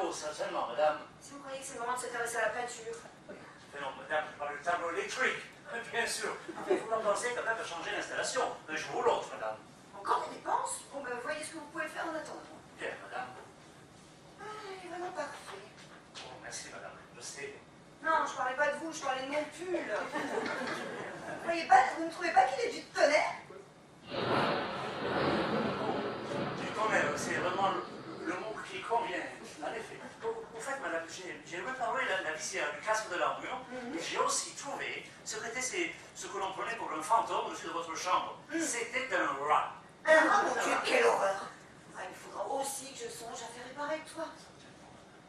tableau, seulement, madame. Si vous croyez que c'est le moment de s'intéresser à la peinture. Mais non, madame, je parle du tableau électrique, bien sûr. Il faut penser quand même à changer l'installation d'un jour ou l'autre, madame. Encore des dépenses? Bon, ben, voyez ce que vous pouvez faire en attendant. Bien, madame. Ah, il est vraiment parfait. Oh, merci, madame, je sais. Non, je parlais pas de vous, je parlais de mon pull. Vous ne trouvez pas qu'il est du tonnerre? Du tonnerre, c'est vraiment le mot qui convient. En effet. Au fait, madame, j'ai reparlé la visière du casque de l'armure, et j'ai aussi trouvé ce que l'on prenait pour un fantôme au-dessus de votre chambre. C'était un rat. Un rat, mon Dieu, quelle horreur! Ah, il faudra aussi que je songe à faire réparer toi.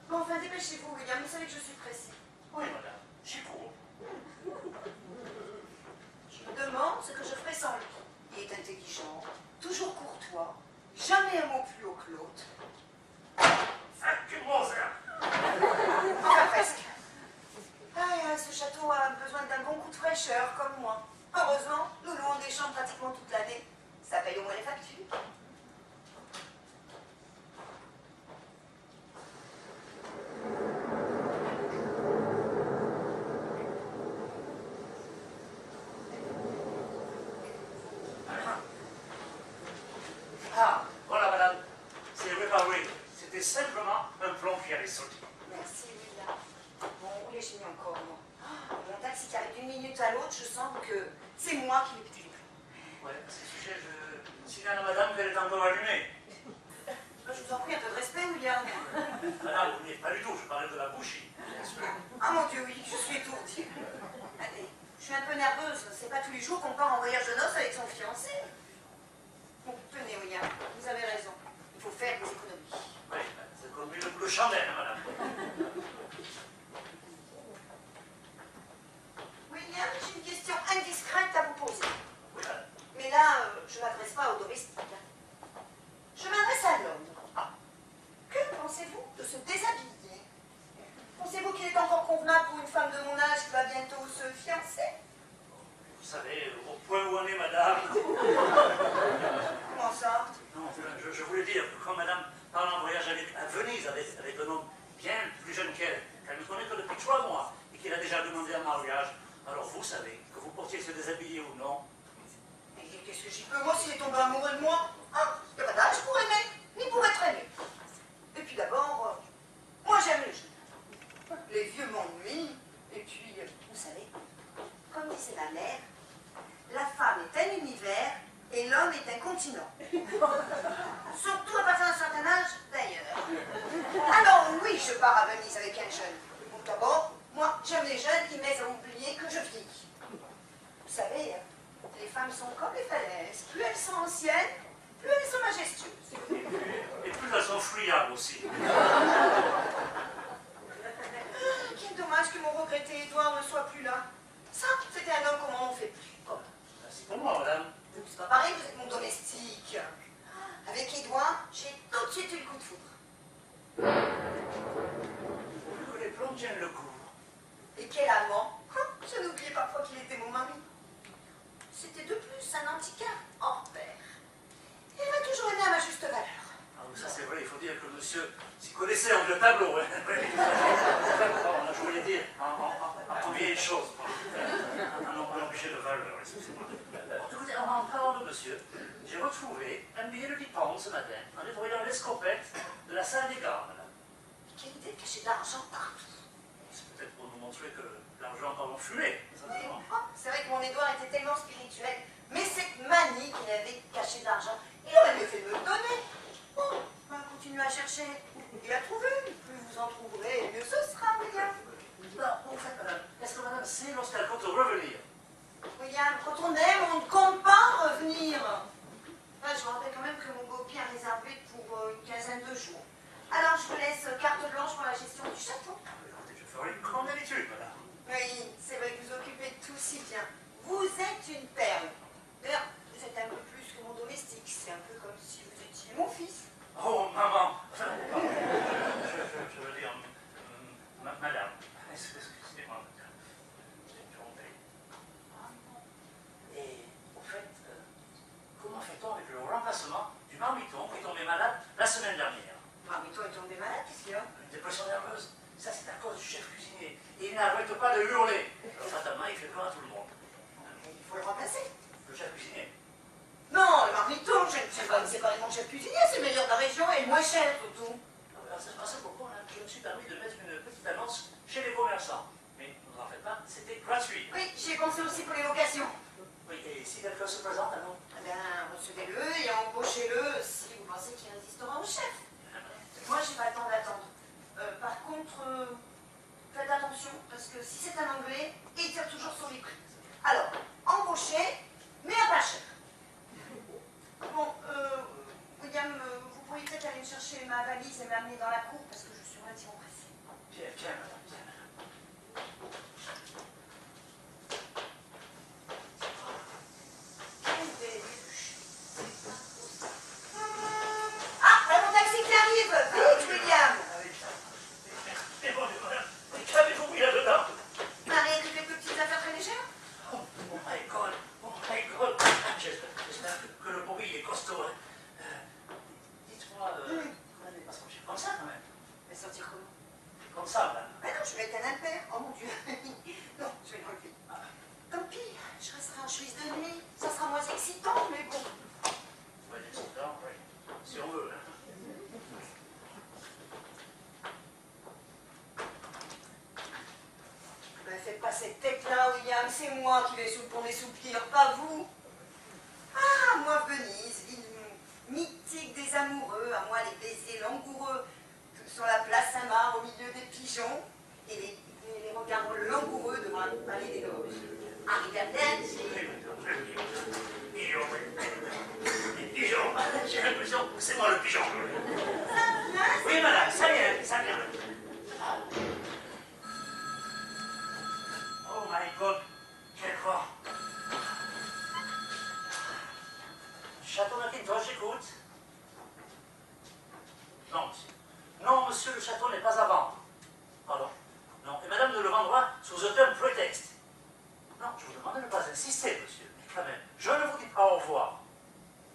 Bon, enfin, dépêchez-vous, William, vous savez que je suis pressée. Oui, madame, j'y cours. Je me demande ce que je ferai sans lui. Il est intelligent, toujours courtois, jamais un mot plus haut que l'autre. Faites moi ça. Enfin, presque. Ah, ce château a besoin d'un bon coup de fraîcheur, comme moi. Heureusement, nous louons des chambres pratiquement toute l'année. Ça paye au moins les factures. Ah, voilà, madame. C'est réparé. C'était simplement un plomb qui avait sauté. Merci, William. Bon, où l'ai-je mis encore, moi? Mon taxi qui arrive d'une minute à l'autre, je sens que c'est moi qui l'ai pété les plombs. Ouais, à ce sujet, je signale à madame qu'elle est encore allumée. Je vous en prie, un peu de respect, William. Madame, vous n'y êtes pas du tout, je parlais de la bougie, bien sûr. Ah mon Dieu, oui, je suis étourdie. Allez, je suis un peu nerveuse. C'est pas tous les jours qu'on part en voyage de noces avec son fiancé. Bon, tenez, William, vous avez raison. Il faut faire des économies. Oui, c'est comme le chandelle, madame. William, j'ai une question indiscrète à vous poser. Oui, madame. Mais là, je ne m'adresse pas aux domestiques. Je m'adresse à l'homme. Ah. Que pensez-vous de se déshabiller? Pensez-vous qu'il est encore convenable pour une femme de mon âge qui va bientôt se fiancer? Vous savez, au point où on est, madame. Comment ça? Non, je voulais dire que quand madame parle en voyage à Venise avec un homme bien plus jeune qu'elle ne connaît que depuis 3 mois et qu'il a déjà demandé un mariage, alors vous savez, que vous portiez se déshabiller ou non. Mais qu'est-ce que j'y peux, moi, s'il est tombé amoureux de moi? Hein? Il n'y a pas d'âge pour aimer, ni pour être aimé. Et puis d'abord, moi j'aime les jeunes. Les vieux m'ennuient. Et puis, vous savez, comme disait ma mère, la femme est un univers et l'homme est un continent. Surtout à partir d'un certain âge, d'ailleurs. Alors oui, je pars à Venise avec un jeune. Bon, d'abord, moi, j'aime les jeunes qui m'aident à oublier que je vieillis. Vous savez, les femmes sont comme les falaises. Plus elles sont anciennes, plus elles sont majestueuses. Et plus elles sont friables aussi. Quel dommage que mon regretté Édouard ne soit plus là. Ça, c'était un homme comme on n'en fait plus. Oh, merci pour moi, madame. C'est pas pareil, vous êtes mon domestique. Avec Édouard, j'ai tout de suite eu le coup de foudre. Que les plombs tiennent le coup. Et quel amant! J'en oubliais parfois qu'il était mon mari. C'était de plus un antiquaire hors pair. Il m'a toujours aimé à ma juste valeur. Ah, ça c'est vrai, il faut dire que monsieur s'y connaissait en vieux tableau. Hein. Je voulais dire en vieilles choses. Un objet de valeur, excusez-moi. Écoutez, en parlant de monsieur, j'ai retrouvé un billet de 10 pounds ce matin en nettoyant l'escopette de la salle des gardes, madame. Quelle idée de cacher de l'argent partout. C'est peut-être pour nous montrer que l'argent est en fumée. C'est vrai que mon Édouard était tellement spirituel, mais cette manie qu'il avait caché de l'argent, il aurait mieux fait de me le donner. Bon, continuez à chercher. Il a trouvé. Plus vous en trouverez, mieux ce sera, William. Non, en fait, madame, est-ce que madame sait lorsqu'elle compte revenir? William, quand on aime, on ne compte pas revenir. Enfin, je vous rappelle quand même que mon beau-père est réservé pour une quinzaine de jours. Alors, je vous laisse carte blanche pour la gestion du château. Écoutez, je ferai comme d'habitude, madame. Oui, c'est vrai que vous occupez de tout si bien. Vous êtes une perle. D'ailleurs, vous êtes un peu plus que mon domestique. C'est un peu comme si vous étiez mon fils. Oh, maman! Je dépression nerveuse. Ça, c'est à cause du chef cuisinier. Et il n'arrête pas de hurler. Alors, fatalement, il fait peur à tout le monde. Il faut le remplacer. Le chef cuisinier. Non, le marmiton, c'est pas séparément le chef cuisinier, c'est le meilleur de la région et le moins cher surtout. Alors, c'est pas ça pourquoi je me suis permis de mettre une petite annonce chez les commerçants. Mais ne vous en faites pas, c'était gratuit. Oui, j'y ai pensé aussi pour les locations. Oui, et si quelqu'un se présente, alors? Eh bien, recevez-le et embauchez-le si vous pensez qu'il résistera au chef. Moi, j'ai pas le temps d'attendre. Par contre, faites attention, parce que si c'est un Anglais, il tire toujours sur les prix. Alors, embauchez, mais à pas cher. Bon, William, vous pourriez peut-être aller me chercher ma valise et m'amener dans la cour, parce que je suis relativement pressée. Bien, bien, madame, bien, madame. Quelle belle bûche. Ah, voilà mon taxi qui arrive. Vite, William. Mais bon, madame, mais qu'avez-vous mis là-dedans? Rien que quelques petites affaires très légères. Oh my God, oh my God. J'espère que le bruit est costaud. Dites-moi, comment elle est passée comme ça quand même? Mais sortir comment? Comme ça, madame. Mais non, je vais mettre un impair. Oh mon Dieu. Non, je vais l'enlever. Tant pis, je resterai en chemise de nuit. Ça sera moins excitant, mais bon. Oui, c'est ça, oui. Si on veut. Hein. Ben, faites pas cette tête-là, William. C'est moi qui vais sous le pont des soupirs, pas vous. Ah, moi, Venise, ville mythique des amoureux. À moi, les baisers langoureux sur la place Saint-Marc, au milieu des pigeons. Et les regards langoureux devant la palais des loges. Arrivederci. Pigeon, oui. Pigeon, j'ai l'impression que c'est moi le pigeon. Oui, madame, ça vient, ça vient. Oh my God, quel vent. Château Macintosh, j'écoute. Non, monsieur. Non, monsieur, le château n'est pas à vendre. Pardon. Non, et madame ne le vendra sous aucun prétexte. Non, je vous demande de ne pas insister, monsieur. Mais quand même, je ne vous dis pas au revoir.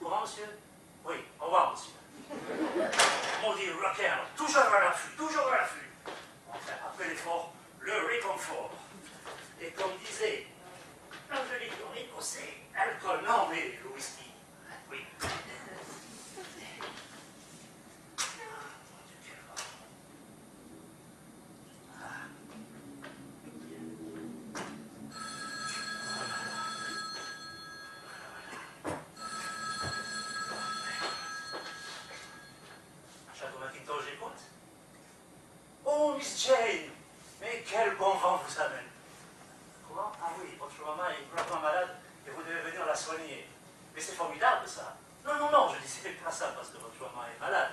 Comment, monsieur? Oui, au revoir, monsieur. Maudit requin, toujours à l'affût, toujours à l'affût. Enfin, après l'effort, le réconfort. Et comme disait l'Angélique en écossais, alcool, non, mais le whisky. Oui. Château Macintosh, j'écoute. Oh, Miss Jane, mais quel bon vent vous amène. Comment? Ah oui, votre maman est complètement malade et vous devez venir la soigner. Mais c'est formidable, ça. Non, non, non, je disais pas ça parce que votre maman est malade.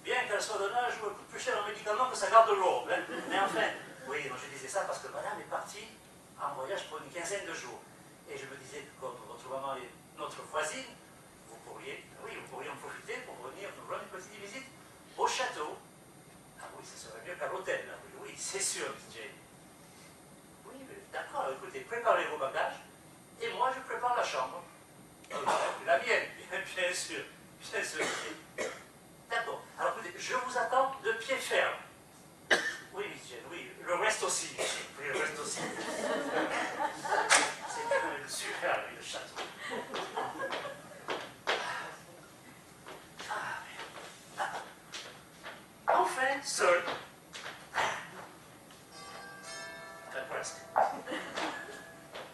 Bien qu'elle soit d'un âge où elle coûte plus cher en médicaments que sa garde-robe. Hein. Mais enfin, oui, moi je disais ça parce que madame est partie en voyage pour une quinzaine de jours. Et je me disais que comme votre maman est notre voisine, vous pourriez en profiter pour venir nous rendre une petite visite au château. Ah oui, ça serait mieux qu'à l'hôtel. Là. Oui, oui, c'est sûr, Miss Jane. Oui, mais d'accord, écoutez, préparez vos bagages et moi je prépare la chambre. La mienne, bien sûr, bien sûr. D'accord. Alors écoutez, je vous attends de pied ferme. Oui, Miss Jane, oui, le reste aussi. Oui, le reste aussi. C'est quand même super, lui, le château. Enfin, seul. Enfin, presque.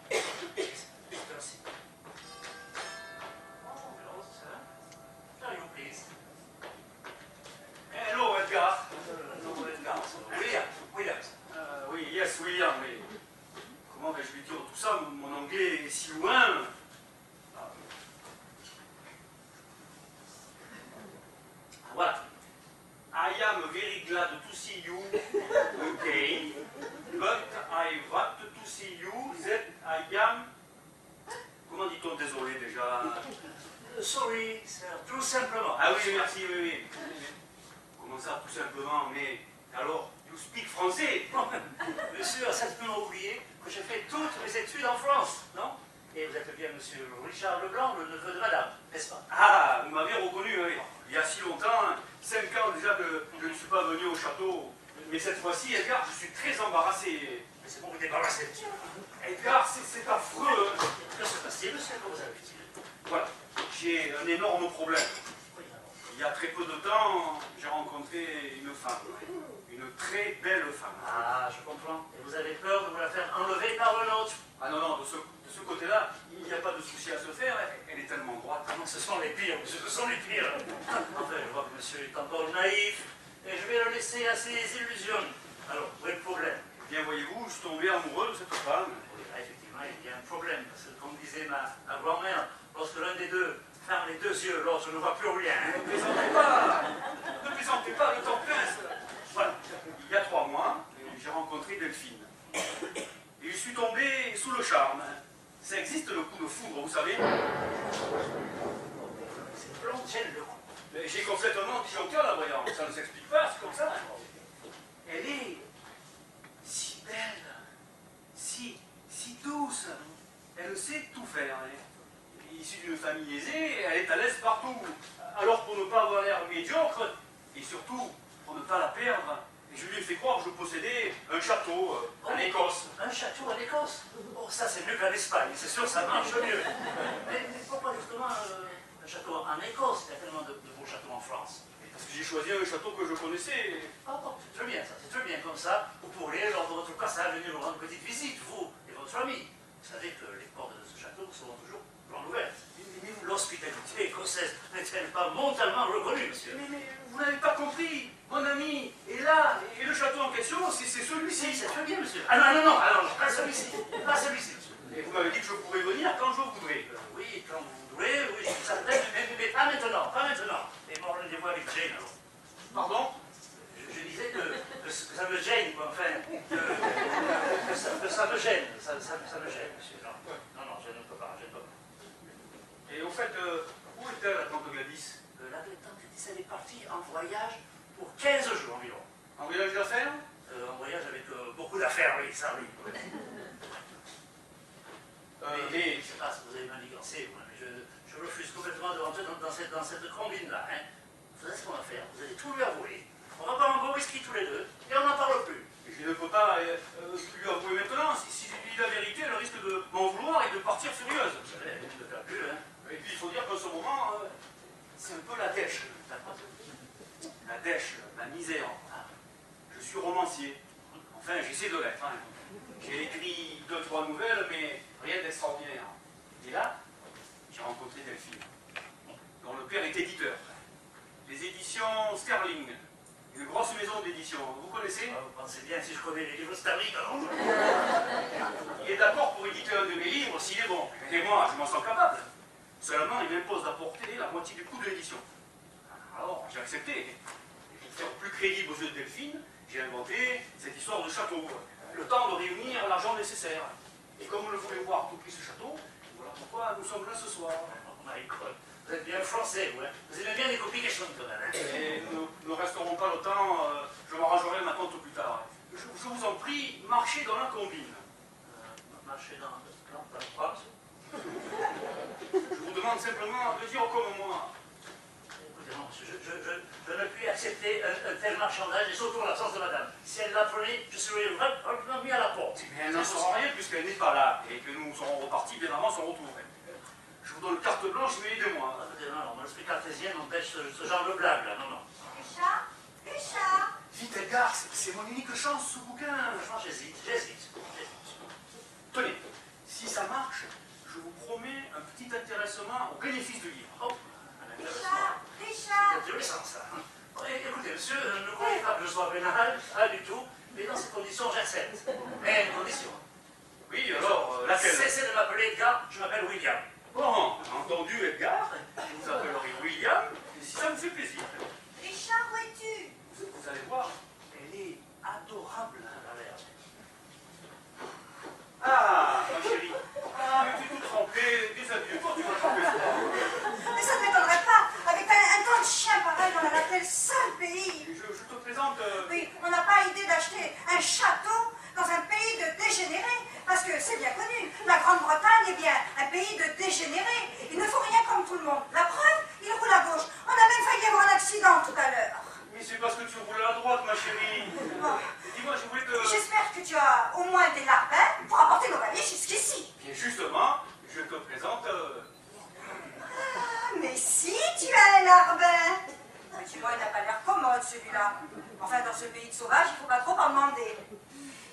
Merci. Oh, hello, sir. Are you please? Hello, Edgar. No, Edgar. William. Williams. Oui, yes, William, mais comment vais-je lui dire tout ça? Mon anglais est si loin. Ah, voilà. I am very glad to see you again, but I want to see you that I am... Comment dit-on désolé déjà? Sorry, sir. Tout simplement. Ah oui, merci, oui, oui. Comment ça, tout simplement? Mais alors, you speak français? Monsieur a certainement oublié que j'ai fait toutes mes études en France, non? Et vous êtes bien monsieur Richard Leblanc, le neveu de madame, n'est-ce pas? Ah, vous m'avez reconnu, oui. Il y a si longtemps, 5 ans déjà que je ne suis pas venu au château. Mais cette fois-ci, Edgar, je suis très embarrassé. Mais c'est bon, vous débarrassez, monsieur. Edgar, c'est affreux. Que se passe-t-il, monsieur? Comment vous arrive-t-il? Voilà, j'ai un énorme problème. Oui, alors. Il y a très peu de temps, j'ai rencontré une femme. Une très belle femme. Ah, je comprends. Et vous avez peur de vous la faire enlever par un autre? Ah non, non, de ce côté-là, il n'y a pas de souci à se faire. Elle est tellement droite. Ah non, ce sont les pires, monsieur, ce sont les pires. Enfin, je vois que monsieur est encore naïf, et je vais le laisser à ses illusions. Alors, où est le problème? Eh bien, voyez-vous, je suis tombé amoureux de cette femme. Oui, là, effectivement, il y a un problème, parce que comme disait ma grand-mère, lorsque l'un des deux ferme les deux yeux, l'autre ne voit plus rien. Ne plaisantez pas. Ne plaisantez pas, le temps passe. Voilà, il y a 3 mois, j'ai rencontré Delphine. Et je suis tombé sous le charme. Ça existe le coup de foudre, vous savez. C'est plongé le coup. Mais j'ai complètement disjoncté la voyante. Ça ne s'explique pas, c'est comme ça. Elle est si belle, si douce. Elle sait tout faire. Issue d'une famille aisée, elle est à l'aise partout. Alors pour ne pas avoir l'air médiocre, et surtout pour ne pas la perdre, je lui ai fait croire que je possédais un château en Écosse. Un château en Écosse? Oh, ça c'est mieux qu'en Espagne, c'est sûr, ça marche mieux. Mais pourquoi justement un château en Écosse? Il y a tellement de beaux châteaux en France. Parce que j'ai choisi un château que je connaissais. Ah bon, c'est très bien ça, c'est très bien. Comme ça, vous pourrez, lors de votre passage, venir nous rendre une petite visite, vous et votre ami. Vous savez que les portes de ce château seront toujours grandes ouvertes. L'hospitalité écossaise n'est-elle pas mondialement reconnue, monsieur? Mais vous n'avez pas compris. Mon ami est là. Et le château en question, c'est celui-ci. C'est très bien, monsieur. Ah non, alors, pas celui-ci. Pas celui-ci, monsieur. Et vous m'avez dit que je pourrais venir quand je voudrais. Oui, quand vous voudrez, oui, ça peut être, mais pas maintenant, pas maintenant. Et bon, rendez-vous avec Jane, alors. Pardon? Je disais que ça me gêne, quoi, enfin, que ça me gêne, ça me gêne, monsieur. Non, je ne peux pas, je ne peux pas. Et au fait, où était la tante Gladys? La tante Gladys, elle est partie en voyage pour 15 jours environ. En voyage d'affaires? En voyage avec beaucoup d'affaires, oui, ça, oui. Mais je ne sais pas si vous avez manigancé, moi, mais je refuse complètement de rentrer dans cette combine-là. Hein. Vous savez ce qu'on va faire? Vous allez tout lui avouer. On va boire un beau whisky tous les deux, et on n'en parle plus. Je ne peux pas lui avouer maintenant. Si je lui dis la vérité, elle risque de m'en vouloir et de partir furieuse. Vous savez, elle ne le faire plus, hein. Et puis il faut dire qu'en ce moment, c'est un peu la dèche. La dèche, la misère. Je suis romancier. Enfin, j'essaie de l'être. Hein. J'ai écrit 2-3 nouvelles, mais rien d'extraordinaire. Et là, j'ai rencontré Delphine, dont le père est éditeur. Les éditions Sterling, une grosse maison d'édition. Vous connaissez? Vous pensez bien si je connais les livres Sterling, alors. Il est d'accord pour éditer un de mes livres s'il est bon. Et moi, je m'en sens capable. Seulement, il m'impose d'apporter la moitié du coût de l'édition. Alors, j'ai accepté. Et pour faire plus crédible aux yeux de Delphine, j'ai inventé cette histoire de château. Le temps de réunir l'argent nécessaire. Et comme vous le voulez voir à tout prix ce château, voilà pourquoi nous sommes là ce soir. Oh my God. Vous êtes bien français, vous, hein. Vous aimez bien les complications, quand même, hein. Et nous ne resterons pas le temps, je m'arrangerai ma tante plus tard. Je vous en prie, marchez dans la combine. Marcher dans quoi, monsieur? Je vous demande simplement de dire comme moi. Écoutez, non, monsieur, je ne puis accepter un tel marchandage, et surtout en l'absence de madame. Si elle l'apprenait, je serais vraiment mis à la porte. Mais elle n'en saura rien puisqu'elle n'est pas là, et que nous serons repartis bien avant son retour. Je vous donne carte blanche, mais aidez-moi. Non, mon esprit cartésien m'empêche ce genre de blague, là, non. Richard? Richard? Vite, Edgar, c'est mon unique chance, ce bouquin. Franchement, j'hésite. Tenez, si ça marche, je vous promets un petit intéressement au bénéfice du livre. Oh, un intéressant. Richard? C'est intéressant, ça. Hein. Écoutez, monsieur, ne croyez pas que je sois vénal, pas du tout, mais dans ces conditions, j'accepte. Mais une condition. Oui, alors, laquelle? Cessez de m'appeler Edgar, je m'appelle William. Bon, entendu, Edgar. Je vous appellerai William, si ça me fait plaisir. Richard, où es-tu? Vous allez voir, elle est adorable, la mère. Ah, ma chérie. Ah, mais tu es toute trempée, des adieux. Toi, tu vas pas faire. Mais ça ne m'étonnerait pas, avec un temps de chien pareil dans un tel sale pays. Je te présente... Oui, on n'a pas idée d'acheter un château dans un pays de dégénérés, parce que c'est bien connu, la Grande-Bretagne est bien un pays de dégénérés. Il ne faut rien comme tout le monde. La preuve, il roule à gauche. On a même failli avoir un accident tout à l'heure. Mais c'est parce que tu roules à droite, ma chérie. Bon. Dis-moi, je voulais te... J'espère que tu as au moins des larbins pour apporter nos valises jusqu'ici. Bien justement, je te présente... Ah, mais si tu as un larbin. Mais tu vois, il n'a pas l'air commode celui-là. Enfin, dans ce pays de sauvages, il ne faut pas trop en demander.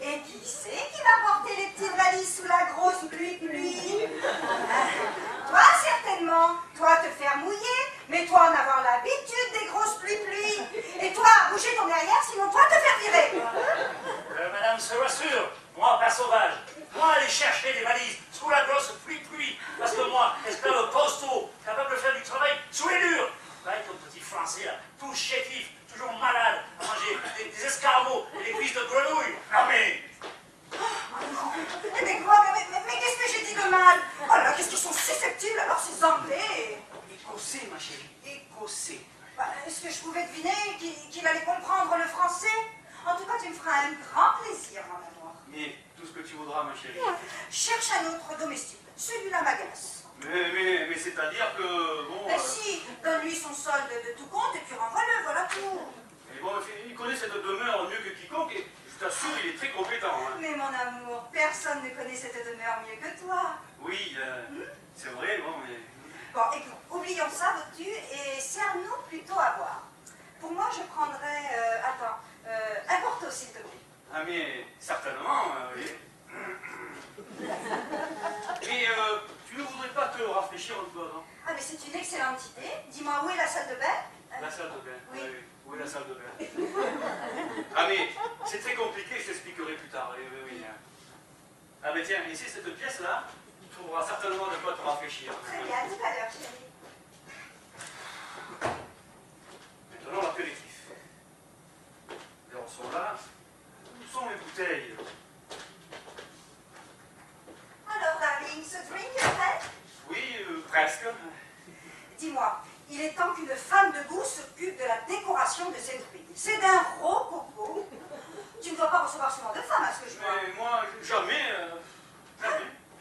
Et qui c'est qui va porter les petites valises sous la grosse pluie? Toi, certainement. Toi, te faire mouiller, mais toi, en avoir l'habitude des grosses pluies. Et toi, bouger ton derrière, sinon toi, te faire virer. Madame se rassure, moi, pas sauvage. Moi, aller chercher des valises sous la grosse pluie. Parce que moi, esclave costaud, capable de faire du travail sous les murs. Avec ton petit français, là, tout chétif, toujours malade, à manger des escargots et des cuisses de grenouille. Non mais... Mais quoi, mais qu'est-ce que j'ai dit de mal? Oh là, qu'est-ce qu'ils sont susceptibles alors ces Anglais? Écossais, ma chérie, écossais. Bah, est-ce que je pouvais deviner qu'il allait comprendre le français? En tout cas, tu me feras un grand plaisir, mon amour. Mais tout ce que tu voudras, ma chérie. Cherche un autre domestique. Celui-là m'agace. Mais c'est-à-dire que, bon... Si, donne-lui son solde de tout compte et puis renvoie-le, voilà tout. Mais bon, il connaît cette demeure mieux que quiconque et je t'assure, il est très compétent. Hein. Mais mon amour, personne ne connaît cette demeure mieux que toi. Oui, c'est vrai, bon, mais... Bon, écoute, oublions ça, vois-tu, et sers-nous plutôt à boire. Pour moi, je prendrais... un porto, s'il te plaît. Ah, mais certainement, oui. Mais tu ne voudrais pas te rafraîchir un peu avant? Ah, mais c'est une excellente idée. Dis-moi, où est la salle de bain? La salle de bain, Oui. Où est la salle de bain? Ah, mais c'est très compliqué, je t'expliquerai plus tard. Oui. Ah, mais tiens, ici, cette pièce-là, tu trouveras certainement de quoi te rafraîchir. Très bien, à tout à l'heure, chérie. Maintenant, l'apéritif. Les verres sont là. Où sont mes bouteilles? Alors, darling, ce drink est prêt? Oui, presque. Dis-moi, il est temps qu'une femme de goût s'occupe de la décoration de cette ruine. C'est d'un rococo. Tu ne dois pas recevoir souvent de femmes, à ce que je vois. Mais moi, jamais.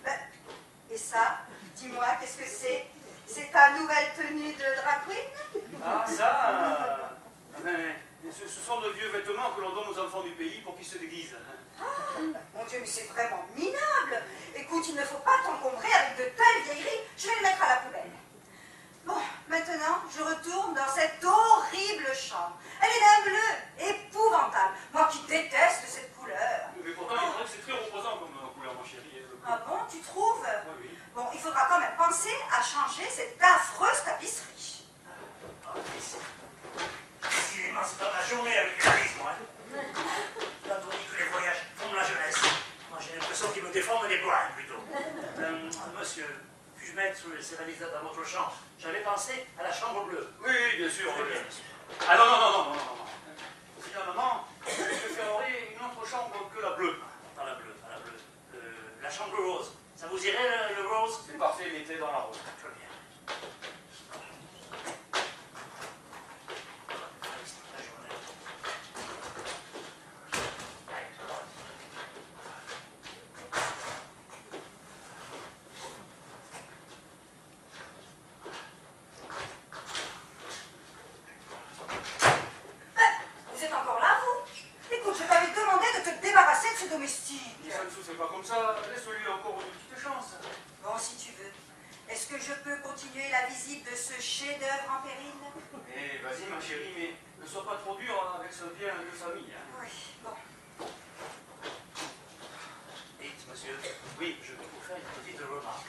Ben, et ça, dis-moi, qu'est-ce que c'est? C'est ta nouvelle tenue de drag queen? Ah, ça. Mais ce sont de vieux vêtements que l'on donne aux enfants du pays pour qu'ils se déguisent. Ah, mon Dieu, mais c'est vraiment minable. Écoute, il ne faut pas t'encombrer avec de telles vieilleries. Je vais les mettre à la poubelle. Bon, maintenant, je retourne dans cette horrible chambre. Elle est d'un bleu épouvantable. Moi qui déteste cette couleur. Mais pourtant, il paraît que c'est très reposant comme couleur, mon chéri. Ah bon, tu trouves? Oui. Bon, il faudra quand même penser à changer cette affreuse tapisserie. C'est pas ma journée avec les valises, moi. Quand on dit que les voyages font la jeunesse, moi j'ai l'impression qu'ils me déforment les poings, plutôt. Monsieur, puis-je mettre ces valises dans votre chambre? J'avais pensé à la chambre bleue. Oui, bien sûr. Très bien, monsieur. Ah non. Finalement, je préférerais une autre chambre que la bleue. Pas la bleue. La chambre rose. Ça vous irait, le rose? C'est parfait, mettez dans la rose. Très bien. Vous êtes encore là, vous? Écoute, je t'avais demandé de te débarrasser de ce domestique. Mais ça ne se fait pas comme ça. Laisse-lui encore une petite chance. Bon, si tu veux. Est-ce que je peux continuer la visite de ce chef-d'œuvre en péril? Mais vas-y, ma chérie, mais ne sois pas trop dur avec ce bien de famille. Hein. Oui, bon. Dites, monsieur, oui, je vais vous faire une petite remarque.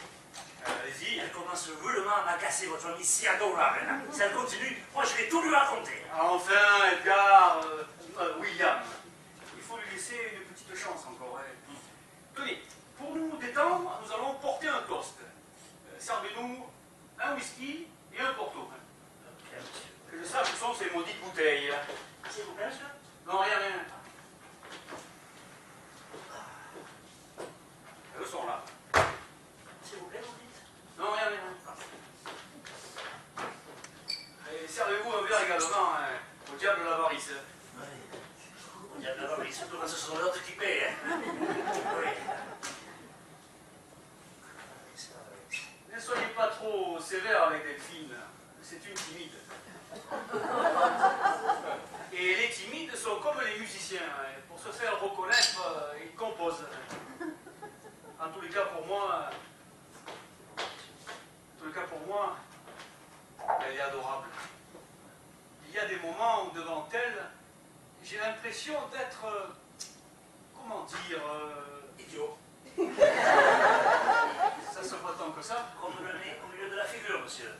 Allez-y. Elle commence rudement à m'agacer, votre amie si adorable. Hein. Si elle continue, moi je vais tout lui raconter. Enfin, Edgar, William, il faut lui laisser une petite chance encore. Hein. Tenez, pour nous détendre, nous allons porter un toast. Servez-nous un whisky et un porto. Ok, monsieur. Que je sache où sont ces maudites bouteilles. S'il vous plaît, monsieur. Non, rien. Elles sont là. S'il vous plaît, vous dites. Non, rien. Et servez-vous un verre également, hein, au diable de l'avarice. Oui. On dirait d'abord, surtout quand ce sont l'autre qui paie. Hein. Oui. Ne soyez pas trop sévère avec Delphine. C'est une timide. Et les timides sont comme les musiciens. j'ai l'impression d'être... comment dire... Idiot. ça se voit tant que ça. Comme le nez au milieu de la figure, monsieur.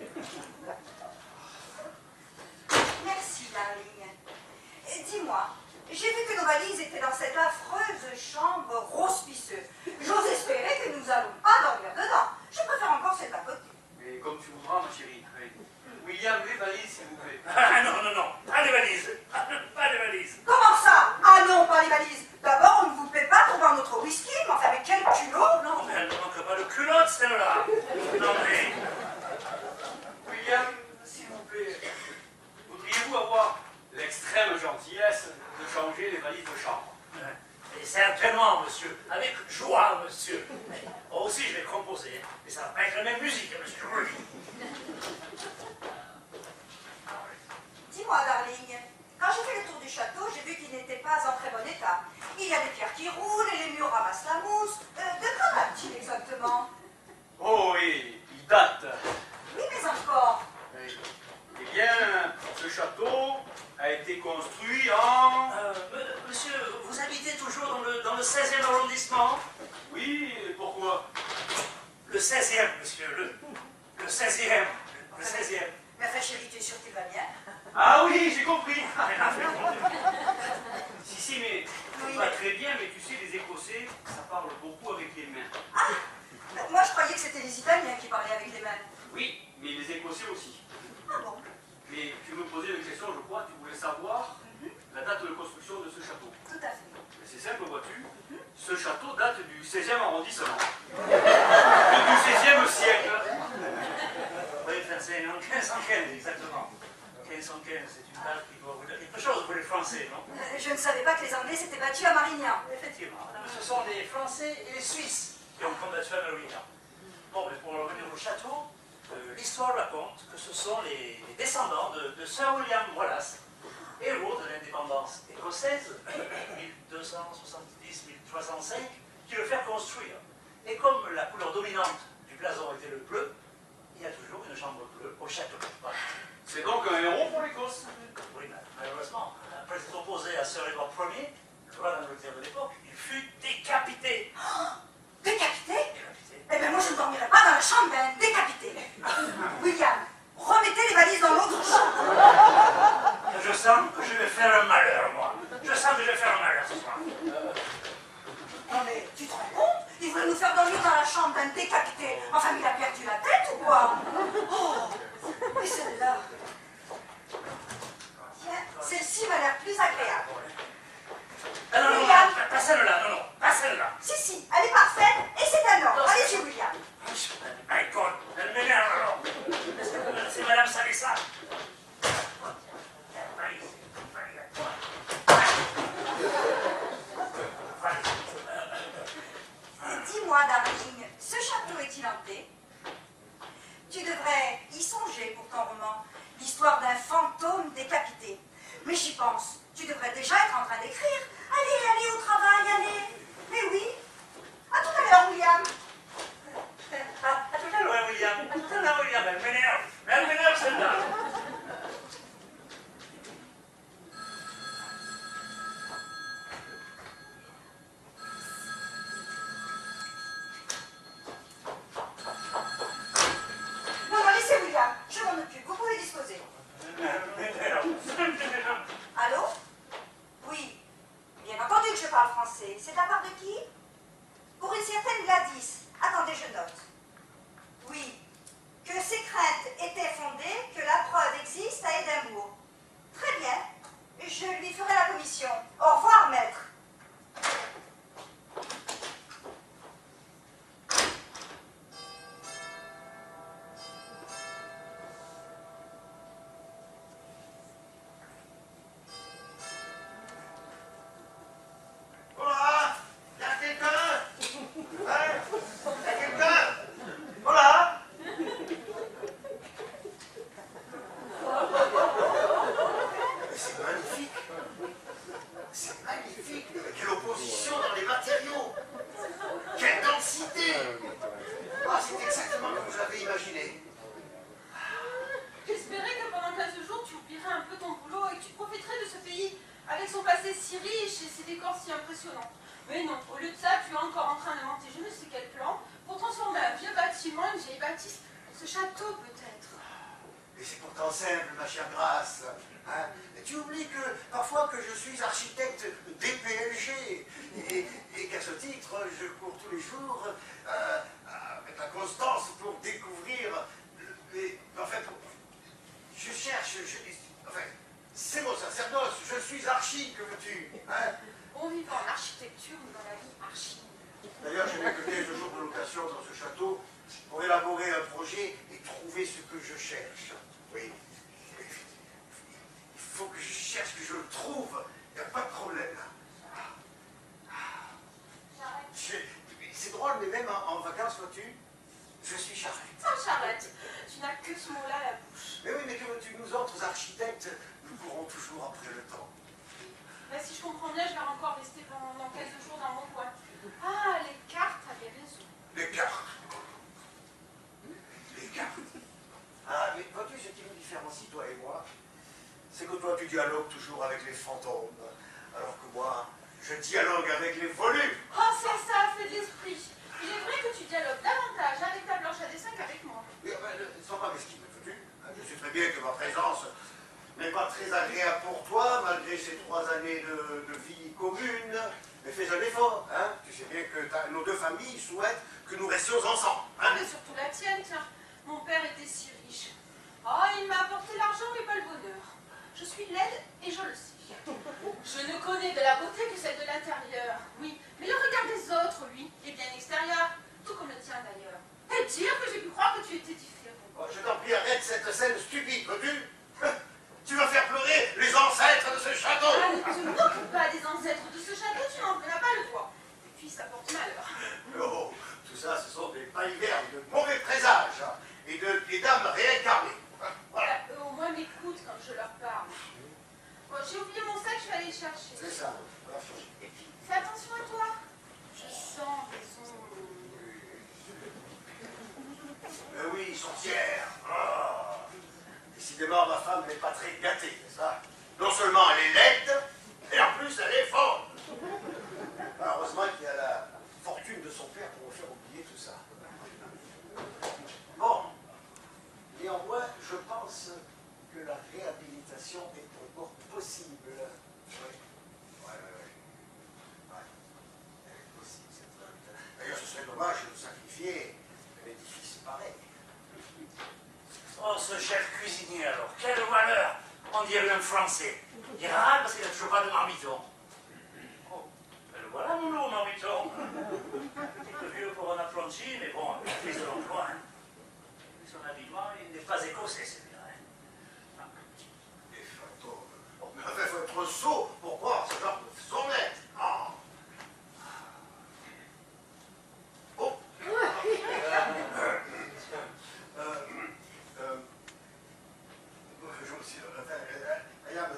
Merci, darling. Dis-moi, j'ai vu que nos valises étaient dans cette affreuse chambre rose-pisseuse. J'ose espérer que nous allons pas dormir dedans. Je préfère encore celle à côté. Mais comme tu voudras, ma chérie. Oui. William, les valises, s'il vous plaît. Ah non, non, non, pas les valises. Pas les valises. Comment ça? Ah non, pas les valises. D'abord, on ne vous paie pas pour boire notre whisky, mais enfin, avec quel culot? Non, mais elle ne manque pas de culotte, celle-là. Non, mais... William, s'il vous plaît, voudriez-vous avoir l'extrême gentillesse de changer les valises de chambre? Et certainement, monsieur. Avec joie, monsieur. Moi aussi, je vais composer. Mais ça va pas être la même musique, monsieur. Dis-moi, darling, quand j'ai fait le tour du château, j'ai vu qu'il n'était pas en très bon état. Il y a des pierres qui roulent et les murs ramassent la mousse. De quand date-t-il exactement? Oh oui, il date. Oui, mais encore. Oui. Eh bien, ce château a été construit en... Monsieur, vous habitez toujours dans le 16e arrondissement? Oui, et pourquoi? Le 16e, monsieur, le 16e. Le 16e. Mais enfin, chérie, tu es sûre qu'il va bien? Ah oui, j'ai compris. Rien à faire. Si, mais Oui. pas très bien, mais tu sais, les Écossais, ça parle beaucoup avec les mains. Ah, moi je croyais que c'était les Italiens qui parlaient avec les mains. Oui, mais les Écossais aussi. Ah bon? Mais tu me posais une question, je crois, tu voulais savoir la date de construction de ce château. Tout à fait. Mais c'est simple, vois-tu, ce château date du 16e arrondissement. Du 16e siècle. Oui, c'est en 1515, exactement. 1515, c'est une date qui doit vous dire quelque chose pour les Français, non? Je ne savais pas que les Anglais s'étaient battus à Marignan. Effectivement, madame, ce sont les Français et les Suisses qui ont combattu à Marignan. Bon, mais pour revenir au château, l'histoire raconte que ce sont les descendants de Sir William Wallace, héros de l'indépendance écossaise, 1270-1305, qui le fait construire. Et comme la couleur dominante du blason était le bleu, il y a toujours une chambre bleue au château. Voilà. C'est donc un héros pour l'Écosse. Oui, malheureusement, après s'être opposé à Sir Edward Ier, le roi d'Angleterre de l'époque, il fut décapité. Oh, décapité? Décapité. Eh bien moi je ne dormirai pas dans la chambre d'un décapité. William, remettez les valises dans l'autre chambre. Je sens que je vais faire un malheur, moi. Je sens que je vais faire un malheur ce soir. Non mais tu te rends compte? Il voulait nous faire dormir dans la chambre d'un décapité. Enfin, il a perdu la tête ou quoi? Oh, et celle-là? Tiens, celle-ci m'a l'air plus agréable. Ah non, non, William. non, pas celle-là, non, non, pas celle-là. Si, elle est parfaite et c'est un ordre. Allez-y, William. My God, elle m'énerve alors. C'est Madame Salissa. Dis-moi, darling, ce château est-il hanté? Tu devrais y songer pour ton roman, l'histoire d'un fantôme décapité. Mais j'y pense, tu devrais déjà être en train d'écrire. Allez, allez au travail, allez. Mais oui. À tout à l'heure, William. À tout à l'heure, William. À tout à l'heure, William. Elle m'énerve. Elle m'énerve, celle-là. Non, non, laissez William. Je m'en occupe. Vous pouvez disposer. Elle m'énerve. Allô? Oui. Bien entendu que je parle français. C'est de la part de qui? Pour une certaine Gladys. Attendez, je note. Oui. Que ses craintes étaient fondées, que la preuve existe à Édimbourg. Très bien. Je lui ferai la commission. Au revoir, maître. Hola, y a quelqu'un? Hein? Y a quelqu'un? Hola? C'est magnifique. C'est magnifique. ces décors si impressionnants. Mais non, au lieu de ça, tu es encore en train d'inventer je ne sais quel plan pour transformer un vieux bâtiment, une vieille bâtisse, ce château peut-être. Mais c'est pourtant simple, ma chère Grace. Hein? Et tu oublies que parfois que je suis architecte DPLG et qu'à ce titre, je cours tous les jours avec la constance pour découvrir. Enfin, je cherche. Enfin, c'est mon sacerdoce. Je suis archi, que veux-tu, hein? On vit en architecture ou dans la vie archi. D'ailleurs, je n'ai que 15 jours de location dans ce château pour élaborer un projet et trouver ce que je cherche. Oui. Il faut que je cherche, que je le trouve. Il n'y a pas de problème. C'est drôle, mais même en vacances, vois-tu, je suis charrette. Oh, Charrette, tu n'as que ce mot-là à la bouche. Mais oui, mais que veux-tu, nous autres architectes, nous courons toujours après le temps. Bah, si je comprends bien, je vais encore rester pendant 15 jours dans mon coin. Ah, les cartes avaient raison. Les cartes. Les cartes. Ah, mais vois-tu, ce qui nous différencie, toi et moi, c'est que toi, tu dialogues toujours avec les fantômes, alors que moi, je dialogue avec les volumes. Oh, c'est ça, fait de l'esprit. Il est vrai que tu dialogues davantage avec ta planche à dessin qu'avec moi. Ne sois pas mesquine, veux-tu? Je sais très bien que ma présence n'est pas très agréable pour toi, malgré ces 3 années de vie commune. Mais fais un effort, hein? Tu sais bien que nos deux familles souhaitent que nous restions ensemble. Hein? Mais surtout la tienne, tiens. Mon père était si riche. Oh, il m'a apporté l'argent, mais pas le bonheur. Je suis laide et je le sais. Je ne connais de la beauté que celle de l'intérieur, oui. Mais le regard des autres, lui, est bien extérieur, tout comme le tien d'ailleurs. Et dire que j'ai pu croire que tu étais différent. Oh, je t'en prie, arrête cette scène stupide, veux-tu? Tu vas faire pleurer les ancêtres de ce château. Ah, ne te moque pas des ancêtres de ce château, tu n'en n'as pas le droit. Et puis ça porte malheur. Oh, tout ça, ce sont des balivernes de mauvais présages et des dames réincarnées. Voilà. Eux au moins m'écoutent quand je leur parle. Bon, j'ai oublié mon sac, je vais aller le chercher. C'est ça. Et puis, fais attention à toi. Je sens des ondes. Oui, sorcière. Oh. Décidément, ma femme n'est pas très gâtée, n'est-ce pas? Non seulement elle est laide, et en plus elle est folle. Ah, heureusement qu'il y a la fortune de son père pour me faire oublier tout ça. Bon, néanmoins, je pense que la réhabilitation est encore possible. Oui. Ouais. Elle est possible, cette réhabilitation. D'ailleurs, ce serait dommage de sacrifier un édifice pareil. Oh, ce chef cuisinier alors, quel malheur! On dirait un Français. Il râle parce qu'il n'a toujours pas de marmiton. Oh, ben le voilà mon lot, marmiton. Un peu vieux pour un apprenti, mais bon, fils de l'emploi. Hein. Son habillement, il n'est pas écossais, celui-là. Hein. Des fantômes. Oh, mais enfin, il faut être sot pour croire ce genre de sonnette. Ah. Oh. Je me suis... I am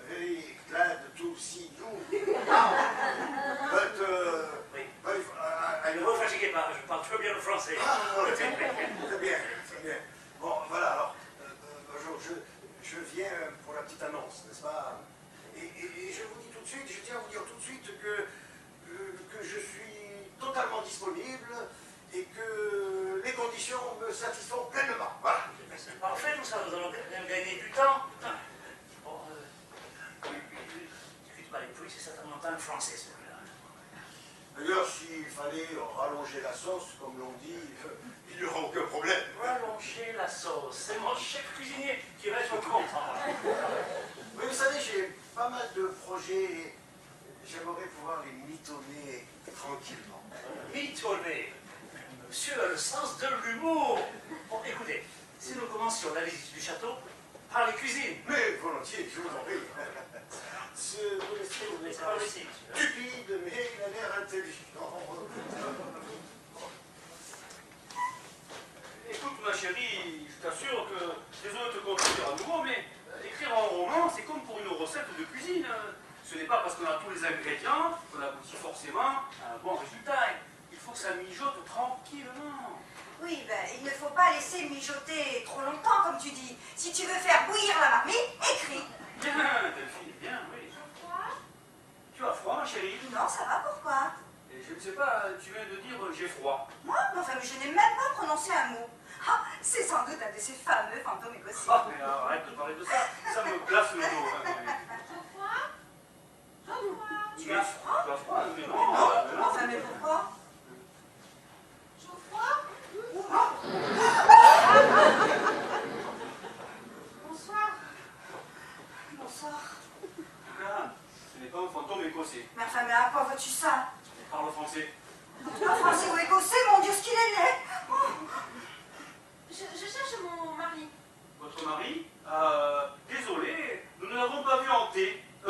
very glad to see you. But... Oui. I Ne vous fatiguez pas, je parle très bien le français. Très bien. Bon, voilà, alors, bonjour, je viens pour la petite annonce, n'est-ce pas? Et je vous dis tout de suite, je tiens à vous dire tout de suite que je suis totalement disponible et que les conditions me satisfont pleinement. Voilà. C'est parfait tout ça, nous allons même gagner du temps. Bon, écoute pas les pluies, c'est certainement pas un français celui-là. D'ailleurs, s'il fallait rallonger la sauce, comme l'on dit, il n'y aura aucun problème. Rallonger la sauce, c'est mon chef cuisinier qui va être content. Oui, vous savez, j'ai pas mal de projets et j'aimerais pouvoir les mitonner tranquillement. Mitonné. Monsieur a le sens de l'humour. Bon, écoutez, si nous commencions la visite du château par les cuisines. Mais volontiers, je vous en prie. Vous laissez C'est pas ici, monsieur. stupide, mais il a l'air intelligent. Écoute ma chérie, je t'assure que, désolé de te contredire à nouveau, mais écrire un roman, c'est comme pour une recette de cuisine. Ce n'est pas parce qu'on a tous les ingrédients qu'on aboutit forcément à un bon résultat. Il faut que ça mijote tranquillement. Oui, ben, il ne faut pas laisser mijoter trop longtemps, comme tu dis. Si tu veux faire bouillir la marmite, écris. Bien, Delphine, bien, oui. Quoi? Tu as froid, ma chérie? Non, ça va, pourquoi? Et je ne sais pas, tu viens de dire j'ai froid. Moi? Mais enfin, je n'ai même pas prononcé un mot. Ah, c'est sans doute un de ces fameux fantômes écossais. Ah, mais arrête de parler de ça. Ça me glace le dos. Hein, Tu as froid? Tu as froid? Mais non. Non, enfin, mais pourquoi? Geoffroy? Bonsoir. Bonsoir. Ah, ce n'est pas un fantôme écossais. Mais enfin, mais à quoi vois-tu ça? Je parle français. Un français ou écossais, mon Dieu, ce qu'il est laid! Oh. Je cherche mon mari. Votre mari? Désolé, nous ne l'avons pas vu entrer. Je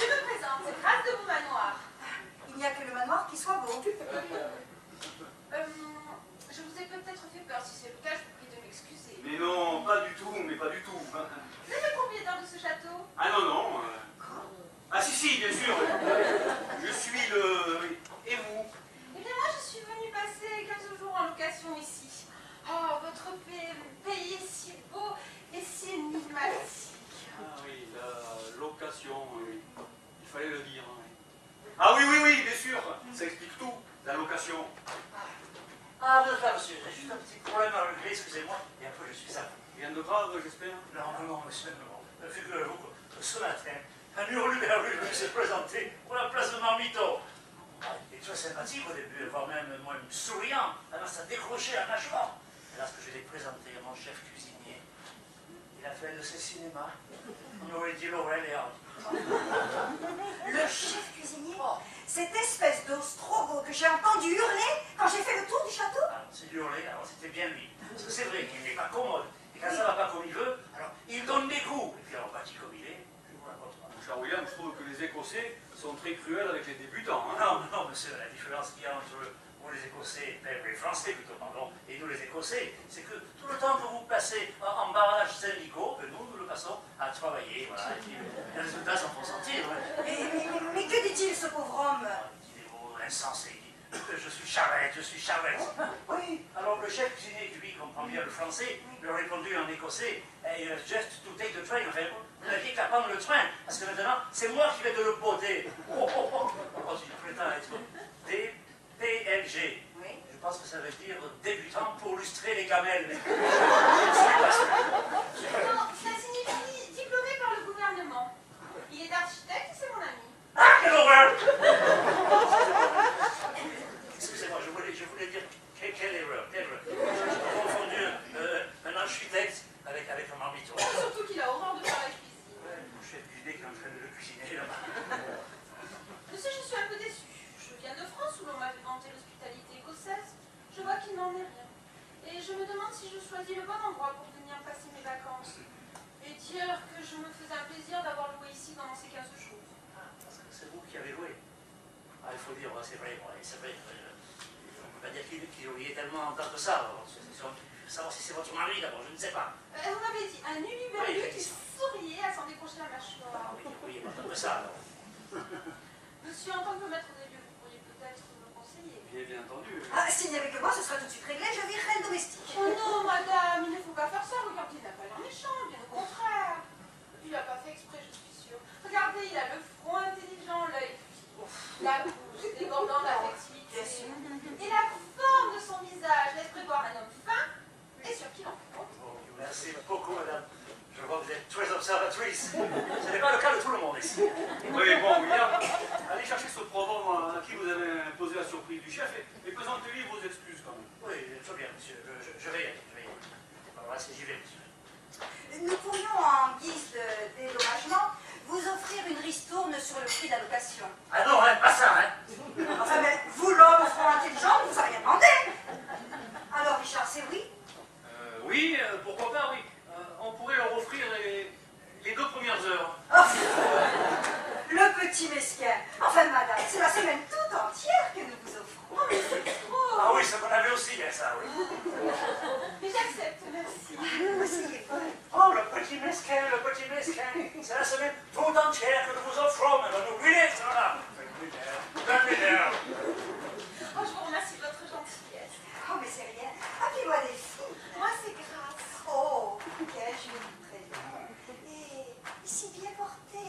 me présente, Grâce de Beaumanoir. Il n'y a que le manoir qui soit beau. Je vous ai peut-être fait peur. Si c'est le cas, je vous prie de m'excuser. Mais non, pas du tout, mais pas du tout. Vous êtes le propriétaire de ce château? Ah non, non. Ah si, bien sûr. Je suis le... Et vous? Eh bien, moi, je suis venue passer 15 jours en location ici. Oh, votre pays est si beau et si énigmatique. Ah oui, la location, oui. Il fallait le dire. Oui. Ah oui, bien sûr. Ça explique tout, la location. Ah, vous êtes là, monsieur. J'ai juste un petit problème à régler, excusez-moi. Et après, je suis à vous. Rien de grave, j'espère. Non, monsieur, non. Figurez-vous que ce matin, un hurluberlu s'est présenté pour la place de Marmito. Il est très sympathique au début, voire même souriant. Alors ça décrochait à mâchoire. Et lorsque je l'ai présenté à mon chef cuisinier, il a fait de ses cinémas. On aurait dit Laurel et Hardy. Le chef cuisinier? Cette espèce d'ostrogo que j'ai entendu hurler quand j'ai fait le tour du château? Ah, c'est hurler, alors c'était bien lui. Parce que c'est vrai qu'il n'est pas commode. Et quand ça ne va pas comme il veut, alors il donne des coups. Et puis alors, bâti comme il est, je vous raconte pas. Mon cher William, je trouve que les Écossais sont très cruels avec les débutants. Hein. Non, monsieur, la différence qu'il y a entre vous les Écossais, les Français plutôt, pardon, et nous les Écossais, c'est que tout le temps que vous passez en barrage syndicaux, que nous le passons à travailler, voilà, et puis les résultats s'en font sentir. Ouais. Mais que dit-il, ce pauvre homme? Il dit des mots insensés, il dit je suis charrette. Oui, alors le chef cuisinier qui lui comprend bien le français, lui a répondu en écossais, hey, just to take the train, enfin, vous n'aviez qu'à prendre le train, parce que maintenant, c'est moi qui vais te le botter. Il prétend être DPLG. Oui. Je pense que ça veut dire débutant pour lustrer les gamelles. Je ne suis pas sûr. Non, ça signifie diplômé par le gouvernement. Il est architecte et c'est mon ami. Ah, quelle horreur! Excusez-moi, je voulais dire quelle erreur. J'ai confondu un architecte avec un marmiton. Surtout qu'il a horreur de faire la cuisine. Ouais, mon chef cuisinier qui est en train de le cuisiner là-bas. Monsieur, je suis un peu déçue. Je viens de France où l'on m'avait vanté l'hospitalité écossaise. Je vois qu'il n'en est rien. Et je me demande si je choisis le bon endroit pour venir passer mes vacances. Et dire que je me faisais un plaisir d'avoir loué ici pendant ces 15 jours. Ah, parce que c'est vous qui avez loué. Ah, il faut dire, c'est vrai, ouais, c'est vrai. On ne peut pas dire qu'il y ait tellement en tant que ça. Savoir si c'est votre mari d'abord, je ne sais pas. Vous m'avez dit un uluberlu Oui, qui souriait à s'en décrocher la mâchoire. Oui, en tant que ça alors. Monsieur, en tant que maître des lieux, vous pourriez peut-être me conseiller. Bien entendu. Ah, s'il n'y avait que moi, ce serait tout de suite réglé, je virerais le domestique. Oh non, madame, il ne faut pas faire ça. Regardez, il n'a pas l'air méchant, bien au contraire. Il n'a pas fait exprès, je suis sûre. Regardez, il a le front intelligent, l'œil vif, la bouche débordant d'affectivité. Et la forme de son visage laisse prévoir un homme fin et sur qui l'on compte. Oh, merci beaucoup, madame. Je vois que vous êtes très observatrice. Ce n'est pas le cas de tout le monde ici. Oui, bon, William, allez chercher ce probant à qui vous avez imposé la surprise du chef et présentez-lui vos excuses quand même. Oui, très bien, monsieur. Je vais y aller. Alors là, j'y vais, monsieur. Nous pourrions, en guise de dédommagement, vous offrir une ristourne sur le prix de la location. Ah non, hein, pas ça, hein. Enfin, mais vous, l'homme au front intelligent, ne vous avez rien demandé. Alors, Richard, c'est oui? Oui, pourquoi pas, oui. On pourrait leur offrir les 2 premières heures. Oh, le petit mesquin. Enfin, madame, c'est la semaine toute entière que nous vous offrons. Oh, mais c'est trop. Ah oui, ça qu'on avait aussi, bien ça, oui. Mais j'accepte, merci. Oh, le petit mesquin. C'est la semaine tout entière que nous vous offrons, mais n'oubliez ça, là. Terminez. Oh, je vous remercie de votre gentillesse. Oh, mais c'est rien. Appelez-moi des filles. Moi, c'est grâce. Oh, quel joli prénom. Et si bien porté.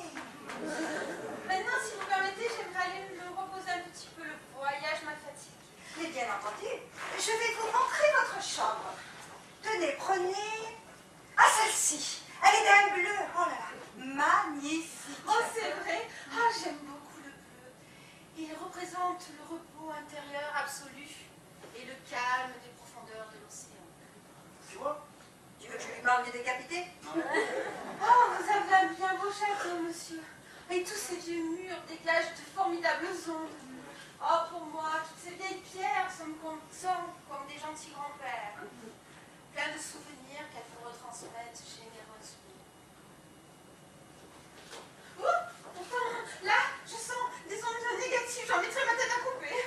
chante le repos intérieur absolu et le calme des profondeurs de l'océan. Tu vois? Tu veux que je lui parle du décapité? Oh, vous avez un bien beau château, monsieur. Et tous ces vieux murs dégagent de formidables ondes. Oh, pour moi, toutes ces vieilles pierres sont comme des gentils grands-pères. Plein de souvenirs qu'elles vous retransmettent généreusement. Oh, pourtant, là, je sens des ondes négatives. J'en mettrai ma tête à couper.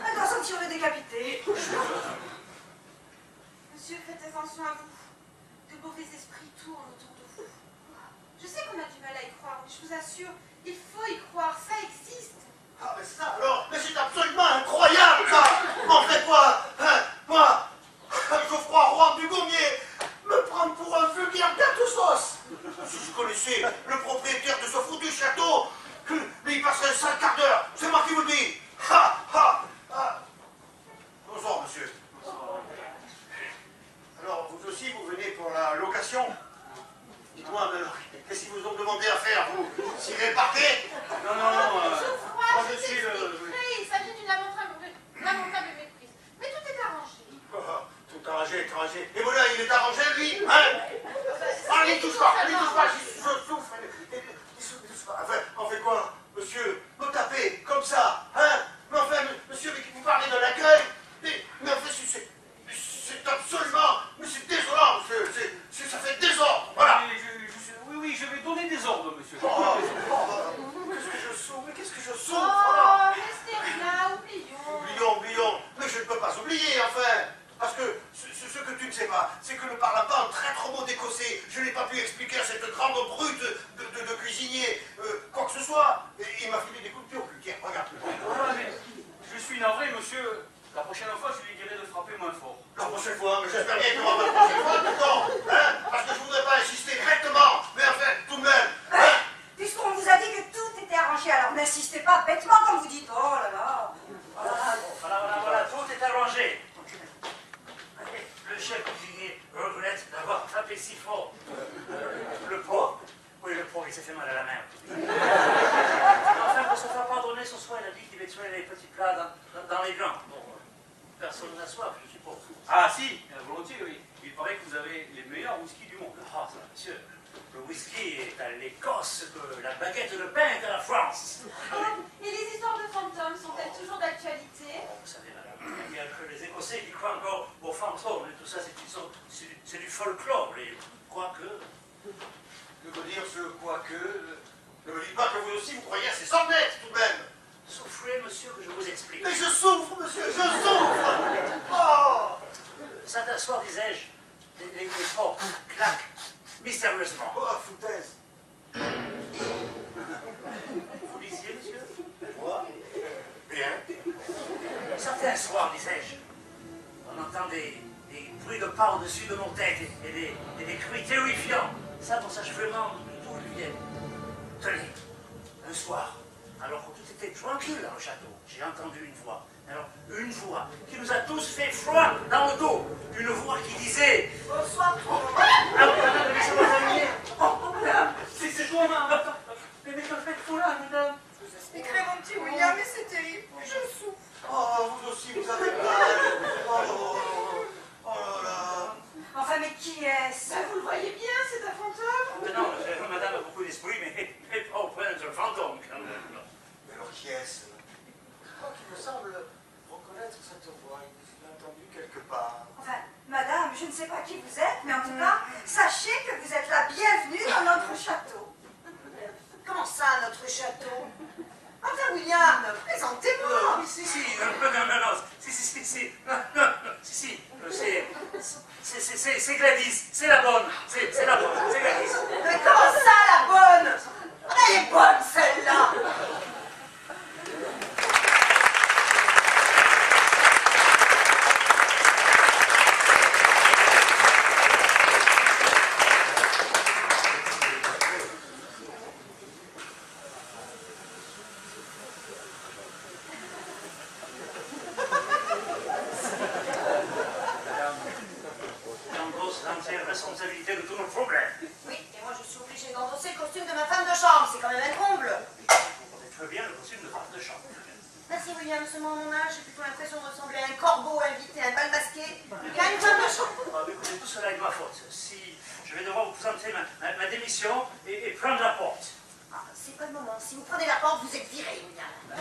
Attention sur le décapité. Monsieur, faites attention à vous. De mauvais esprits tournent autour de vous. Je sais qu'on a du mal à y croire, mais je vous assure, il faut y croire, ça existe. Ah, mais ça alors, mais c'est absolument incroyable, ça. En fait, moi, Geoffroy Roy du Gommier, me prendre pour un vulgaire gâteau-sauce. Si je connaissais le propriétaire de ce foutu château, mais il passerait 5 quarts d'heure, c'est moi qui vous le dis. Bonsoir, monsieur. Alors, vous aussi, vous venez pour la location? Dites-moi, qu'est-ce qu'ils vous ont demandé à faire, vous? Cirer le parquet? Non, Geoffroy, moi, je je suis t'expliquerai, il s'agit d'une lamentable méprise. Mais tout est arrangé. Tout arrangé. Et voilà, il est arrangé, lui, hein? Ah, il touche pas, je souffre. Il souffre. Enfin, on fait quoi, monsieur? Me taper, comme ça, hein? Mais enfin, monsieur, mais vous parlez de l'accueil? Mais enfin, c'est absolument... Mais c'est désolant, monsieur. Ça fait désordre, voilà. Oui, je vais donner des ordres, monsieur. Qu'est-ce que je souffre, Oh, voilà. restez là, oublions. Oublions. Mais je ne peux pas oublier, enfin. Parce que ce que tu ne sais pas, c'est que ne parlant pas un traître mot d'écossais, je n'ai pas pu expliquer à cette grande brute de cuisinier quoi que ce soit. Et il m'a filé des coups de pied au cul. Tiens, regarde. Ah, mais je suis navré, monsieur. La prochaine fois, je lui dirai de frapper moins fort. La prochaine fois, mais j'espère bien qu'il y aura la prochaine fois, pourtant, hein, parce que je voudrais pas insister directement, mais enfin, tout de même, hein. Puisqu'on vous a dit que tout était arrangé, alors n'insistez pas bêtement comme vous dites. Oh là là. Voilà, tout est arrangé. Le chef cuisinier regrette d'avoir tapé si fort. Le pauvre, il s'est fait mal à la main. Mais enfin, pour se faire pardonner ce soir, il a dit qu'il tuer les petits plats dans les gants. Bon, personne n'a soif, je suppose. Ah si, volontiers, oui. Il paraît que vous avez les meilleurs whisky du monde. Ah, ça, monsieur, le whisky est à l'Écosse que la baguette de pain est à la France. Et les histoires de fantômes sont-elles toujours d'actualité? Vous savez, madame, il n'y a que les Écossais qui croient encore aux fantômes et tout ça, c'est du folklore. Et quoique... Que veut dire ce quoique? Ne me dites pas que vous aussi, vous croyez à ces sornettes, tout de même. Souffrez, monsieur, que je vous explique. Mais je souffre, monsieur, je souffre. Oh. Certains soirs, disais-je, les portes claquent mystérieusement. Oh, foutaise. Vous lisiez, monsieur? Moi? Bien. Certains soirs, disais-je, on entend des bruits de pas au-dessus de nos têtes et des cris terrifiants. Ça, pour s'achèvement d'où ils viennent. Tenez, un soir, alors que tout était tranquille dans le château, j'ai entendu une voix. Alors, une voix qui nous a tous fait froid dans le dos. Une voix qui disait... Bonsoir, Ah, madame, laissez-moi terminer. Oh, madame, c'est toi, madame. Mais que faites-vous là, madame? je vous expliquerai, mon petit William, mais c'est terrible. Je souffre. Oh, vous aussi, vous avez mal. Oh là là. Enfin, mais qui est-ce? Vous le voyez bien, c'est un fantôme. Non, madame a beaucoup d'esprit, mais pas au point d'être fantôme, quand même. Mais alors, qui est-ce? Oh, qui me semble reconnaître cette voix. Je l'ai entendue quelque part. Enfin, madame, je ne sais pas qui vous êtes, mais en tout cas, sachez que vous êtes la bienvenue dans notre château. Comment ça, notre château? Enfin, William, présentez-moi. Si, c'est Gladys, c'est la bonne, c'est la bonne, c'est Gladys. Mais comment ça, la bonne? Elle est bonne, celle-là. J'endosse l'entière responsabilité de tous nos problèmes. Oui, et moi je suis obligée d'endosser le costume de ma femme de chambre, c'est quand même un comble. Vous connaissez très bien le costume de femme de chambre. si, William, seulement à mon âge, j'ai plutôt l'impression de ressembler à un corbeau invité à un bal masqué qu'à une femme de chambre. Ah, mais écoutez, tout cela est de ma faute. Si je vais devoir vous présenter ma démission et prendre la porte. Ah, c'est pas le moment. Si vous prenez la porte, vous êtes viré, William. Non,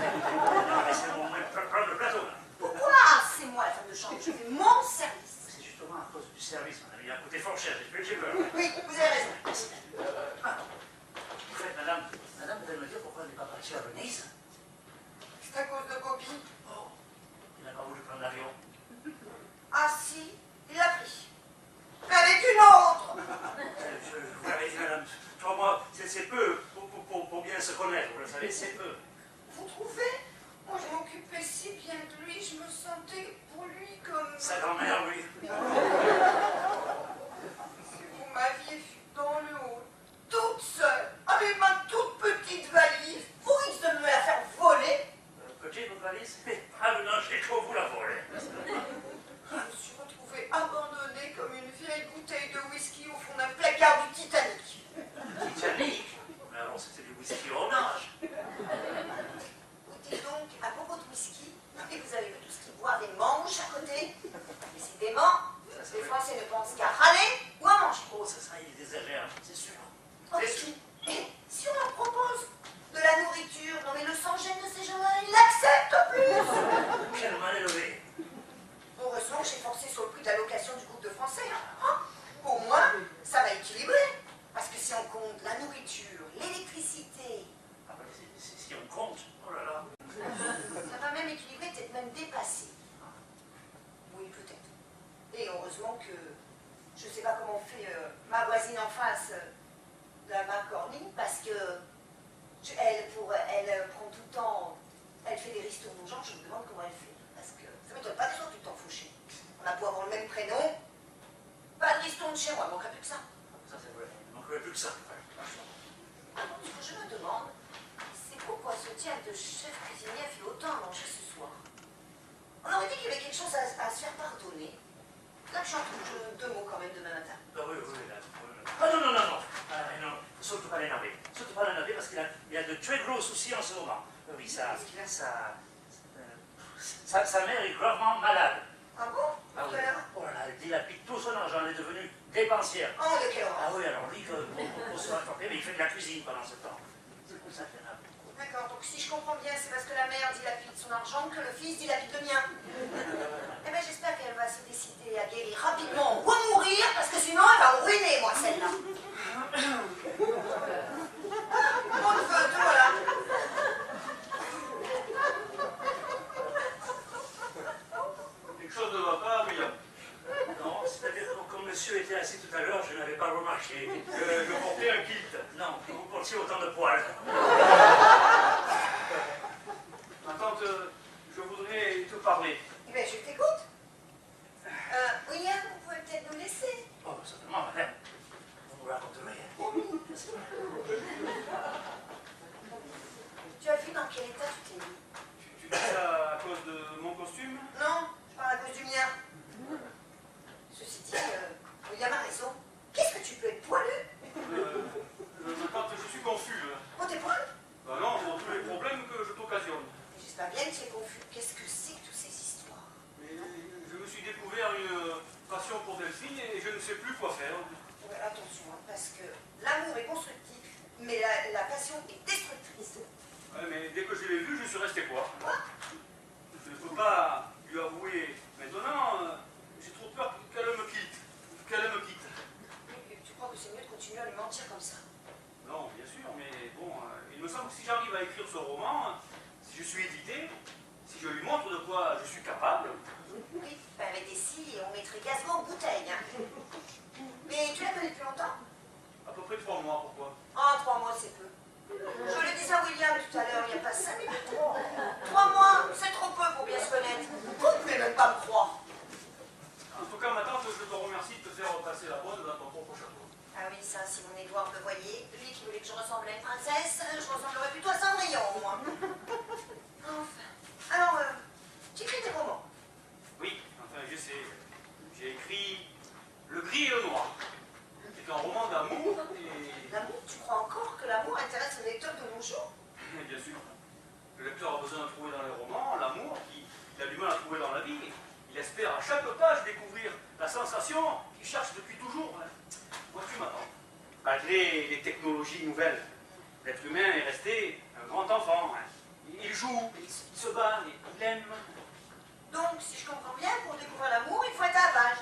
mais c'est le moment de prendre le plateau, là. Pourquoi? C'est moi la femme de chambre, je fais mon service. C'est justement à cause du service, madame. Il a coûté fort cher, j'ai peur. Oui, vous avez raison. En fait, madame, vous allez me dire pourquoi elle n'est pas partie à Venise? C'est à cause de Bobby. Oh, il n'a pas voulu prendre l'avion. Ah si, il l'a pris. Avec une autre. Je vous l'avais dit, madame. Toi, moi, c'est peu pour bien se connaître, vous le savez, c'est peu. Vous trouvez? Moi, je m'occupais si bien de lui, je me sentais pour lui comme... Sa grand-mère, oui. Si vous m'aviez vu dans le hall, toute seule, avec ma toute petite valise, vous risquez de me la faire voler. Petite, votre valise? Ah, mais non, j'ai trop vous la voler. Je me suis retrouvée abandonnée comme une vieille bouteille de whisky au fond d'un placard du Titanic. Titanic? Mais alors, c'était du whisky au nage. Écoutez donc, à propos de whisky, et vous avez vu tout ce qu'ils boivent et mangent à côté. Décidément, les Français ne pensent qu'à râler ou à manger. Oh, ça, il exagère, c'est sûr. Oh, si on leur propose de la nourriture, non mais le sang-gêne de ces gens-là, ils l'acceptent plus. Quel mal élevé. Heureusement que j'ai forcé sur le prix de la location du groupe de Français. Hein. Au moins, ça va équilibrer. Parce que si on compte la nourriture, l'électricité, Ah, ben, si on compte, oh là là. ça va même équilibrer, peut-être même dépasser. Oui, peut-être. Et heureusement que je ne sais pas comment fait ma voisine en face, la McCormick, parce que elle prend tout le temps, elle fait des restos aux gens, je me demande comment elle fait. Parce que ça ne m'étonne pas des autres tout le temps fauchés. On a beau avoir le même prénom, pas de riston de chez moi, il manquerait plus que ça. Ça, c'est vrai. Il ne manquerait plus que ça. Par contre, ce que je me demande, c'est pourquoi ce diable de chef cuisinier a fait autant à manger ce soir. On aurait dit qu'il y avait quelque chose à se faire pardonner. Là, je chante deux mots quand même demain matin. Ah oui, là. Ah non. Non, surtout pas l'énerver. Surtout pas l'énerver parce qu'il y a de très gros soucis en ce moment. Oui, sa mère est gravement malade. Ah bon? Ah oui. Alors? Oh là là, elle dilapide tout son argent, elle est devenue dépensière. Oh, de quelle Ah horreur. oui, alors lui, pour se rattraper, mais il fait de la cuisine pendant ce temps. C'est pour ça qu'il y en a beaucoup. D'accord, donc si je comprends bien, c'est parce que la mère dilapide son argent que le fils dilapide le mien. Eh bien, j'espère qu'elle va se décider à guérir rapidement ou à mourir, parce que sinon, elle va me ruiner, moi, celle-là. Mon neveu, te voilà. Quelque chose ne va pas, William. Non, c'est-à-dire que comme monsieur était assis tout à l'heure, je n'avais pas remarqué. Je portais un kilt. Non, que vous portiez autant de poils. Ma tante, je voudrais te parler. Eh bien, je t'écoute. William, vous pouvez peut-être nous laisser. Oh, certainement, madame. Vous me raconterez. Tu as vu dans quel état tu t'es mis? Tu dis ça à cause de mon costume? Non, je parle à cause du mien. Ceci dit, William a raison. Qu'est-ce que tu peux être poilu? Ma tante, je suis confus. Oh, t'es poilu? Ben non, pour tous les problèmes que je t'occasionne. J'espère bien que tu es confus. Qu'est-ce que c'est que toutes ces histoires? Mais je me suis découvert une passion pour Delphine et je ne sais plus quoi faire. Ouais, attention, hein, parce que l'amour est constructif, mais la passion est destructrice. Ouais, mais dès que je l'ai vue, je suis resté quoi? Quoi? Je ne peux pas lui avouer. Maintenant, j'ai trop peur qu'elle me quitte. Et tu crois que c'est mieux de continuer à lui mentir comme ça? Non, bien sûr, mais bon, il me semble que si j'arrive à écrire ce roman, si je suis édité, si je lui montre de quoi je suis capable. Oui, ben avec des scies, on mettrait quasiment en bouteille. Hein. Mais tu la connais depuis longtemps? À peu près 3 mois, pourquoi? Ah, 3 mois, c'est peu. Je le disais à William tout à l'heure, il n'y a pas 5 minutes. 3 mois, c'est trop peu pour bien se connaître. Vous ne pouvez même pas me croire. En tout cas, ma tante, je te remercie de te faire repasser la bonne dans ton propre château. Ah oui, ça, si mon Édouard me voyait, lui qui voulait que je ressemble à une princesse, je ressemblerais plutôt à Cendrillon, moi. Enfin. Alors, tu écris des romans? Oui, enfin, je sais. J'ai écrit Le gris et le noir. C'est un roman d'amour et... L'amour, tu crois encore que l'amour intéresse le lecteur de nos jours? Bien sûr. Le lecteur a besoin de trouver dans les romans espère à chaque page découvrir la sensation qu'il cherche depuis toujours. Moi, tu m'attends. Malgré les technologies nouvelles, l'être humain est resté un grand enfant. Il joue, il se bat, il aime. Donc, si je comprends bien, pour découvrir l'amour, il faut être à la page.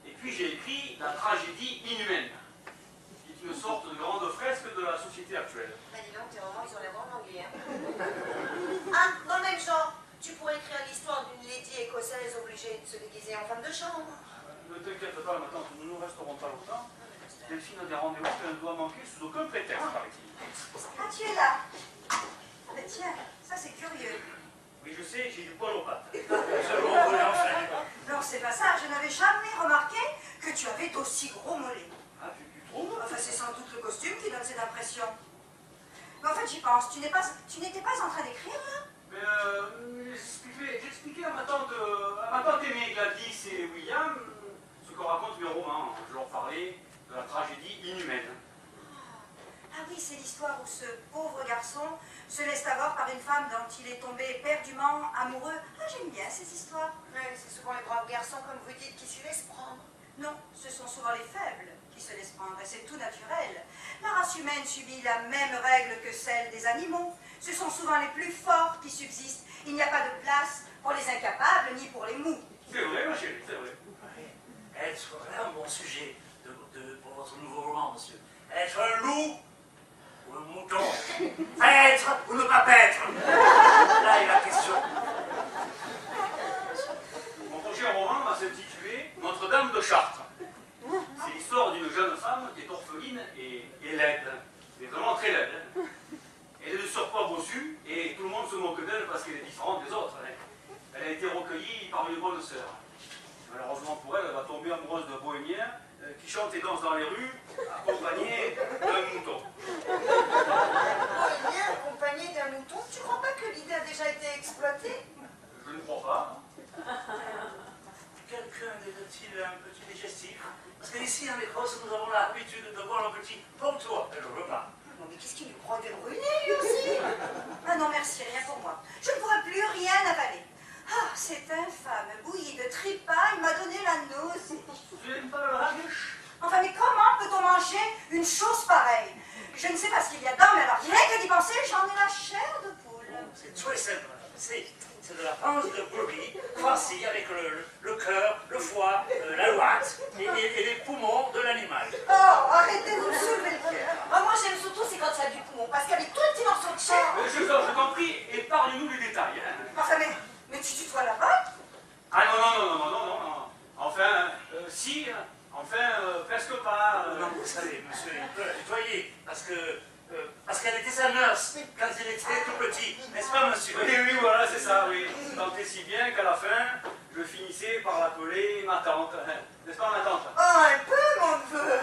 Et puis j'ai écrit la tragédie inhumaine, qui est une sorte de grande fresque de la société actuelle. Bah dis donc, t'es vraiment, ils ont l'air vraiment anglais, hein. Ah, dans le même genre, tu pourrais écrire l'histoire d'une lady écossaise obligée de se déguiser en femme de chambre. Ne t'inquiète pas, ma tante, nous ne resterons pas longtemps. Delphine a des rendez-vous qu'elle ne doit manquer sous aucun prétexte, paraît-il. Ah, tu es là. Mais tiens, ça c'est curieux. Oui, je sais, j'ai du poil aux pattes. Seulement, vous enfin. Non, c'est pas ça, je n'avais jamais remarqué que tu avais d'aussi gros mollets. Ah, tu trouves? Enfin, c'est sans doute le costume qui donne cette impression. Mais en fait, j'y pense, tu n'étais pas en train d'écrire, là? Mais j'expliquais à ma tante aimée Gladys et William ce que racontent mes romans. Je leur parlais de la tragédie inhumaine. Ah oui, c'est l'histoire où ce pauvre garçon se laisse avoir par une femme dont il est tombé éperdument amoureux. Ah, j'aime bien ces histoires. Oui, c'est souvent les braves garçons, comme vous dites, qui s'y laissent prendre. Non, ce sont souvent les faibles qui se laissent prendre, et c'est tout naturel. La race humaine subit la même règle que celle des animaux. Ce sont souvent les plus forts qui subsistent. Il n'y a pas de place pour les incapables ni pour les mous. C'est vrai, ma chérie, c'est vrai. Être un bon sujet pour votre nouveau roman, monsieur. Être un loup ou un mouton. Paître ou ne pas paître. Là est la question. Mon prochain roman va s'intituler Notre-Dame de Chartres. C'est l'histoire d'une jeune femme qui est orpheline et laide. Elle est vraiment très laide. Elle est de surpoids bossu et tout le monde se moque d'elle parce qu'elle est différente des autres. Elle a été recueillie par une bonne sœur. Malheureusement pour elle, elle va tomber amoureuse d'un bohémien qui chante et danse dans les rues, accompagné d'un mouton. Bohémien accompagné d'un mouton, tu crois pas que l'idée a déjà été exploitée? Je ne crois pas. Quelqu'un développe-t-il un petit digestif? Parce qu'ici, en Écosse, nous avons l'habitude de boire un petit pour-toi et le repas. Non, mais qu'est-ce qu'il lui prend de ruiner, lui aussi? Ah non, merci, rien pour moi. Je ne pourrais plus rien avaler. Ah, cet infâme bouilli de tripaille m'a donné la nausée. Tu n'aimes pas le radish? Enfin, mais comment peut-on manger une chose pareille? Je ne sais pas ce qu'il y a dedans, mais alors rien que d'y penser, j'en ai la chair de poule. C'est très simple. C'est de la panse de brebis farcie avec le cœur, le foie, la ouate et les poumons de l'animal. Oh, arrêtez de me soulever le cœur. Ah, moi, j'aime surtout, c'est quand il y a du poumon, parce qu'avec tout le petit morceau de chair... Je t'en prie, épargne-nous les détails. Enfin, mais tu tutoies la bonne? Ah non. Enfin, si, presque pas. Non, vous savez, monsieur, il peut la tutoyer, parce qu'elle était sa nurse quand il était tout petit, n'est-ce pas, monsieur? Oui, voilà, c'est ça, oui. Tant et si bien qu'à la fin, je finissais par l'appeler ma tante. N'est-ce pas, ma tante? Oh, un peu, mon neveu.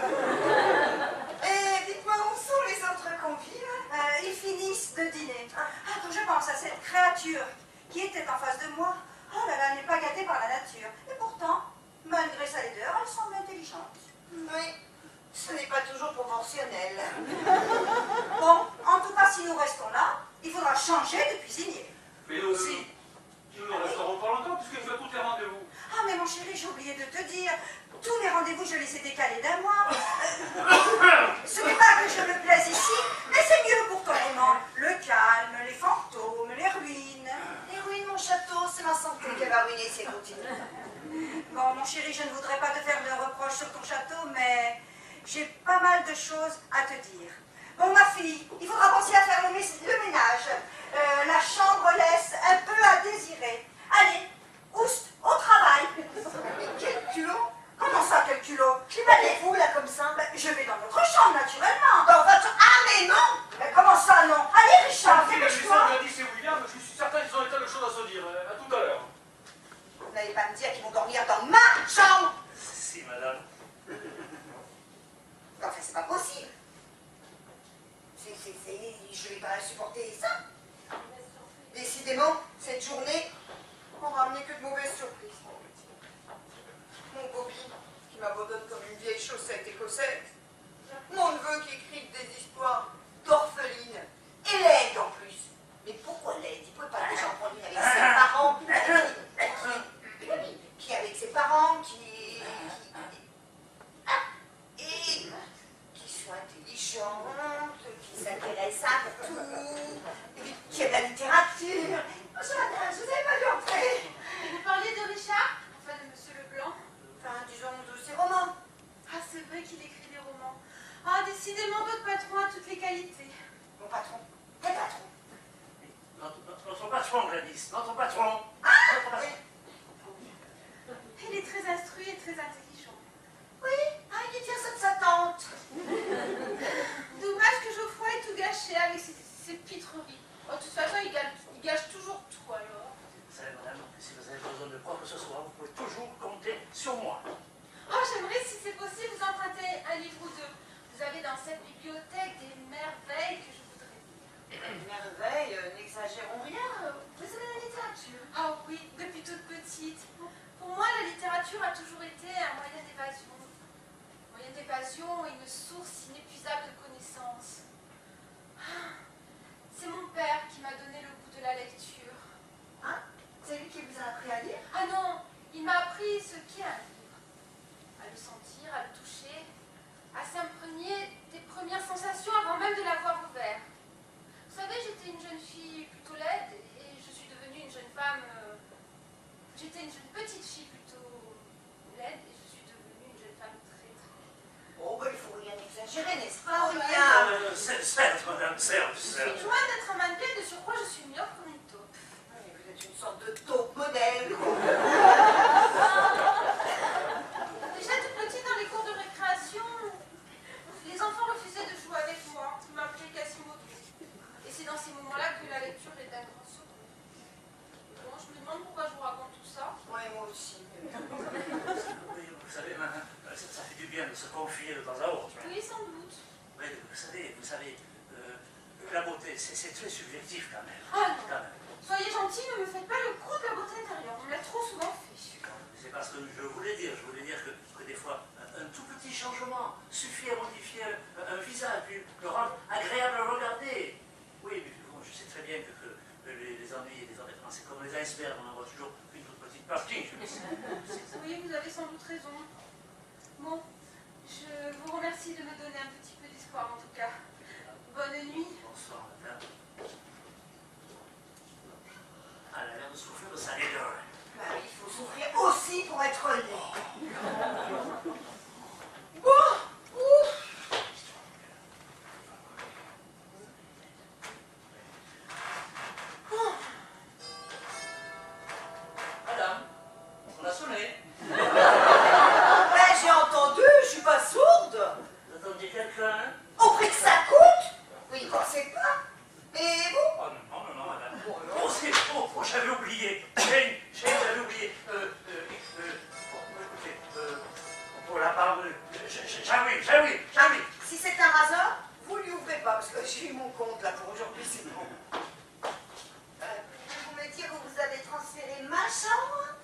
Et dites-moi, où sont les autres convives? Ils finissent de dîner. Ah, quand je pense à cette créature qui était en face de moi, oh là là, elle n'est pas gâtée par la nature. Et pourtant, malgré sa laideur, elle semble intelligente. Oui, ce n'est pas toujours proportionnel. Bon, en tout cas, si nous restons là, il faudra changer de cuisinier. Mais nous aussi. Nous ne resterons pas longtemps puisque tu as tous tes rendez-vous. Ah, mais mon chéri, j'ai oublié de te dire, tous mes rendez-vous, je les ai décalés d'un mois. Ce n'est pas que je me plaise ici, mais c'est mieux pour ton roman. Le calme, les fantômes, les ruines. Les ruines, mon château, c'est ma santé qui va ruiner si elle continue. Bon, mon chéri, je ne voudrais pas te faire de reproches sur ton château, mais j'ai pas mal de choses à te dire. Bon, ma fille, il faudra penser à faire le ménage. La chambre laisse un peu à désirer. Allez, oust, au travail. Mais quel culot? Comment ça, quel culot? Allez-vous là comme ça? Ben, je vais dans votre chambre, naturellement. Dans votre... Ah, mais non! Mais comment ça, non? Allez, Richard, dépêche-toi. Gladys et William, je suis certain qu'ils ont des tas de choses à se dire. À tout à l'heure. Vous n'allez pas me dire qu'ils vont dormir dans ma chambre? Si, madame. Enfin, c'est pas possible. Je vais pas supporter ça. Décidément, cette journée n'aura amené que de mauvaises surprises. Mon Bobby, qui m'abandonne comme une vieille chaussette écossaise. Mon neveu qui écrit des histoires d'orpheline. Et laide en plus. Mais pourquoi laide? Il ne pouvait pas déjà en prendre une avec ses parents. Alice, notre patron. Notre patron. Il est très instruit et très intelligent. Oui, ah, il tient ça de sa tante. Dommage que Geoffroy ait tout gâché avec ses pitreries. Oh, de toute façon, il gâche toujours tout, alors. Vous savez, madame, si vous avez besoin de quoi que ce soit, vous pouvez toujours compter sur moi. Oh, j'aimerais, si c'est possible, vous emprunter un livre ou deux. Vous avez dans cette bibliothèque des merveilles que je voudrais lire. Merveille, n'exagérons rien. Vous aimez la littérature? Ah oui, depuis toute petite. Pour moi, la littérature a toujours été un moyen d'évasion. Un moyen d'évasion et une source inépuisable de connaissances. Ah, c'est mon père qui m'a donné le goût de la lecture. Hein? C'est lui qui vous a appris à lire? Ah non, il m'a appris ce qu'est un livre. À le sentir, à le toucher, à s'imprégner des premières sensations avant même de l'avoir ouvert. Vous savez, j'étais une jeune fille plutôt laide et je suis devenue une jeune femme... J'étais une petite fille plutôt laide et je suis devenue une jeune femme très très laide. Oh, ben il faut rien exagérer, n'est-ce pas, William? Certes, madame, certes, Et certes. loin d'être un mannequin, de surcroît, je suis myope comme une taupe. Oui, vous êtes une sorte de taupe modèle. Déjà toute petite dans les cours de récréation, les enfants refusaient de jouer avec moi. Ils m'appelaient Quasimodo. Et c'est dans ces moments-là que la lecture est un grand secours. Bon, je me demande pourquoi je vous raconte tout ça. Oui, moi aussi. Oui, vous savez, madame, ça fait du bien de se confier de temps à autre. Oui, sans doute. Oui, vous savez, la beauté, c'est très subjectif quand même. Ah non. Quand même. Soyez gentil, ne me faites pas le coup de la beauté intérieure. On me l'a trop souvent fait. C'est parce que je voulais dire que des fois, un tout petit changement suffit à modifier un visage, puis le rendre agréable à regarder. Oui, mais bon, je sais très bien que les ennuis et les embêtements, c'est comme les icebergs, on en voit toujours une toute petite partie. Oui, vous avez sans doute raison. Bon, je vous remercie de me donner un petit peu d'espoir en tout cas. Bonne nuit. Bonsoir, madame. Ah, elle a l'air de souffrir de sa laideur. Ben, il faut souffrir aussi pour être laid. Bon, ouf. Madame, on a sonné. Ben, j'ai entendu, je suis pas sourde. Vous attendiez quelqu'un? Au prix que ça coûte? Vous n'y pensez pas? Et vous? Oh non, madame. Oh, c'est faux, j'avais oublié. J'avais oublié. Écoutez, pour la part de... J'avoue. Si c'est un rasoir, vous lui ouvrez pas, parce que j'ai eu mon compte là pour aujourd'hui, c'est bon. Vous me dire où vous avez transféré ma chambre?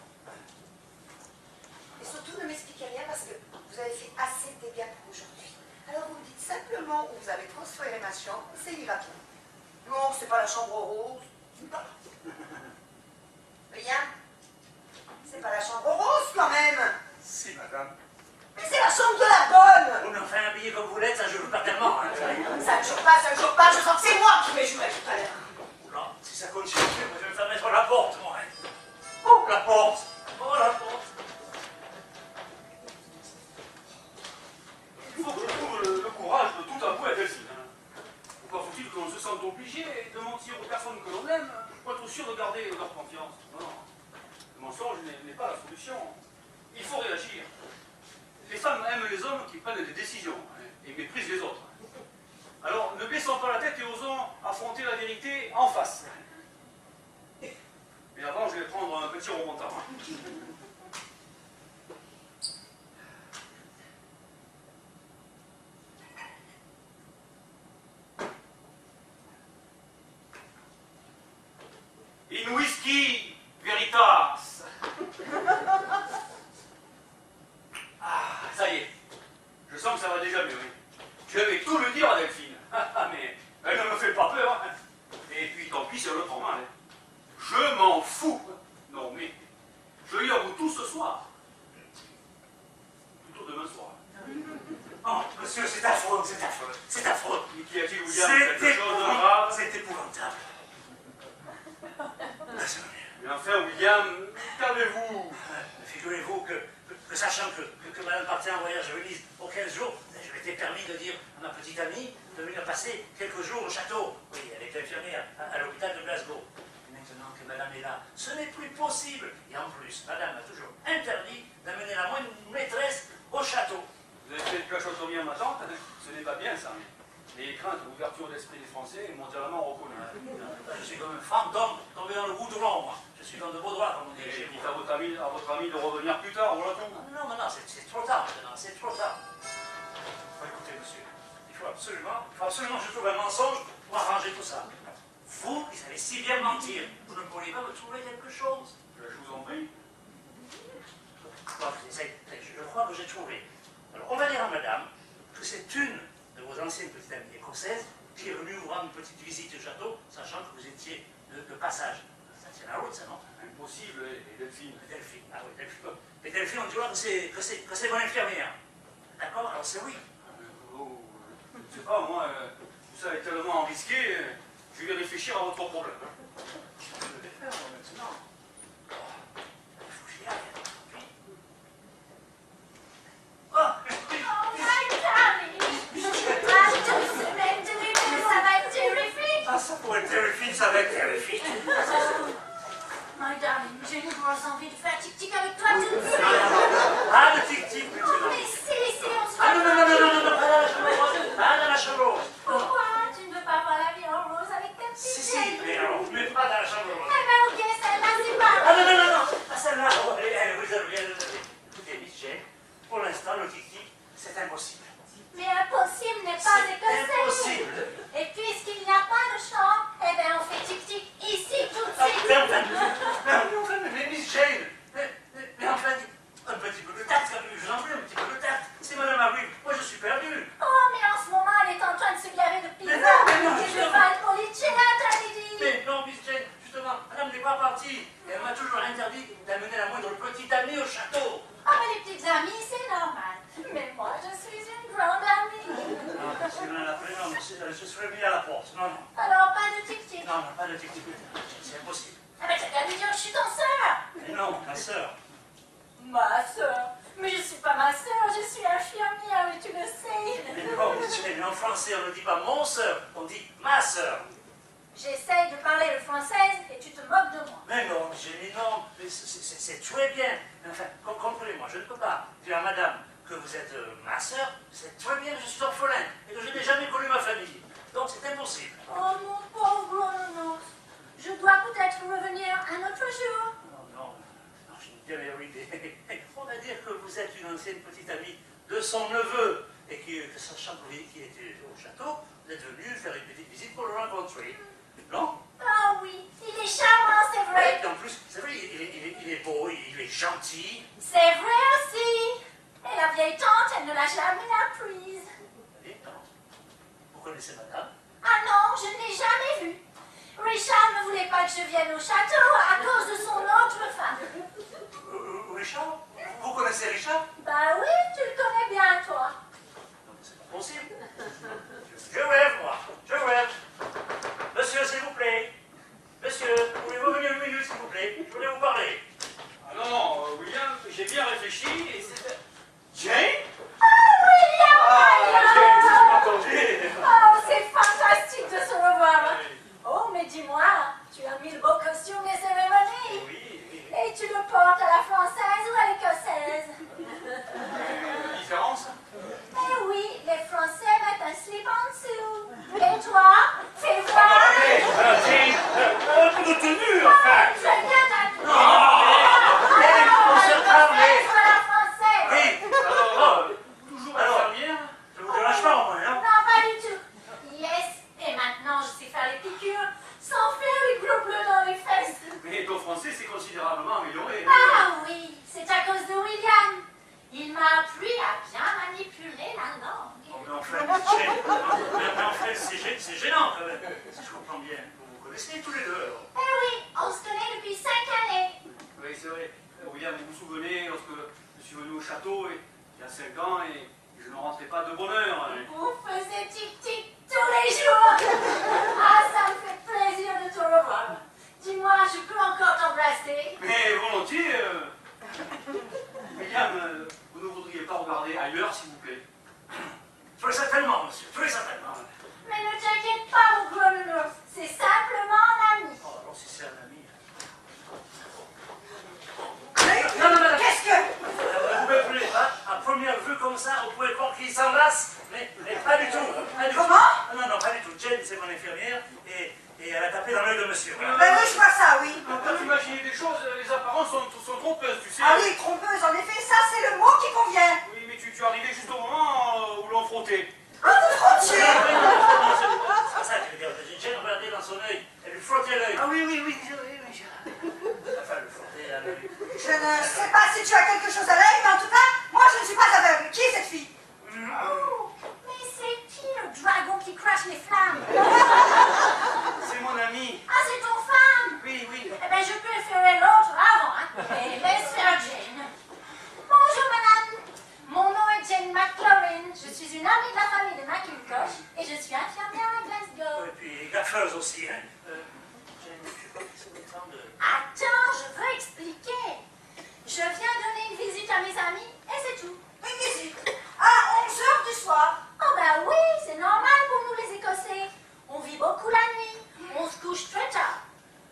Et surtout, ne m'expliquez rien parce que vous avez fait assez de dégâts pour aujourd'hui. Alors vous me dites simplement où vous avez transféré ma chambre, c'est ira bien. Non, c'est pas la chambre rose. Rien. C'est pas la chambre rose quand même. Si, madame. Mais c'est la chambre de la bonne. Vous me faites un billet comme vous l'êtes, ça je joue pas tellement. Hein, Ça ne joue pas, je sens que c'est moi qui vais jouer tout à l'heure. Oula, si ça continue, moi, je vais me faire mettre la porte, moi. Oh, la porte. Oh, la porte. Il faut que je trouve le courage de tout avouer à Delphine. Pourquoi faut-il qu'on se sente obligé de mentir aux personnes que l'on aime pour être sûr de garder leur confiance? Non. Le mensonge n'est pas la solution. Il faut réagir. Les femmes aiment les hommes qui prennent des décisions et méprisent les autres. Alors, ne baissons pas la tête et osons affronter la vérité en face. Mais avant, je vais prendre un petit remontant. In whisky veritas. Ah, ça y est. Je sens que ça va déjà mieux. Je vais tout le dire à Delphine. Mais elle ne me fait pas peur. Et puis tant pis, c'est l'autre mal. Je m'en fous. Non, mais je lui avoue tout ce soir. Plutôt demain soir. Oh, monsieur, c'est affreux. Mais qu'y a-t-il, William? Quelque chose de grave? C'est épouvantable. Mais enfin, William, qu'avez-vous? Figurez-vous que sachant que madame partait en voyage à Venise pour 15 jours, je m'étais permis de dire à ma petite amie de venir passer quelques jours au château. Oui, elle est infirmière à l'hôpital de Glasgow. Et maintenant que madame madame est là. Ce n'est plus possible. Et en plus, madame a toujours interdit d'amener la moindre maîtresse au château. Vous avez fait le cachotterie à ma tante, ce n'est pas bien ça. Les craintes et l'ouverture d'esprit des Français est mondialement reconnue. Je suis comme un fantôme tombé dans le goudron, moi. Je suis dans de beaux droits, comme on dit Et chez dites vous. à votre ami de revenir plus tard, voilà tout. Non, non, non, c'est trop tard maintenant, c'est trop tard. Écoutez, monsieur, il faut absolument que je trouve un mensonge pour arranger tout ça. Vous, qui savez si bien mentir, vous ne pourriez pas me trouver quelque chose? Je vous en prie. Bon, je crois que j'ai trouvé. Alors, on va dire à madame que c'est une de vos anciennes petites amies écossaises qui est venue vous rendre une petite visite au château, sachant que vous étiez de passage. Ça tient la route, ça, non? Impossible, et Delphine. Delphine, ah oui, Delphine. Mais Delphine, on dira que c'est mon infirmière. D'accord? Alors c'est oui. Oh, je ne sais pas, moi, tout ça est tellement risqué, je vais réfléchir à votre problème. Je vais faire, moi, maintenant. Oh, il faut que j'y aille. Oh, Oh, my darling! Ah, 2 semaines de bébé, ça va être terrifique! ah, ça pourrait être terrifique, ça va être terrifique. My darling, j'ai une grosse envie de faire tic-tic avec toi tout de suite! Ah, le tic-tic, Oh, maintenant. mais si, on se Ah, non, non, non, non, non, non, pas dans la chambre rose. Pas dans la chambre rose. Pourquoi? Tu ne veux pas voir la vie en rose avec ta petite Si, vieille? mais alors, mais pas dans la chambre rose. Eh ben ok, celle-là, c'est pas... Ah, non, non, non, non, pas celle-là. Oh, elle est réservée, elle est réservée. Écoutez, Miss Jane, pour l'instant, le tic-tic, c'est impossible. Mais impossible n'est pas C'est écossais! impossible. Et puisqu'il n'y a pas de chambre, eh ben on fait tic-tic ici tout de Ah, suite! mais Miss Jane, mais enfin, un petit peu de tact, je vous en prie, un petit peu de tact. C'est Madame Harry, moi je suis perdu. Oh, mais en ce moment, elle est en train de se gaver de pizza! Mais non, Et de justement. valpolicella, Lady! Mais non, Miss Jane, justement, Madame n'est pas partie. Et elle m'a toujours interdit d'amener la moindre petite amie au château. Ah, mais les petites amies, c'est normal. Mais moi, je suis une grande amie. Non, si on en a pris, non, je serais mis à la porte. Non, non, Alors, pas de tic-tic. non, non, pas de tic-tic. C'est impossible. Ah, mais t'as qu'à lui dire que je suis ton sœur. Mais non, ma sœur. Ma sœur? Mais je suis pas ma sœur, je suis infirmière, et tu le sais. Mais non, Miss Jane, en français, on ne dit pas mon sœur, on dit ma sœur. J'essaye de parler le française et tu te moques de moi. Mais non, Jenny, non, mais c'est très bien. Enfin, comprenez-moi, je ne peux pas dire à madame que vous êtes ma sœur, c'est très bien que je suis orphelin et que je n'ai jamais connu ma famille. Donc c'est impossible. Oh, mon pauvre Gros-Nounours. Je dois peut-être revenir un autre jour. Non, j'ai une dernière idée. On va dire que vous êtes une ancienne petite amie de son neveu et que sachant qu'il était au château, vous êtes venu faire une petite visite pour le rencontrer. Non? Ah oui, il est charmant, c'est vrai. Et en plus, c'est vrai, il est beau, il est gentil. C'est vrai aussi. Et la vieille tante, elle ne l'a jamais apprise. Allez, tante, vous connaissez madame? Ah non, je ne l'ai jamais vue. Richard ne voulait pas que je vienne au château à cause de son autre femme. Richard? Vous connaissez Richard? Bah oui, tu le connais bien, toi. Non, mais c'est pas possible. Je rêve, moi. Je rêve. Monsieur, s'il vous plaît. Monsieur, pouvez-vous venir une minute, s'il vous plaît? Je voulais vous parler. Ah non, William, j'ai bien réfléchi et c'est... Jane? Attendez. Oh, c'est fantastique de se revoir. Oh, mais dis-moi, tu as mis le beau costume des cérémonies. Oui. Et tu le portes à la française ou à l'écossaise? Différence? Eh oui, les Français mettent un slip en dessous. Et toi, fais voir. Allez, un peu de tenue, enfin. Je viens t'habiller. On se parler. Soit la française. Oui. Alors, toujours Alors. infirmière? Je vous dérange pas, au moins, hein? Non, pas du tout. Yes, et maintenant je sais faire les piqûres sans faire les bleus bleus dans les fesses. Mais ton français s'est considérablement amélioré. Ah oui, c'est à cause de William. Il m'a appris à bien manipuler la langue. Oh, mais enfin, c'est gênant, quand même. Si je comprends bien. Vous vous connaissez tous les deux, alors. Eh oui, on se connaît depuis 5 années. Oui, c'est vrai. William, vous vous souvenez, lorsque je suis venu au château, il y a 5 ans, et je ne rentrais pas de bonne heure. Vous faisiez tic-tic tous les jours. Ah, ça me fait plaisir de te revoir. Dis-moi, je peux encore t'embrasser? Mais volontiers, William, vous ne voudriez pas regarder ailleurs, s'il vous plaît? Très certainement, monsieur, très certainement. Mais ne t'inquiète pas, mon gros nounours. C'est simplement un ami. Oh, alors si c'est un ami. taper dans l'œil de monsieur. Voilà. Ben oui, je vois ça, oui. Quand tu imagines des choses, les apparences sont trompeuses, tu sais. Ah oui, trompeuse, en effet, ça c'est le mot qui convient. Oui, mais tu arrivais juste au moment où l'on frottait. Ah, vous frottiez. C'est pas ça que je veux dire. Jane regardait dans son œil. Elle lui frottait l'œil. Ah oui. Enfin, le frottait à l'œil. Je ne sais pas si tu as quelque chose à l'œil, mais en tout cas, moi je ne suis pas aveugle. Qui est cette fille? Oh, mais c'est qui le dragon qui crache les flammes? C'est mon ami. Ah, c'est ton fan? Oui. Eh bien, je préférais l'autre avant, hein. Et laisse faire Jane. Bonjour, madame. Mon nom est Jane McLaurin. Je suis une amie de la famille de McIntosh et je suis infirmière à Glasgow. Et puis gaffeuse aussi, hein. Jane, je sais pas si c'est le temps de... Attends, je veux expliquer. Je viens donner une visite à mes amis et c'est tout. Une visite. À 11h du soir. Oh bah oui, c'est normal pour nous les Écossais. On vit beaucoup la nuit, on se couche très tard.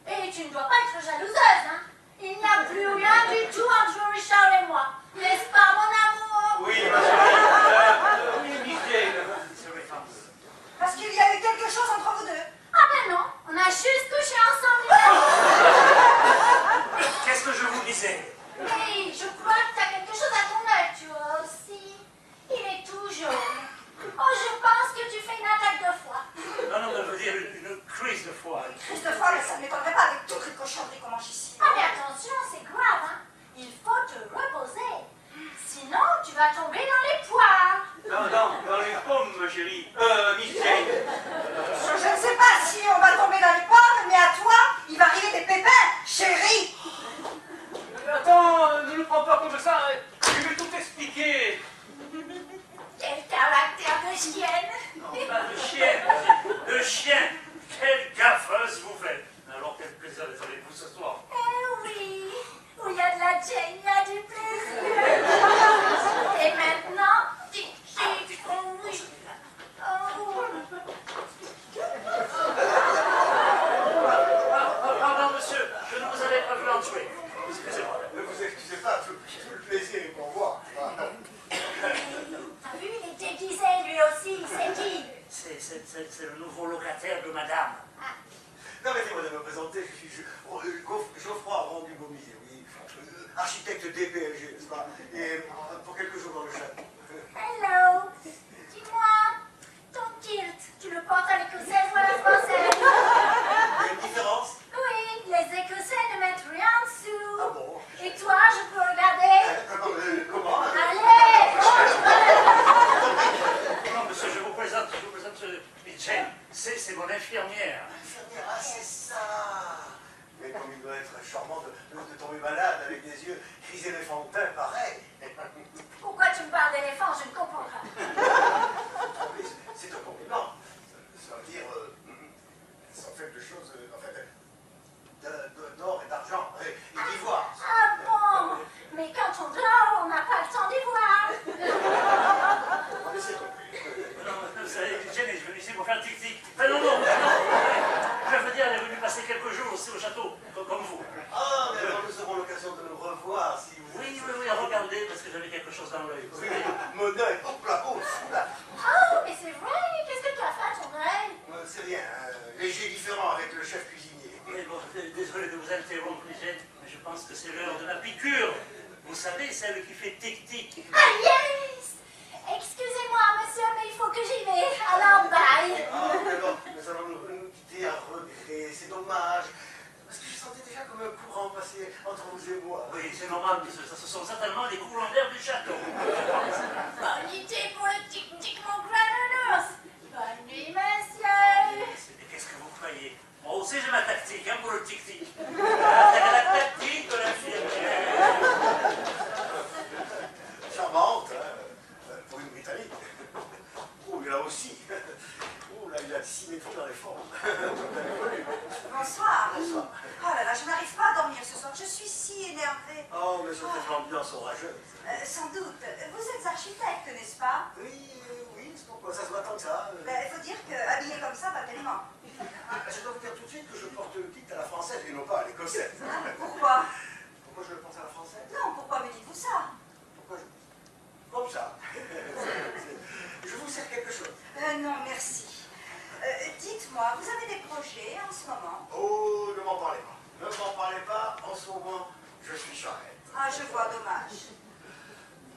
Et tu ne dois pas être jalouseuse, hein. Il n'y a plus rien du tout entre Richard et moi. N'est-ce pas, mon amour? Oui, ma chérie. Oui, Miss Jane. C'est le temps de... Parce qu'il y a eu quelque chose entre vous deux. Ah ben non, on a juste couché ensemble. Qu'est-ce que je vous disais? Mais je crois que tu as quelque chose à ton œil, tu vois aussi. Il est tout jaune. Oh, je pense que tu fais une attaque de foie. Non, je veux dire une crise de foi. Plus de fois, mais ça ne m'étonnerait pas avec toutes les cochonneries qu'on mange ici. Ah mais attention, c'est grave, hein. Il faut te reposer. Sinon, tu vas tomber dans les poires. Dans les pommes, ma chérie. Miss Jane. Je ne sais pas si on va tomber dans les pommes, mais à toi, il va arriver des pépins, chérie. Attends, ne le prends pas comme ça. Je vais tout expliquer. Quel caractère de chienne. Non, pas de chien. De chien. Quelle gaffeuse vous faites. Alors, quel plaisir d'être avec vous ce soir. Eh oui, où il y a de la Jane, il y a du plaisir. Et maintenant, tic-tic, oh oui. Oh. Pardon, monsieur, je ne vous avais pas vu entrer. Excusez-moi. Ne vous excusez pas, tout le plaisir est pour moi. T'as vu, il est déguisé lui aussi, c'est qui? C'est le nouveau locataire de madame. Permettez-moi de me présenter, je suis Geoffroy Randu-Beaumier, oui, architecte DPLG, n'est-ce pas? Et pour quelques jours dans le château. Hello. Dis-moi, ton kilt, tu le portes à l'écossaise ou à la française? Il y a une différence? Oui, les Écossais ne mettent rien en dessous. Ah bon? Et toi, je peux regarder? Comment? Allez, Non, monsieur, je vous présente Jane. C'est mon infirmière. Infirmière, ah c'est ça! Mais comme il doit être charmant de tomber malade avec des yeux chryséléphantins pareils. pourquoi tu me parles d'éléphant? Je ne comprends pas. Oui, c'est un compliment. Ça veut dire, sans fait de choses, en fait, d'or et d'argent et d'ivoire. Ah bon? Mais quand on dort, on n'a pas le temps d'y voir. Mais c'est compris. Non, vous savez, Jane est venue ici pour faire tic-tic. Enfin, non. Je veux dire, elle est venue passer quelques jours aussi au château, comme vous. Ah, mais alors nous aurons l'occasion de nous revoir si vous... Oui, regardez, parce que j'avais quelque chose dans l'œil. Oui, mon œil, hop là, là. Oh, mais c'est vrai, qu'est-ce que tu as fait à ton œil? C'est rien, léger différent avec le chef cuisinier. Mais bon, désolé de vous interrompre, Jane, mais je pense que c'est l'heure de la piqûre. Vous savez, celle qui fait tic-tic. Ah yes! Excusez-moi, monsieur, mais il faut que j'y vais. Alors, bye. Ah, mais alors, nous allons nous quitter à regret, c'est dommage. Parce que je sentais déjà comme un courant passer entre vous et moi. Oui, c'est normal, mais ce sont certainement les courants d'air du château. Bonne idée pour le tic-tic, mon grand Bonne nuit, monsieur. Mais qu'est-ce que vous croyez? Moi aussi j'ai ma tactique, hein, pour le tic-tic. La tactique de l'infirmière. Charmante, hein, pour une Britannique. Oh, là aussi. Oh, là, il y a symétrie dans les formes. Bonsoir. Oh là là, je n'arrive pas à dormir ce soir. Je suis si énervée. Oh, mais c'est l'ambiance orageuse. Sans doute. Vous êtes architecte, n'est-ce pas? Oui, c'est pourquoi ça se voit tant que ça. Il faut dire que habillé comme ça va tellement. Je dois vous dire tout de suite que je porte le kit à la française et non pas à l'écossaise. Pourquoi? Pourquoi je le porte à la française? Non, pourquoi me dites-vous ça? Pourquoi je... Comme ça. Je vous sers quelque chose. Non, merci. Dites-moi, vous avez des projets en ce moment? parlez pas. Ne m'en parlez pas, en ce moment, je suis charrette. Ah, je vois, dommage.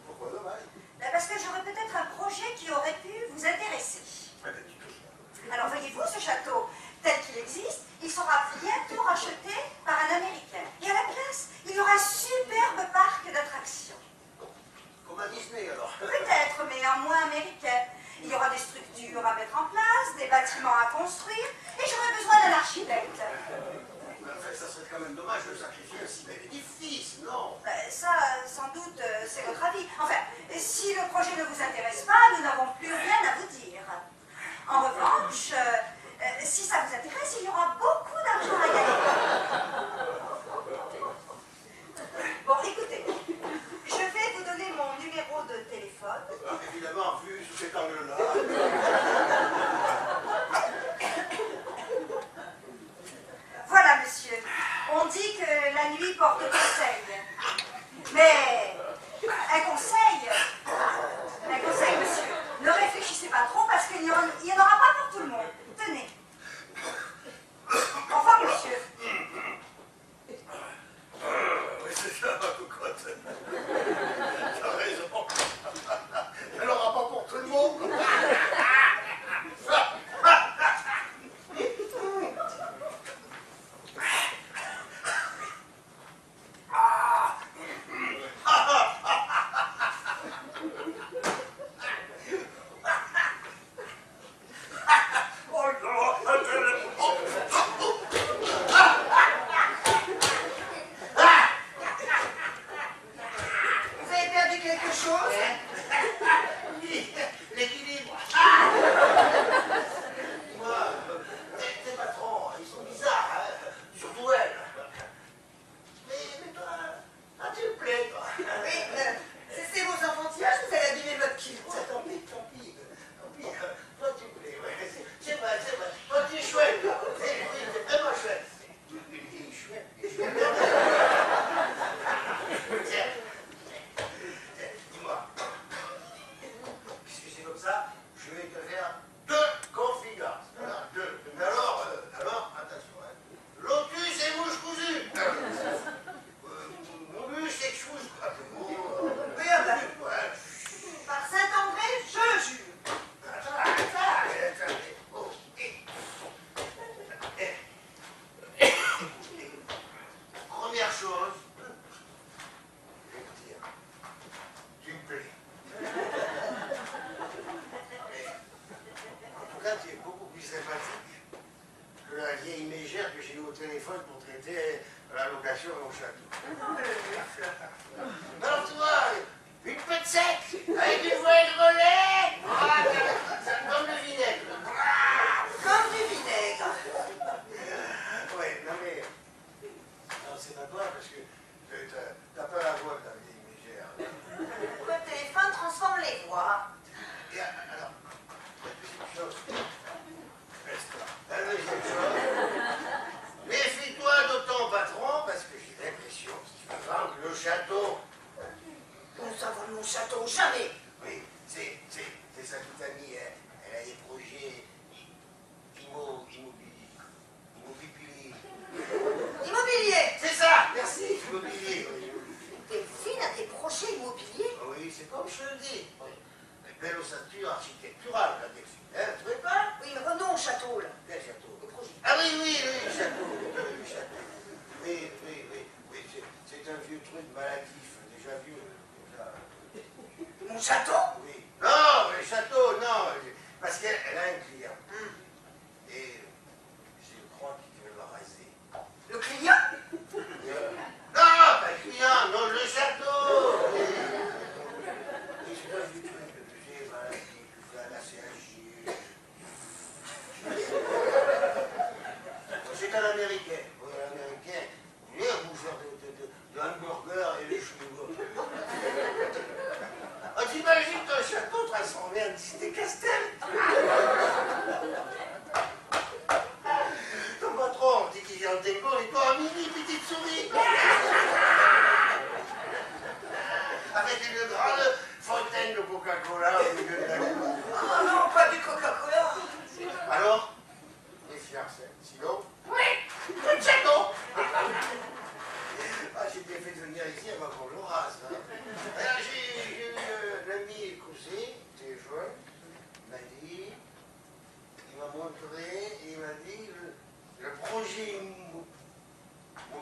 Pourquoi dommage? Ben, parce que j'aurais peut-être un projet qui aurait pu vous intéresser. Alors voyez-vous, ce château, tel qu'il existe, il sera bientôt racheté par un Américain. Et à la place, il y aura un superbe parc d'attractions. Comme à Disney, alors. Peut-être, mais en moins américain. Il y aura des structures à mettre en place, des bâtiments à construire, et j'aurai besoin d'un architecte. Enfin, ça serait quand même dommage de sacrifier un si bel édifice, non? Ben, ça, sans doute, c'est votre avis. Enfin, si le projet ne vous intéresse pas, nous n'avons plus rien à vous dire. En revanche, si ça vous intéresse, il y aura beaucoup d'argent à gagner. Bon, écoutez, je vais vous donner mon numéro de téléphone. Ah, évidemment, vu sous cet angle-là. Voilà, monsieur. On dit que la nuit porte conseil. Mais un conseil, monsieur. Ne réfléchissez pas trop parce qu'il n'y en aura pas pour tout le monde. Tenez. Au revoir, monsieur. Oui, c'est ça, ma cocotte. T'as raison. Il n'y en aura pas pour tout le monde. Vous avez perdu quelque chose? Oui, l'équilibre. Moi, tes patrons, ils sont bizarres, hein, surtout elle. Mais toi, tu me plais, toi. Oui, c'est vos enfantillages, vous allez abîmer votre kilt. Tant pis, tant pis. Toi, tu me plais, ouais. C'est vrai. Toi, tu es chouette, là. Oui, t'es vraiment chouette. Il est chouette. Tiens, dis-moi. Puisque c'est comme ça, je vais te faire 2 confidences. Alors, 2. Mais alors, attention, hein. Lotus et mouche cousue. Momus et chouche, quoi. Oui, ah ben, Ouais. par Saint-André, je jure. Première chose, je vais te dire, tu me plais. En tout cas, tu es beaucoup plus sympathique que la vieille mégère que j'ai eue au téléphone pour traiter la location au château. Alors tu vois, une pète sec, avec une voie de relais, comme le vinaigre. Comme du vinaigre. Ouais, non mais, non, c'est pas toi parce que t'as pas la voix de la vieille mégère. Le téléphone transforme les voix. Et alors, la deuxième chose, reste-toi. La deuxième chose, méfie-toi de ton patron parce que j'ai l'impression qu'il va vendre le château. Nous avons mon château, jamais. Oui, c'est sa petite amie, hein. Elle a des projets Immobilier. C'est ça, merci, immobilier. Delphine a des projets immobiliers. Oui, c'est comme je le dis. Belle ossature architecturale, la Delphine. Hein, tu ne pas? Oui, mais revenons au château, là. Quel château? Le projet. Ah oui, le château. Le château. Oui, c'est un vieux truc maladif, déjà vieux. Mon château? Oui. Non, le château, non. Parce qu'elle a un client. Et je crois qu'il veut la raser. Le client? Non, pas le client, non, le château. Et c'est un vieux truc, j'ai maladif, la CHG. C'est un Américain. Oui, un Américain. Il est un bouffeur de hamburger et de chou. Ah, t'imagines ton château transformé en Disney Castle? Ton patron dit qu'il vient de déco, et toi, un mini petite souris. Avec une grande fontaine de Coca-Cola au milieu de la cour. Oh non, pas du Coca-Cola. Alors, les fiançailles. Sinon, oui, le château.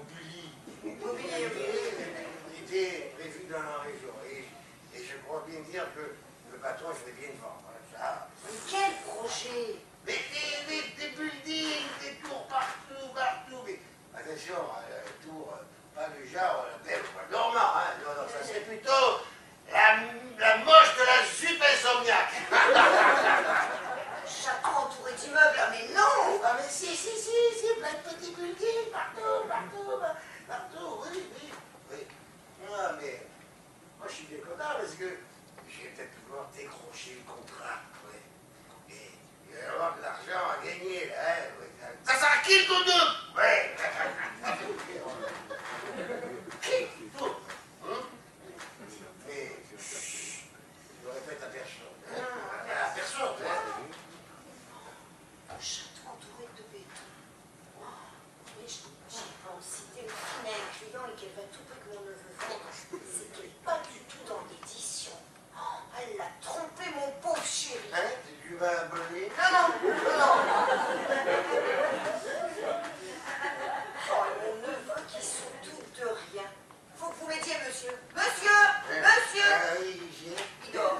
Bully. Mobilier, Il était prévu dans la région. Et je crois bien dire que le patron, je vais bien le vendre. Hein, ça. quel projet? Mais des buildings, des tours partout. Mais attention, tour, pas du genre, normand, hein. Non, ça serait plutôt la moche de la jupe insomniaque. Château entouré d'immeubles, mais non! Ah mais si, plein de petits buildings, partout, oui. Ah mais, moi je suis bien content parce que je vais peut-être pouvoir décrocher le contrat, ouais. Et il va y avoir de l'argent à gagner, là, hein, ouais. Ça sera qui le coup de ouais. Qui mais, je le répète à personne. Hein. À personne, hein. Un château entouré de béton. Oh, mais j'y pense. Si Delphine a un client et qu'elle va tout près que mon neveu vende, c'est qu'elle n'est pas du tout dans l'édition. Oh, elle l'a trompé, mon pauvre chéri. Hein, tu vas abonner? Non. Oh, mon neveu qui se doute de rien. Faut que vous m'aidiez, monsieur. Monsieur. Oui, Il dort.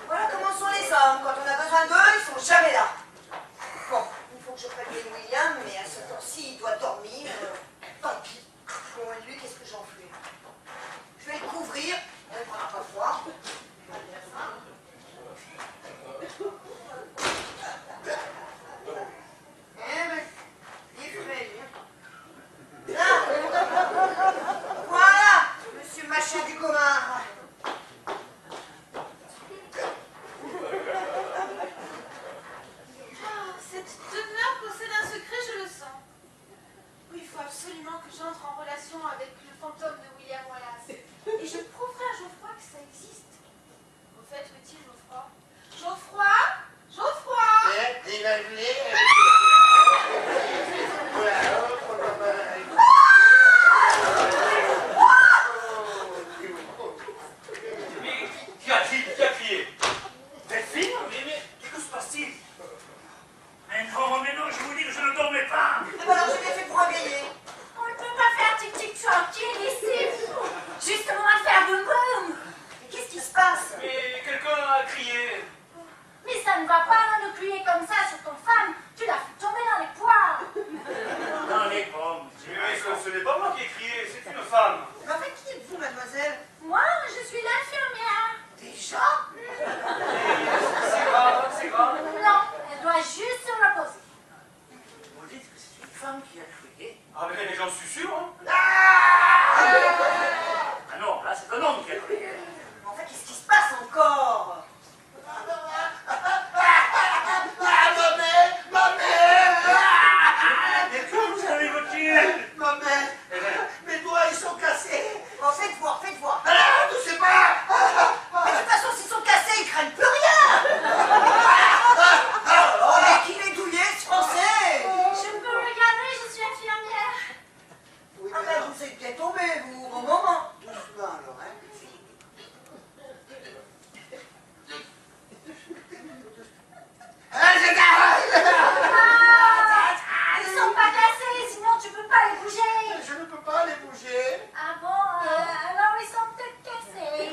Voilà comment sont les hommes. Quand on a besoin d'eux, ils sont jamais là. Bon, il faut que je prévienne William, mais à ce temps-ci, il doit dormir. Tant pis. Bon, et lui, qu'est-ce que j'en fais? Je vais le couvrir. On ne prendra pas froid. Il est frais, lui. Là. Voilà, monsieur Machin du commun. Cette demeure possède un secret, je le sens. Oui, il faut absolument que j'entre en relation avec le fantôme de William Wallace. Et je prouverai à Geoffroy que ça existe. Au fait, où est-il, Geoffroy? Geoffroy! Il va venir. Mais qui a crié? Delphine? Mais que se passe-t-il? Mais non, je vous dis que je ne dormais pas. Eh ben alors, je l'ai fait pour réveiller. On ne peut pas faire tic-tic tranquille ici. Juste au moment de faire boum boum. Mais qu'est-ce qui se passe? Mais quelqu'un a crié. Mais ça ne va pas de crier comme ça sur ton femme. Tu l'as fait tomber dans les poires. Dans les pommes. Mais ce n'est pas moi qui ai crié, c'est une femme. Mais en fait, qui êtes-vous, mademoiselle? Moi, je suis l'infirmière. Déjà? C'est grave. Non, elle doit juste se reposer. Vous dites que c'est une femme qui a crié? Ah mais j'en suis sûr, hein. Ah non, là c'est un homme qui a crié. Mais en fait, qu'est-ce qui se passe encore? Mais que vous arrive-t-il? Ma mère, mes doigts ils sont cassés. Bon, faites voir. Ah, je sais pas. Mais de toute façon, s'ils sont cassés, ils craignent plus rien. Oh, mais qu'il est douillé, ce français. Je peux regarder, je suis infirmière. Oui, Ah mais ben, alors, vous êtes bien tombé, vous, au moment. doucement alors, hein. Ils sont pas cassés, sinon tu peux pas les bouger. Je ne peux pas les bouger. Ah bon, alors ils sont peut-être cassés.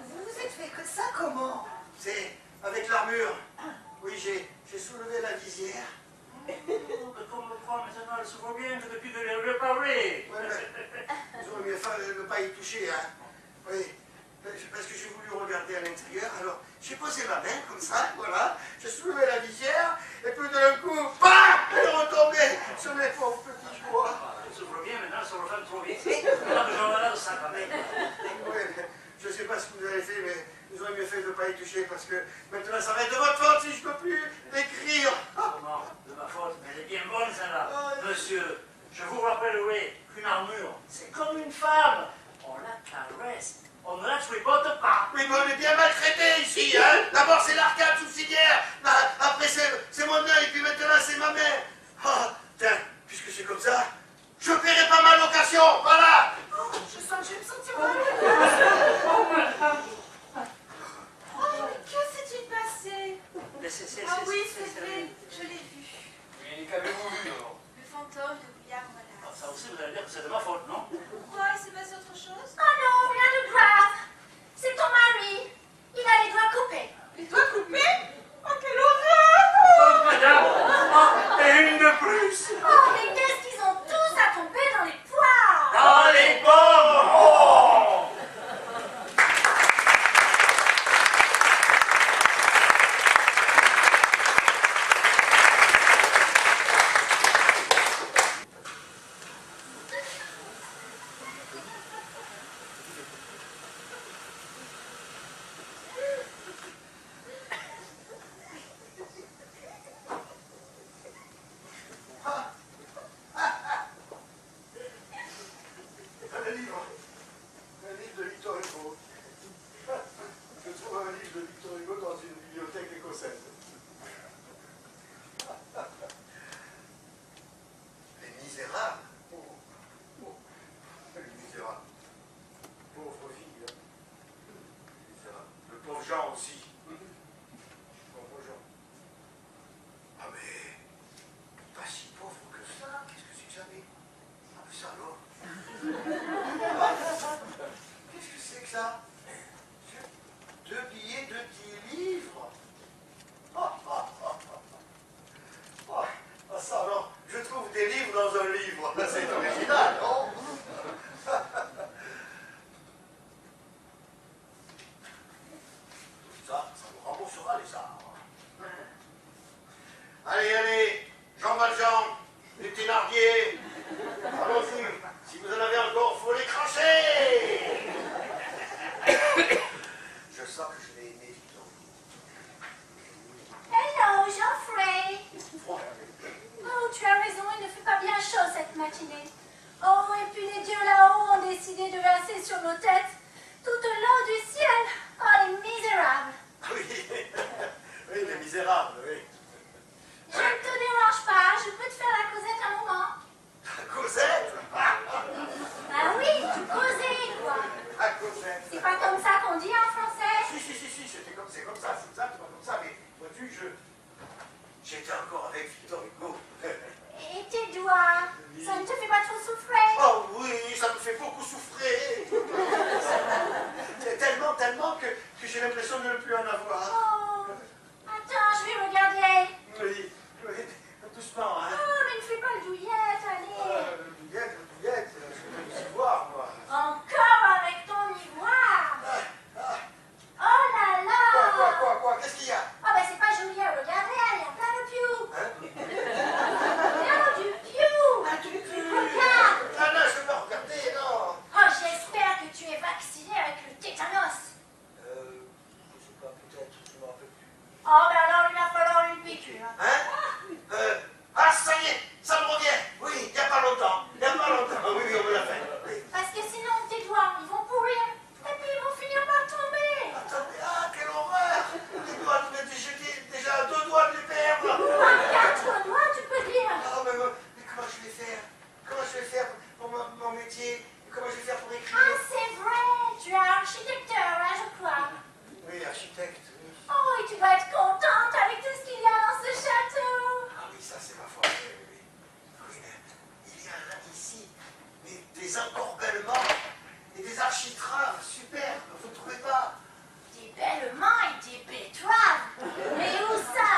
Vous vous êtes fait que ça, comment? C'est avec l'armure. Oui, j'ai soulevé la visière. Comme le croit maintenant, elle se voit bien que depuis de lui parler. Ouais, mais j'aurais mieux fait de ne pas y toucher, hein. Oui, parce que j'ai voulu regarder à l'intérieur, alors j'ai posé ma main comme ça, voilà, j'ai soulevé la visière, et puis d'un coup, bam, elle est retombée sur mes pauvres petits doigts. Elle se voit bien maintenant, ça va faire trop vite. Maintenant que j'en ai là de ça quand même. Oui, je ne sais pas ce que vous avez fait, mais vous auriez mieux fait de ne pas y toucher, parce que maintenant ça va être de votre faute si je ne peux plus écrire. Comment? De ma faute, mais elle est bien bonne celle-là. Monsieur, je vous rappellerai qu'une armure, c'est comme une femme. On la caresse, on ne la tripote pas. Oui, mais on est bien maltraité ici, hein. D'abord c'est l'arcade subsidiaire, après c'est mon œil, puis maintenant c'est ma mère. Ah, tiens, puisque c'est comme ça, je paierai pas ma location, voilà. Oh, je sens que je vais me sentir mal. Oh, mais que s'est-il passé? Mais c'est- Ah oui, c'est vrai, je l'ai vu. Mais qu'avez-vous vu alors? Le c'est de ma faute, non? Pourquoi il s'est passé autre chose? Oh non, rien de grave. C'est ton mari. Il a les doigts coupés. Les doigts coupés? Oh, quelle horreur! Oh, madame! Ah, et une de plus! Oh, mais qu'est-ce qu'ils ont tous à tomber dans les poires? Dans les pommes! Oh! Un livre de Victor Hugo. Je trouve un livre de Victor Hugo dans une bibliothèque écossaise. Les Misérables. Oh, oh. Les Misérables. Pauvre fille. Hein. Les Misérables. Le pauvre Jean aussi. Pauvre Jean. Ah mais, pas si pauvre que ça. Qu'est-ce que c'est que ça, mais... Ah mais ça alors. Qu'est-ce que c'est que ça? 2 billets de 10 livres. Ah, ça alors, je trouve des livres dans un livre. C'est original, non? Ça nous remboursera les arts. Allez, allez, Jean Valjean, les Thénardier, allons-y. Si vous en avez encore, faut les cracher. Je sens que je vais aimer Victor Hugo. Hello, Geoffrey. Froid. Oh, tu as raison, il ne fait pas bien chaud cette matinée. Oh, et puis les dieux là-haut ont décidé de verser sur nos têtes toute l'eau du ciel. Oh, les misérables. Oui, oui, les Misérables, oui. Je ne te dérange pas, je peux te faire la causette un moment. Cosette. Ah oui, causer, quoi. Ah, Cosette. C'est pas comme ça qu'on dit en français. Si, c'est comme ça, c'est exactement comme ça, mais vois-tu, j'étais encore avec Victor Hugo. Et tes doigts, ça ne te fait pas trop souffrir? Oh oui, ça me fait beaucoup souffrir. Tellement que j'ai l'impression de ne plus en avoir. Oh, attends, je vais regarder. Oui, doucement, hein. Oh, mais ne fais pas le douillette, allez. Douillette, je veux aussi voir, moi. Encore avec ton ivoire. Oh là là. Quoi, qu'est-ce qu'il y a? Oh, ben c'est pas joli à regarder, il y a plein de piou. Hein? Non, du piou. Regarde. Ah non, je ne peux pas regarder, non. Oh, j'espère que tu es vacciné avec le tétanos. Je sais pas, peut-être, je ne me rappelle plus. Oh, ben alors il va falloir une piqûre. Ah, ça y est, ça me revient. Oui, il n'y a pas longtemps. Oui, on me l'a fait. Oui. Parce que sinon tes doigts, ils vont pourrir. Et puis ils vont finir par tomber. Attendez, quelle horreur. Les doigts, j'étais déjà à 2 doigts de les perdre. À 4 doigts, tu peux dire. Ah, mais comment je vais faire? Comment je vais faire pour mon métier? Comment je vais faire pour écrire? Ah, c'est vrai. Tu es architecteur, hein, je crois. Oui, architecte, oui. Oh, et tu dois être contente avec tout ce qu'il y a dans ce château. Ah oui, ça c'est ma foi. Oui. Oui, mais il y a là ici des encorbellements et des architraves superbes, vous ne trouvez pas? Des belles mains et des betteraves. Mais où ça?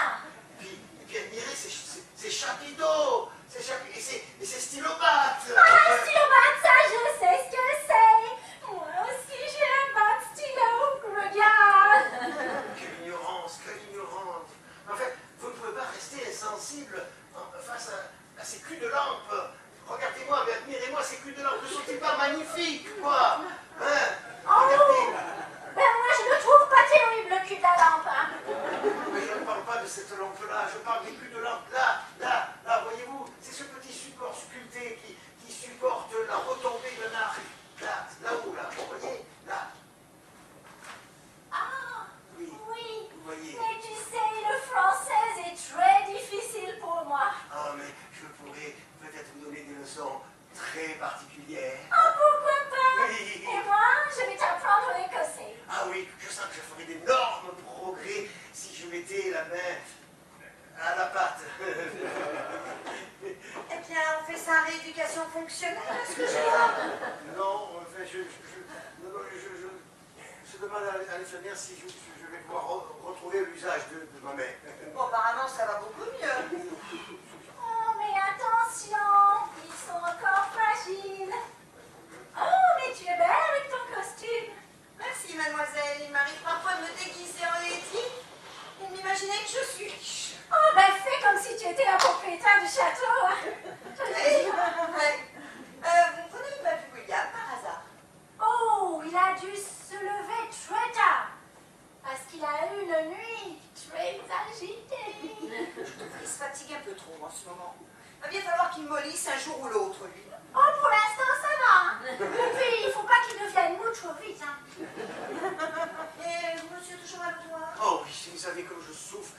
Et puis admirez ces chapiteaux, et ces stylobates. Ah, stylobate, ça, je sais ce que c'est. Moi aussi, j'ai un bat stylo. Regarde. Quelle ignorance. En fait, vous ne pouvez pas rester insensible face à ces culs de lampe. Regardez-moi, mais admirez-moi ces culs de lampe. Ne sont-ils pas magnifiques, quoi? Hein? Regardez. Ben moi, je ne trouve pas terrible le cul de la lampe. Hein. Mais je ne parle pas de cette lampe-là, je parle des culs de lampe. Là, voyez-vous, c'est ce petit support sculpté qui supporte la retombée d'un arc. Là-haut, là, vous voyez? Là. Ah, Oui. oui. Vous voyez? Mais tu sais, le français est très difficile pour moi. Ah, mais je pourrais peut-être vous donner des leçons très particulières. Oh, pourquoi pas? Oui. Et moi, je vais t'apprendre l'écossais. Ah oui, je sens que je ferais d'énormes progrès si je mettais la main à la pâte. l'éducation fonctionnelle, est-ce que je vois? Non, enfin, je demande à l'infirmière si je vais pouvoir retrouver l'usage de ma main. Bon, apparemment, ça va beaucoup mieux. Oh, mais attention, ils sont encore fragiles. Oh, mais tu es belle avec ton costume. Merci, mademoiselle. Il m'arrive parfois de me déguiser en lady et de m'imaginer que je suis riche. Oh, ben fais comme si tu étais la propriétaire du château. Oui, ouais. Vous n'avez pas vu William par hasard? Oh, il a dû se lever très tard. Parce qu'il a eu une nuit très agitée. Il se fatigue un peu trop en ce moment. Il va bien falloir qu'il mollisse un jour ou l'autre, lui. Oh, pour l'instant, ça va. Et puis, il faut pas qu'il devienne mou trop vite. Et monsieur toujours mal au doigt? Oh oui, si vous savez comme je souffre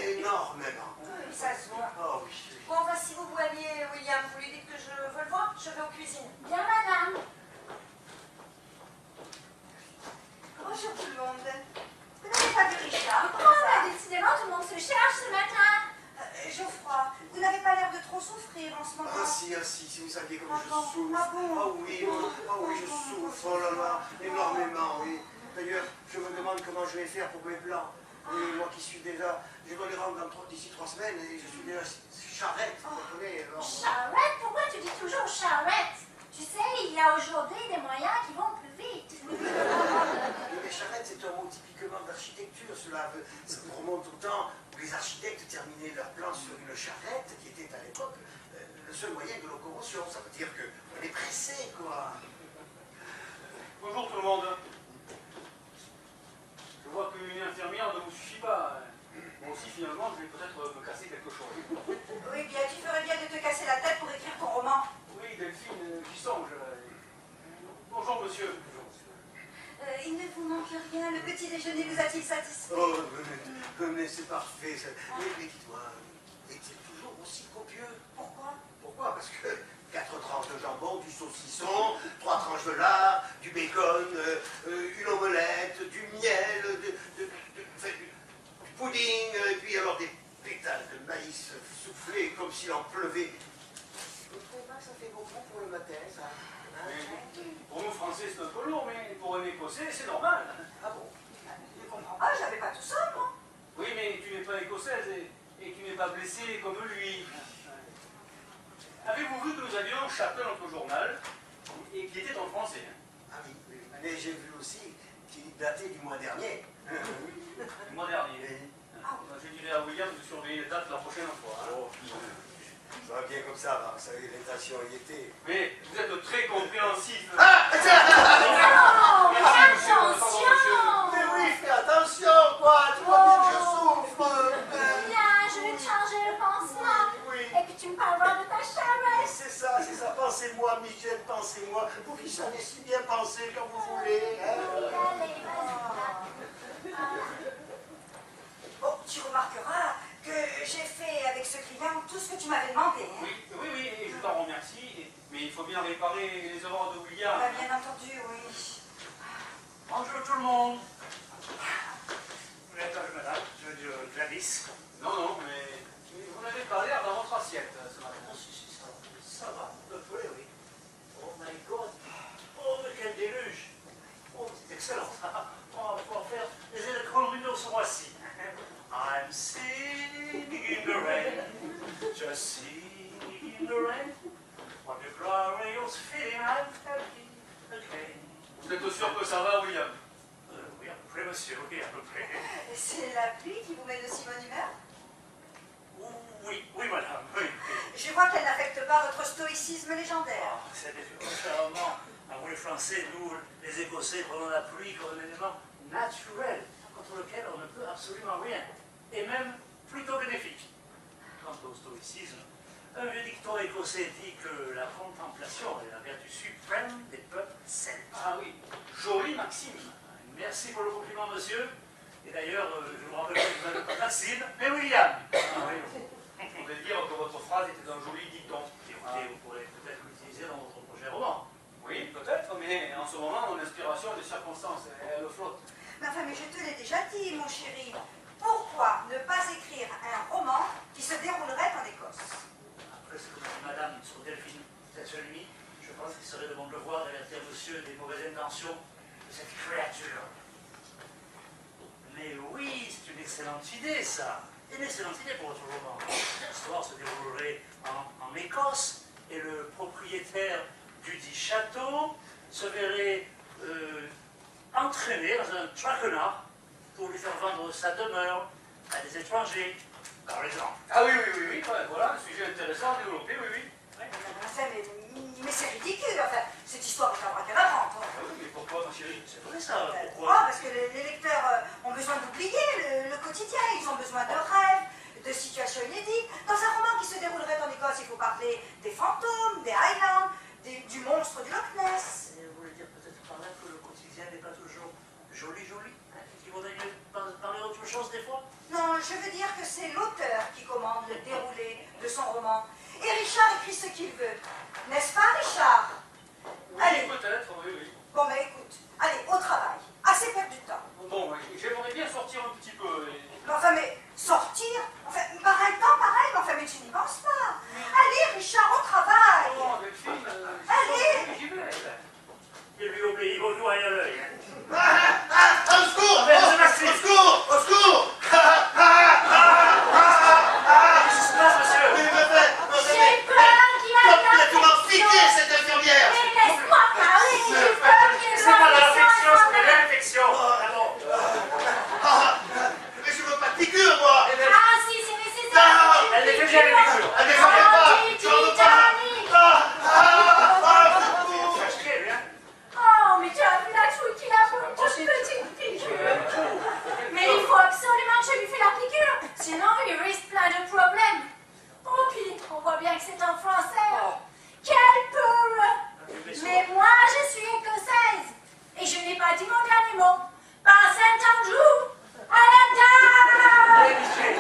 énormément. Oui, ça se voit. Oh oui. Bon, enfin, si vous voyez William, vous lui dites que je veux le voir, je vais aux cuisines. Bien, madame. Bonjour tout le monde. Vous n'avez pas vu Richard par Oh, hasard? bah, décidément, tout le monde se cherche ce matin. Geoffroy, vous n'avez pas l'air de trop souffrir en ce moment. Ah si, si vous saviez comme Ah je bon, souffre. ah bon. Ah oui, je souffre, oh là là, énormément, oui. D'ailleurs, je me demande comment je vais faire pour mes plans. Et moi qui suis déjà, je dois les rendre d'ici 3 semaines et je suis déjà charrette, vous comprenez alors. Charrette? Pourquoi tu dis toujours charrette? Tu sais, il y a aujourd'hui des moyens qui vont plus vite. Mais charrette, c'est un mot typiquement d'architecture. Cela remonte au temps où les architectes terminaient leurs plans sur une charrette qui était à l'époque le seul moyen de locomotion. Ça veut dire qu'on est pressé, quoi. Bonjour tout le monde. Je vois qu'une infirmière ne vous suffit pas. Moi aussi, finalement, je vais peut-être me casser quelque chose. Oui, bien, tu ferais bien de te casser la tête pour écrire ton roman. Oui, Delphine, j'y songe. Bonjour, monsieur. Il ne vous manque rien. Le petit déjeuner vous a-t-il satisfait? Oh, mais c'est parfait. Mais dis-toi, est-il toujours aussi copieux? Pourquoi? Pourquoi? Parce que 4 tranches de jambon, du saucisson, 3 tranches de lard, du bacon, une omelette, du miel, du pudding, et puis alors des pétales de maïs soufflés comme s'il en pleuvait. Vous ne trouvez pas que ça fait beaucoup pour le matin, ça? Hein? Pour nous, Français, c'est un peu lourd, mais pour un Écossais, c'est normal. Ah bon? Je ne comprends pas, j'avais pas tout ça, moi. Oui, mais tu n'es pas écossaise et tu n'es pas blessée comme lui. Avez-vous vu que nous avions chacun notre journal et qu'il était en français? Ah oui, mais j'ai vu aussi qu'il datait du mois dernier. Le mois dernier. Je dirais à William de surveiller les dates la prochaine fois. Hein. Oh, ça va bien comme ça, va. Vous savez, l'intention y était. Mais vous êtes très compréhensif. Ah, Oh, mais Merci, monsieur. attention. mais oui, fais attention, quoi. Tu vois bien que je souffre. Viens, je vais te changer le pansement. Oui. Et puis tu me parleras de ta charrette. C'est ça. Pensez-moi, Michel, pensez-moi. Vous qui savez si bien penser quand vous voulez. Hein. Oui, allez, vas-y. Bon, tu remarqueras que j'ai fait avec ce client tout ce que tu m'avais demandé. Hein? Oui, et je t'en remercie. Mais il faut bien réparer les erreurs de William. Bah, bien entendu, oui. Bonjour tout le monde. Vous êtes madame, je veux dire Gladys. Non, mais vous n'avez pas l'air dans votre assiette ce matin. Oh, si, ça va, un peu, oui. Oh my God. Oh, mais quel déluge. Oh, c'est excellent. On va pouvoir faire des électrons lumineux ce mois-ci. I'm singing in the rain, just singing in the rain. What a glorious feeling, I'm happy again. Vous êtes sûr que ça va, William? Oui, à peu près, monsieur, oui, à peu près. C'est la pluie qui vous met de si bonne humeur? Oui, madame, oui. Je vois qu'elle n'affecte pas votre stoïcisme légendaire. Oh, c'est contrairement à vous les Français, nous, les Écossais, prenons la pluie comme un élément naturel contre lequel on ne peut absolument rien, et même plutôt bénéfique. Quant au stoïcisme, un vieux dicton écossais dit que la contemplation est la vertu suprême des peuples celtes. Ah oui, jolie Maxime. Merci pour le compliment, monsieur. Et d'ailleurs, je vous rappelle que vous n'avez pas Maxime, mais William. Ah oui. On pourrait dire que votre phrase était un joli dicton. Écoutez, vous pourrez peut-être l'utiliser dans votre projet roman. Oui, peut-être, mais en ce moment, mon inspiration est de circonstance, elle flotte. Mais enfin, mais je te l'ai déjà dit, mon chéri. Pourquoi ne pas écrire un roman qui se déroulerait en Écosse? Après ce que dit madame sur Delphine excellente idée, ça. Une excellente idée pour votre roman. L'histoire se déroulerait en Écosse et le propriétaire du dit château se verrait entraîné dans un traquenard pour lui faire vendre sa demeure à des étrangers, par exemple. Ah oui, ouais, voilà, un sujet intéressant à développer, oui. Ouais. Enfin, mais c'est ridicule, enfin, cette histoire est un braquage-à-vente. Ah oui, mais pourquoi, ma chérie? C'est vrai ça, Pourquoi? pourquoi? Parce que les lecteurs ont besoin d'oublier le quotidien, ils ont besoin de rêves, de situations inédites. Dans un roman qui se déroulerait en Écosse, il faut parler des fantômes, des Highlands, du monstre du Loch Ness. Et vous voulez dire peut-être par là que le quotidien n'est pas toujours joli, hein, qu'il vaudrait mieux parler d'autre chose des fois? Non, je veux dire que c'est l'auteur qui commande le déroulé de son roman. Et Richard écrit ce qu'il veut. N'est-ce pas, Richard? Allez. Oui, peut-être, oui. Bon, ben écoute, allez, au travail. Assez perdu de temps. Bon, j'aimerais bien sortir un petit peu. Mais enfin, mais sortir, enfin, pareil, mais enfin, mais tu n'y penses pas. Allez, Richard, au travail. Oh, Delphine, Allez. j'y vais. Il lui obéit au doigt et à l'œil. Au secours! Au secours! Au secours! Qu'est-ce qui se passe, monsieur? Oui, mais J'ai peur qu'il y ait une complètement piqué, infection. cette infirmière! Mais laisse-moi parler, j'ai peur qu'il y ait C'est une pas infection. l'infection, c'est l'infection. D'abord. Ah, mais je veux pas de piqûre, moi! Ah si, c'est nécessaire. Non, elle est déjà une piqûre. Ah, mais j'en veux pas! J'en veux pas! Fatigué, lui, hein? Oh, mais tu as vu la chouille qu'il a pour une toute petite piqûre. Mais il faut absolument que je lui fasse la piqûre, sinon il risque plein de problèmes. Oh, puis on voit bien que c'est en français. Quel peu! Mais moi, je suis écossaise. Et je n'ai pas dit mon dernier mot. Par Saint-Andrew, à la table! Allez, monsieur.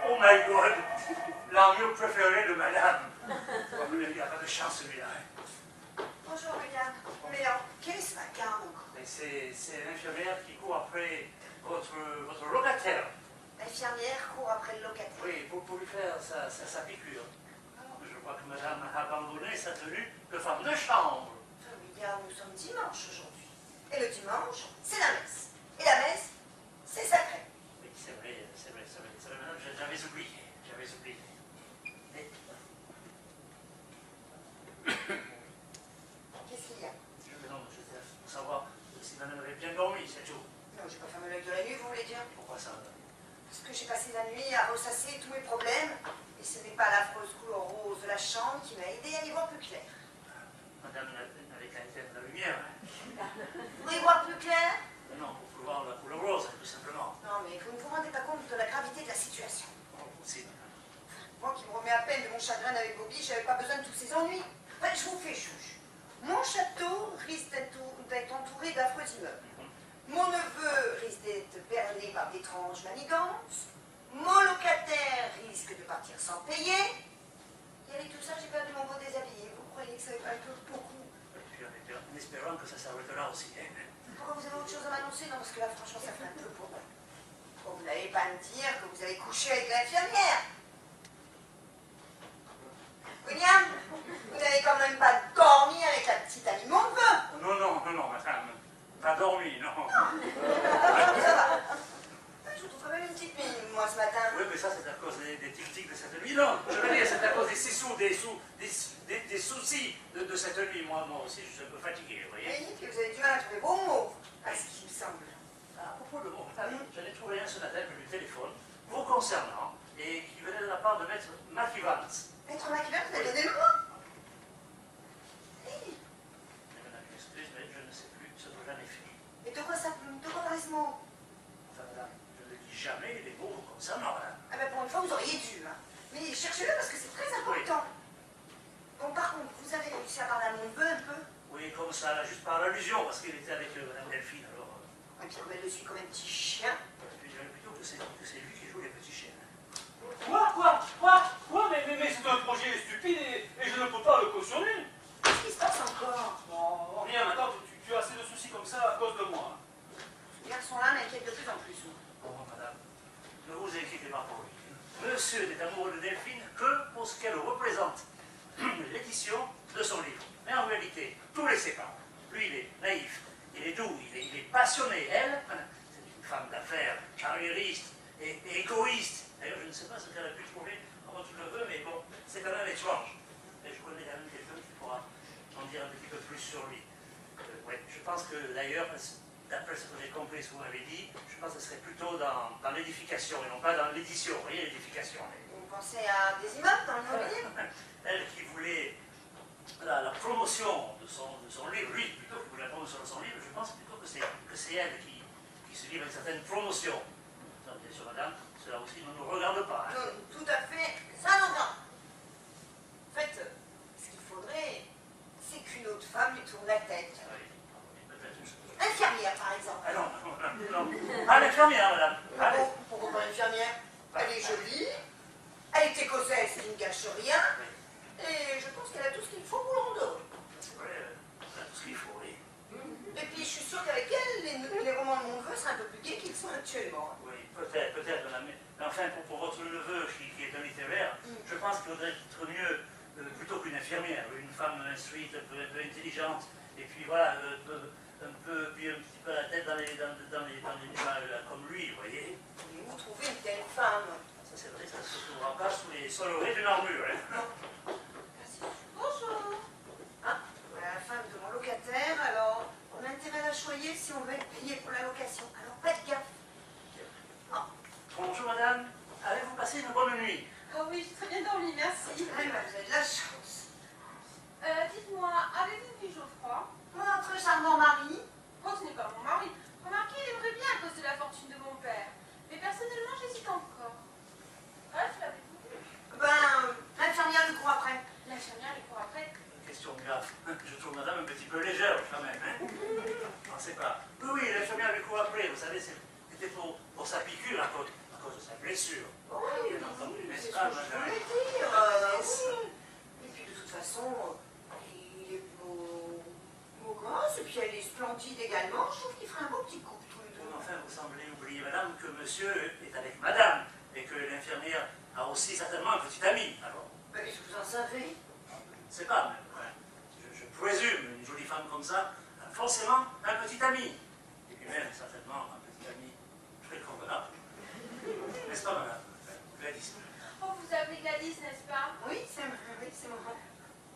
Oh my God, l'armure préférée de madame. Il n'y a pas de chance, celui-là. Bonjour, William. Mais alors, quel est ce vacarme encore? Mais c'est l'infirmière qui court après votre locataire. L'infirmière court après le locataire. Oui, pour lui faire sa piqûre. Je crois que madame a abandonné sa tenue de femme de chambre. Enfin, William, nous sommes dimanche aujourd'hui. Et le dimanche, c'est la messe. Et la messe, c'est sacré. Oui, c'est vrai, madame, j'avais oublié. Mais Qu'est-ce qu'il y a? je me demande, pour savoir si madame avait bien dormi, c'est tout. Non, j'ai pas fermé l'œil de la nuit, vous voulez dire? Pourquoi ça, madame? Parce que j'ai passé la nuit à ressasser tous mes problèmes. Et ce n'est pas l'affreuse couleur rose de la chambre qui m'a aidé à y voir plus clair. Madame n'avait qu'à éteindre la lumière. Hein. Pour y voir plus clair? Non, pour voir la couleur rose, tout simplement. Non, mais vous ne vous rendez pas compte de la gravité de la situation. Oh, si, madame. Moi qui me remets à peine de mon chagrin avec Bobby, j'avais pas besoin de tous ces ennuis. Enfin, je vous fais chouche. Mon château risque d'être entouré d'affreux immeubles. Mon neveu risque d'être berné par d'étranges manigances. Mon locataire risque de partir sans payer. Et avec tout ça, j'ai perdu mon beau déshabillé. Vous croyez que ça va être beaucoup? Et puis en espérant que ça s'arrête là aussi. Hein. Pourquoi vous avez autre chose à m'annoncer? Non, parce que là, franchement, ça fait un peu pour moi. Bon, vous n'allez pas me dire que vous avez couché avec l'infirmière. William, vous n'avez quand même pas dormi avec la petite amie mon neveu. Non, madame. Pas dormi, non. Ça va. Je vous trouve quand même une petite mine, moi, ce matin. Oui, mais ça, c'est à cause des tic-tics de cette nuit. Non, je veux dire, c'est à cause des soucis de cette nuit. Moi aussi, je suis un peu fatigué, vous voyez. Oui, puis vous avez du mal à trouver vos mots, à ce qui me semble. À propos de mots, j'en ai trouvé un ce matin du téléphone, vous concernant, et qui venait de la part de maître McIvans. Maître Maquilleur, vous avez donné le mot? Oui. Mais madame, excuse, mais je ne sais plus ce que j'en ai fait. Et de quoi parlait ce mot? Enfin, madame, je ne dis jamais les mots vous concernant, hein. Ah ben pour une fois, vous auriez dû, hein. Mais cherchez-le parce que c'est très important. Bon, par contre, vous avez réussi à parler à mon neveu un peu? Oui, comme ça, là, juste par allusion, parce qu'il était avec madame Delphine, alors. Et puis, elle le suit comme un petit chien. Je dirais plutôt que c'est lui qui joue les petits chiens. Quoi? Mais c'est un projet stupide et je ne peux pas le cautionner. Qu'est-ce qui se passe encore? Non, rien, maintenant tu as assez de soucis comme ça à cause de moi. Ce garçon-là m'inquiète de plus en plus. Bon, madame, ne vous inquiétez pas pour lui. Monsieur n'est amoureux de Delphine que pour ce qu'elle représente, l'édition de son livre. Mais en réalité, tous les séparent. Lui, il est naïf, il est doux, il est passionné. Elle, c'est une femme d'affaires, carriériste et égoïste. D'ailleurs, je ne sais pas ce qu'elle a pu trouver comment tu le veux, mais bon, c'est quand même étrange. Et je connais quand même quelqu'un qui pourra en dire un petit peu plus sur lui. Ouais, je pense que d'ailleurs, d'après ce que j'ai compris, ce que vous m'avez dit, je pense que ce serait plutôt dans l'édification et non pas dans l'édition. Vous voyez, l'édification. Vous pensez à des immeubles dans l'immobilier? Elle qui voulait la promotion de son livre, lui, plutôt que la promotion de son livre, je pense plutôt que c'est elle qui se livre une certaine promotion. Donc, bien sûr, madame, cela aussi ne nous regarde pas. Hein. Non, tout à fait. Ça, non, non. En fait, ce qu'il faudrait, c'est qu'une autre femme lui tourne la tête. Oui, peut-être une chose. Infirmière, par exemple. Ah non, non. Pas l'infirmière, madame. Allez. Pourquoi pas infirmière? Elle est jolie, elle est écossaise, qui ne gâche rien, et je pense qu'elle a tout ce qu'il faut pour le rondeur. C'est vrai, elle a tout ce qu'il faut, oui. Et puis je suis sûre qu'avec elle, les romans de Montreux seraient un peu plus gais qu'ils sont actuellement. Oui, peut-être, madame. Mais enfin, pour votre neveu qui est un littéraire, je pense qu'il faudrait être mieux, plutôt qu'une infirmière, une femme instruite, un peu intelligente, et puis voilà, puis un petit peu la tête dans les nuages, comme lui, vous voyez. Mais où trouver une telle femme? Ça c'est vrai, ça se trouvera pas sous les soleries d'une armure. Hein. Bonjour. Ah, voilà la femme de mon locataire, alors on a intérêt à la choyer si on veut être payé pour la location. Alors pas de gaffe. Bonjour madame, allez-vous passer une bonne nuit? Ah oui, j'ai très bien dormi, merci. Ah, bah, vous avez de la chance. Dites-moi, avez-vous vu Geoffroy? Votre charmant mari? Oh, ce n'est pas mon mari. Remarquez, il aimerait bien à cause de la fortune de mon père. Mais personnellement, j'hésite encore. Bref, l'avez-vous vu? Ben, l'infirmière lui court après. L'infirmière lui court après. Question grave. Je trouve madame un petit peu légère quand même. Hein. Non, c'est pas. Oui, l'infirmière lui court après, vous savez, c'était pour sa piqûre à cause de sa blessure. Oui, Bien entendu, c'est n'est-ce ce pas, que je madame? voulais dire. Oui. Et puis de toute façon, il est beau gosse, et puis elle est splendide également. Je trouve qu'il ferait un beau petit couple tous les deux. Enfin, vous semblez oublier, madame, que monsieur est avec madame et que l'infirmière a aussi certainement un petit ami. Alors, Ben, qu'est-ce que vous en savez? je ne sais pas, mais ouais, je présume, une jolie femme comme ça, a forcément un petit ami. Et puis même, certainement, un petit ami très convenable. N'est-ce pas, madame? Gladys. Oh, vous appelez Gladys, n'est-ce pas? Oui, c'est moi.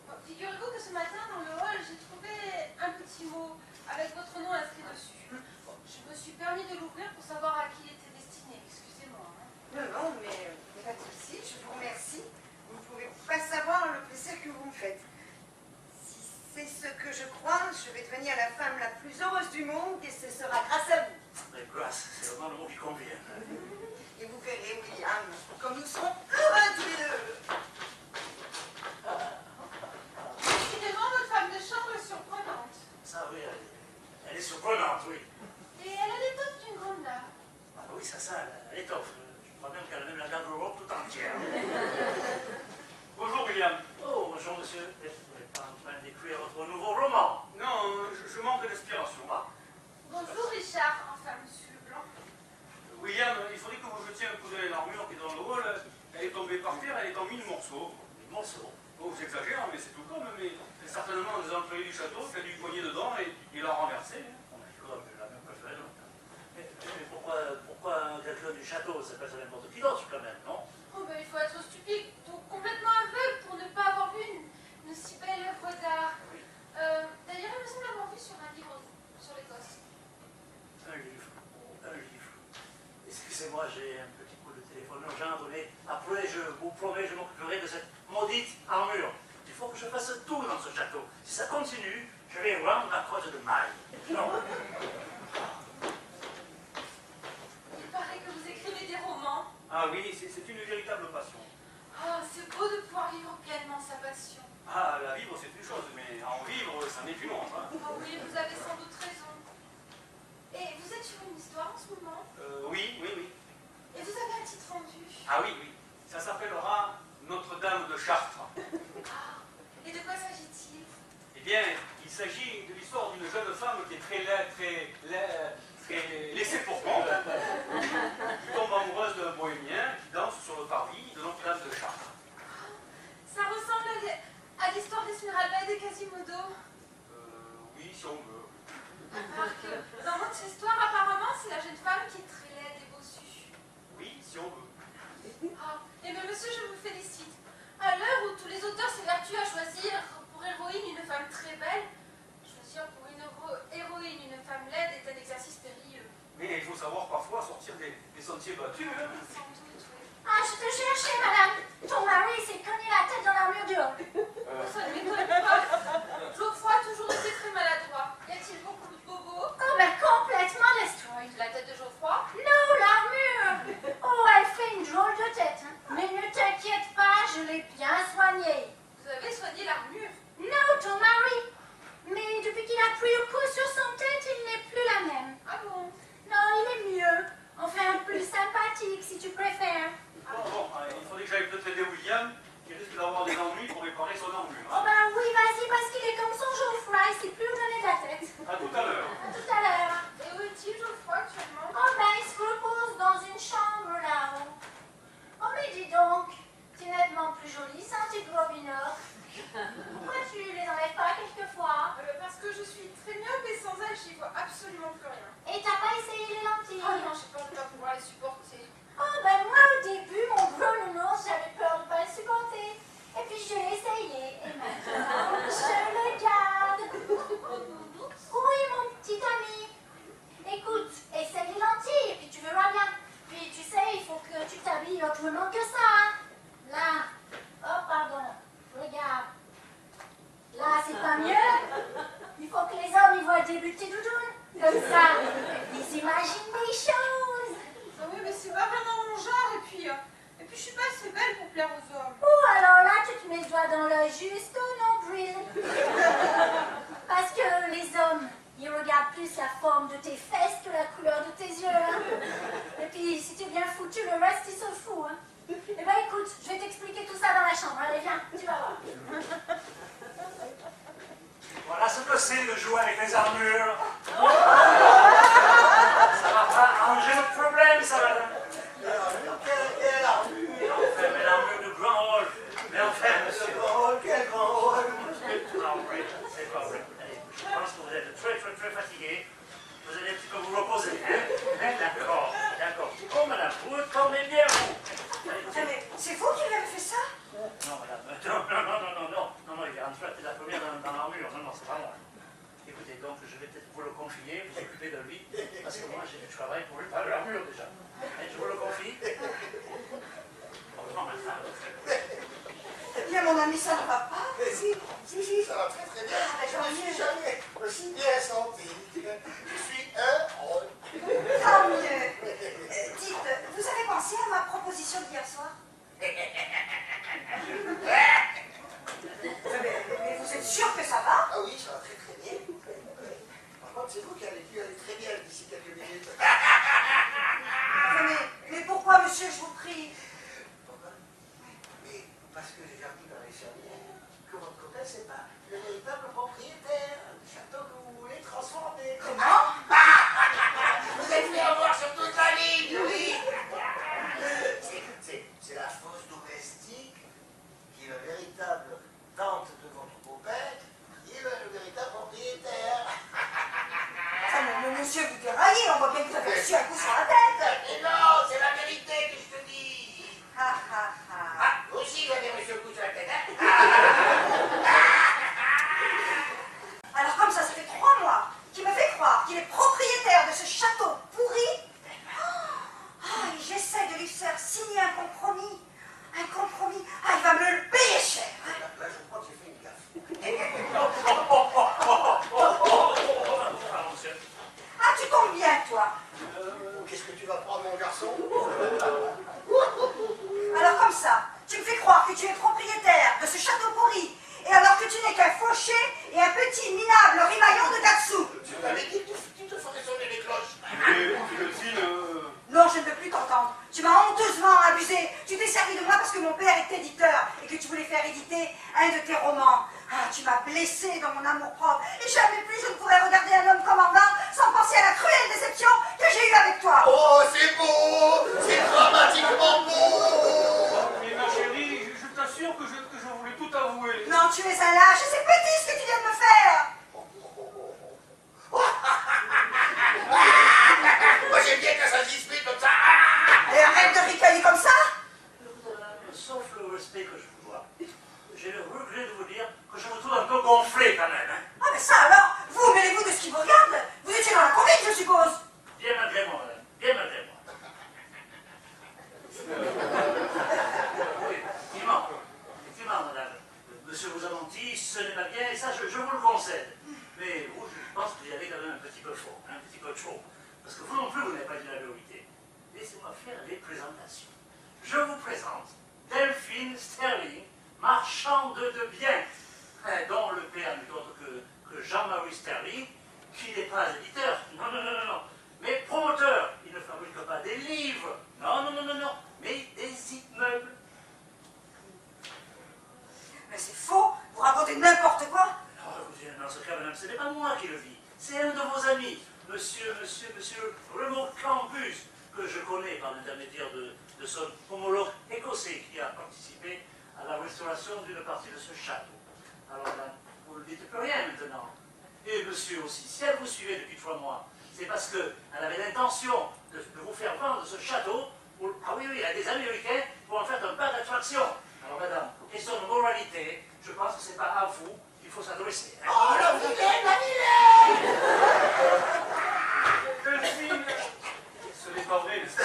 Bon, figurez-vous que ce matin, dans le hall, j'ai trouvé un petit mot avec votre nom inscrit dessus. Bon, je me suis permis de l'ouvrir pour savoir à qui il était destiné. Excusez-moi. Hein. Non, mais pas de souci, je vous remercie. Vous ne pouvez pas savoir le plaisir que vous me faites. Si c'est ce que je crois, je vais devenir la femme la plus heureuse du monde et ce sera grâce à vous. Mais grâce, c'est vraiment le mot qui convient. Et vous verrez, William, comme nous serons heureux tous les deux. Décidément, votre femme de chambre est surprenante. Ça, oui, elle est surprenante, oui. Et elle a l'étoffe d'une grande dame. Ah oui, ça, l'étoffe. Je crois même qu'elle a même la garde-robe tout entière. Bonjour William. Oh, bonjour, monsieur. Vous n'êtes pas en train d'écrire votre nouveau roman? Non, je manque d'inspiration. Ah, Bonjour, Richard. Enfin, monsieur Leblanc. William, il faudrait que vous jetiez un coup d'œil à l'armure qui est dans le hall. Elle est tombée par terre, elle est en 1000 morceaux. des morceaux. Oh, j'exagère, mais c'est tout comme, mais c'est certainement un des employés du château qui a dû cogner dedans et il l'a renversé. On a comme la même préférée. Mais pourquoi quelqu'un du château? C'est pas n'importe qui d'autre, quand même, non? Oh, ben, il faut être stupide, donc complètement aveugle pour ne pas avoir vu une si belle œuvre d'art. D'ailleurs, il me semble avoir vu sur un livre sur l'Écosse. Un livre. Excusez-moi, j'ai un petit coup de téléphone urgent à donner. Après, je vous promets, je m'occuperai de cette maudite armure. Il faut que je fasse tout dans ce château. Si ça continue, je vais rendre ma crotte de maille. Non. Il paraît que vous écrivez des romans. Ah oui, c'est une véritable passion. Oh, c'est beau de pouvoir vivre pleinement sa passion. Ah, la vivre c'est une chose, mais en vivre, ça n'est une autre. Hein. Oh oui, vous avez sans doute raison. Et vous êtes sur une histoire en ce moment? Oui. Et vous avez un titre en vue? Ah oui. Ça s'appellera Notre-Dame de Chartres. Ah, et de quoi s'agit-il? Eh bien, il s'agit de l'histoire d'une jeune femme qui est très laissée pour compte, qui tombe amoureuse d'un bohémien qui danse sur le parvis de Notre-Dame de Chartres. Ça ressemble à l'histoire d'Esmeralda et de Quasimodo. savoir parfois sortir des sentiers battus. Hein. Sans doute, oui. Ah, je te cherchais, madame. Ton mari s'est cogné la tête dans l'armure du haut. Ça ne m'étonne pas. Geoffroy a toujours été très maladroit. Y a-t-il beaucoup de bobos? Oh, ben complètement destroyed. La tête de Geoffroy? Non, l'armure. Oh, elle fait une drôle de tête. Hein. Mais ne t'inquiète pas, je l'ai bien soignée. Vous avez soigné l'armure? Non, ton mari. Mais depuis qu'il a pris au coup sur son tête, il n'est plus la même. Ah bon? Non, il est mieux. Enfin, plus sympathique, si tu préfères. Bon, il faudrait que j'aille peut-être aider William, qui risque d'avoir des ennuis pour réparer son armure. Oh ben oui, vas-y, parce qu'il est comme son Geoffroy, il sait plus où donner de la tête. À tout à l'heure. À tout à l'heure. Et où est-il, Geoffroy, actuellement? Oh ben, il se repose dans une chambre là-haut. Oh mais dis donc, tu es nettement plus jolie sans tes gros binocs. Pourquoi tu les enlèves pas quelquefois? Parce que je suis très myope et sans elle, j'y vois absolument plus rien. Et t'as pas essayé les lentilles? Oh non, j'ai pas envie de pouvoir les supporter. Oh ben moi au début, mon gros nounours, j'avais peur de pas le supporter. Et puis je l'ai essayé, et maintenant, je le garde. Oui, mon petit ami. Écoute, essaye les lentilles, et puis tu verras bien. Puis tu sais, il faut que tu t'habilles autrement que ça, hein. Là, oh pardon, regarde. Là, c'est pas mieux. Il faut que les hommes y voient débuter doudounes. Comme ça, ils imaginent des choses. Ah oui, mais c'est pas vraiment mon genre, et puis je suis pas assez belle pour plaire aux hommes. Oh, alors là, tu te mets le doigt dans l'œil jusqu'au nombril. Parce que les hommes, ils regardent plus la forme de tes fesses que la couleur de tes yeux. Hein. Et puis, si tu es bien foutu, le reste, ils s'en foutent. Hein. Eh ben, écoute, je vais t'expliquer tout ça dans la chambre. Allez, viens, tu vas voir. Voilà ce que c'est de jouer avec les armures. Ça va pas arranger notre problème, ça va. Quelle armure? Enfin, mais l'armure de grand hall. Mais enfin, monsieur. Quel grand rôle? Non, oui, c'est pas vrai. Allez, je pense que vous êtes très fatigué. Vous allez un petit peu vous reposer, hein? D'accord, d'accord. Oh, madame, vous tournez bien, vous. Allez, Tiens, mais c'est vous qui lui avez fait ça? non, madame, non, il est rentré à la première dans l'armure. Non, c'est pas moi. Écoutez, donc, je vais peut-être vous le confier, vous occuper de lui, parce que moi, j'ai du travail pour lui parler l'armure déjà. Et je vous le confie. Oh, non, ma femme. Eh bien, mon ami, ça ne va pas. Mais si, ça va très bien. Ah, ben, Je tant me suis mieux. jamais aussi bien senti. Je suis heureux. Tant mieux. Dites, vous avez pensé à ma proposition d'hier soir? Mais vous êtes sûr que ça va? Ah oui, ça va très bien. Par contre, c'est vous qui allez dû aller très bien d'ici quelques minutes. Mais pourquoi, monsieur, je vous prie? Pourquoi? Mais parce que j'ai appris dans les services que votre copain, c'est pas le véritable propriétaire du château que vous voulez transformer. Comment? Vous êtes fait avoir sur toute la ligne, oui. C'est la fausse domestique qui est la véritable tante de votre copain, qui est le véritable propriétaire. Ah, mais monsieur, vous déraillez, on voit bien que vous avez reçu un coup sur la tête. Mais non, c'est la vérité que je te dis. Ah, ah, ah. Ah, vous aussi, vous avez reçu un coup sur la tête, hein? Alors comme ça fait 3 mois qu'il me fait croire qu'il est propriétaire de ce château pourri. Ah, et j'essaie de lui faire signer un compromis. Un compromis. Ah, il va me le payer cher. Là, je crois que j'ai fait une gaffe. Pardon, monsieur. Ah, tu tombes bien, toi. Qu'est-ce que tu vas prendre, mon garçon? Alors comme ça, tu me fais croire que tu es propriétaire de ce château pourri. Et alors que tu n'es qu'un fauché et un petit minable rimaillon de Gatsu. Tu m'avais dit que tu te ferais sonner les cloches. Mais, Philotine, Non, je ne veux plus t'entendre. Tu m'as honteusement abusé. Tu t'es servi de moi parce que mon père est éditeur et que tu voulais faire éditer un de tes romans. Ah, tu m'as blessé dans mon amour-propre. Et jamais plus je ne pourrais regarder un homme commandant sans penser à la cruelle déception que j'ai eue avec toi. Oh, c'est beau! C'est dramatiquement beau! mais ma chérie, je t'assure que je voulais tout avouer. Non, tu es un lâche et c'est petit ce que tu viens de me faire. Moi, j'aime bien quand ça se dispute comme ça. Et arrête de ricaner comme ça. Sauf le respect que je vous dois, j'ai le regret de vous dire que je me trouve un peu gonflé quand même. Hein. Ah, mais ça alors, vous mêlez-vous de ce qui vous regarde. Vous étiez dans la conviction, je suppose. Bien malgré moi, madame. qu'en plus que je connais par l'intermédiaire de son homologue écossais qui a participé à la restauration d'une partie de ce château. Alors là, vous ne dites plus rien maintenant. Et monsieur aussi, si elle vous suivait depuis 3 mois, c'est parce qu'elle avait l'intention de vous faire vendre ce château. Ah oui, oui, à des Américains pour en faire un parc d'attraction. Alors madame, question de moralité, je pense que ce n'est pas à vous qu'il faut s'adresser. Hein. Oh, la vilaine, la vilaine! Delphine, ce n'est pas vrai, n'est-ce pas?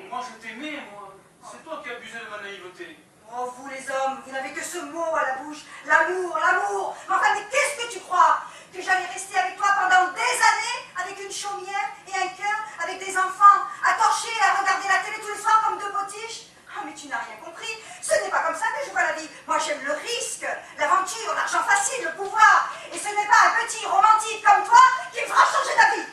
Moi, je t'aimais, moi. C'est toi qui abusais de ma naïveté. Oh, vous les hommes, vous n'avez que ce mot à la bouche. L'amour, l'amour. Mais enfin, mais qu'est-ce que tu crois? Que j'allais rester avec toi pendant des années, avec une chaumière et un cœur, avec des enfants, à torcher, à regarder la télé tous les soirs comme 2 potiches? Ah, mais tu n'as rien compris. Ce n'est pas comme ça que je vois la vie. Moi, j'aime le risque, l'aventure, l'argent facile, le pouvoir. Et ce n'est pas un petit romantique comme toi qui me fera changer d'avis.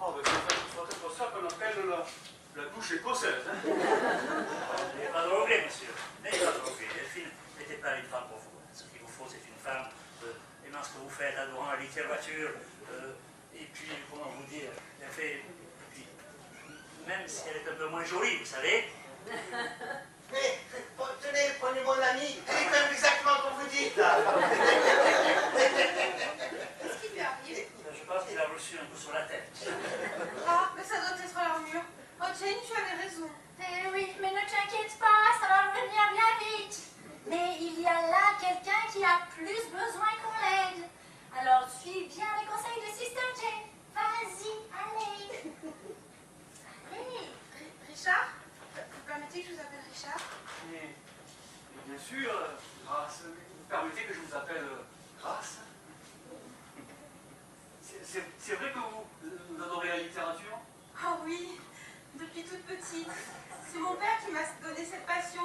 Oh, ben, c'est peut-être ça qu'on appelle la douche écossaise, hein. N'ayez pas de regret, monsieur. N'ayez pas de regret. Delphine n'était pas une femme pour vous. Ce qu'il vous faut, c'est une femme aimant ce que vous faites, adorant la littérature, et puis, comment vous dire, elle fait... Et puis, même si elle est un peu moins jolie, vous savez. Mais, tenez, prenez mon ami, elle est quand même exactement comme vous dites, là. Qu'est-ce qui lui arrive? Je pense qu'il a reçu un coup sur la tête. Ah, mais ça doit être l'armure. Oh, Jane, tu avais raison. Eh oui, mais ne t'inquiète pas, ça va revenir bien vite. Mais il y a là quelqu'un qui a plus besoin qu'on l'aide. Alors suis bien les conseils de Sister Jane. Vas-y, allez. Allez. Richard? Vous permettez que je vous appelle Richard? Mais bien sûr, Grâce, vous permettez que je vous appelle Grâce? C'est vrai que vous adorez la littérature? Oh oui, depuis toute petite. C'est mon père qui m'a donné cette passion.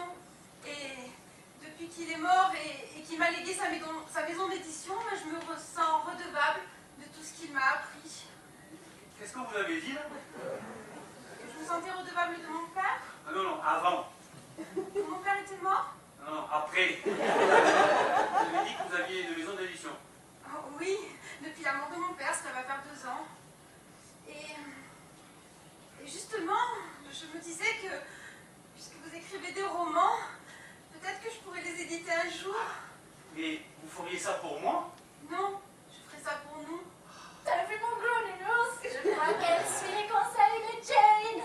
Et depuis qu'il est mort et qu'il m'a légué sa maison d'édition, je me ressens redevable de tout ce qu'il m'a appris. Qu'est-ce que vous avez dit, là? Que je me sentais redevable de mon père? Ah non, non, avant. Que mon père était mort? Non, non, après. Vous avez dit que vous aviez une maison d'édition. Oh oui, depuis la mort de mon père, ça va faire 2 ans. Et justement, je me disais que, puisque vous écrivez des romans, peut-être que je pourrais les éditer un jour. Mais vous feriez ça pour moi? Non, je ferai ça pour nous. T'as vu mon gros nounours? Je crois qu'elle suit les conseils de Jane.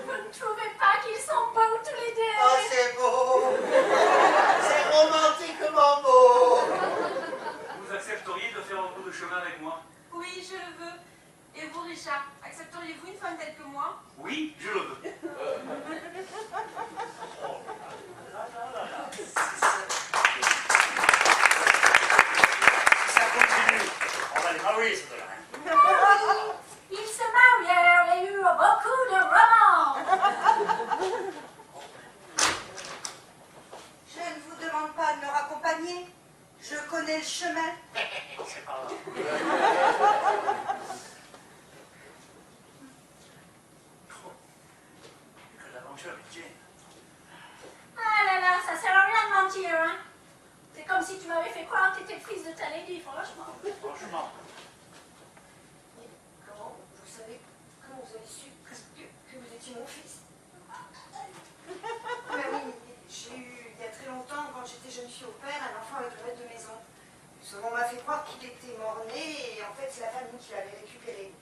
Vous ne trouvez pas qu'ils sont beaux tous les deux? Oh, c'est beau. C'est romantiquement beau. Vous accepteriez de faire un bout de chemin avec moi? Oui, je le veux. Et vous, Richard, accepteriez-vous une femme telle que moi? Oui, je le veux. Si ça continue, on va les marier, ce là. Oui, ils se marièrent et eurent beaucoup de romans. Je ne vous demande pas de me raccompagner. Je connais le chemin. C'est pas grave. Que l'aventure avec Jane. Ah là là, ça sert à rien de mentir, hein. C'est comme si tu m'avais fait croire que t'étais le fils de ta lady, franchement. Franchement. Comment vous avez su que vous étiez mon fils? Mais oui, j'ai eu, il y a très longtemps, quand j'étais jeune fille au père, un enfant avec le maître de maison. On m'a fait croire qu'il était mort-né, et en fait, c'est la famille qui l'avait récupéré.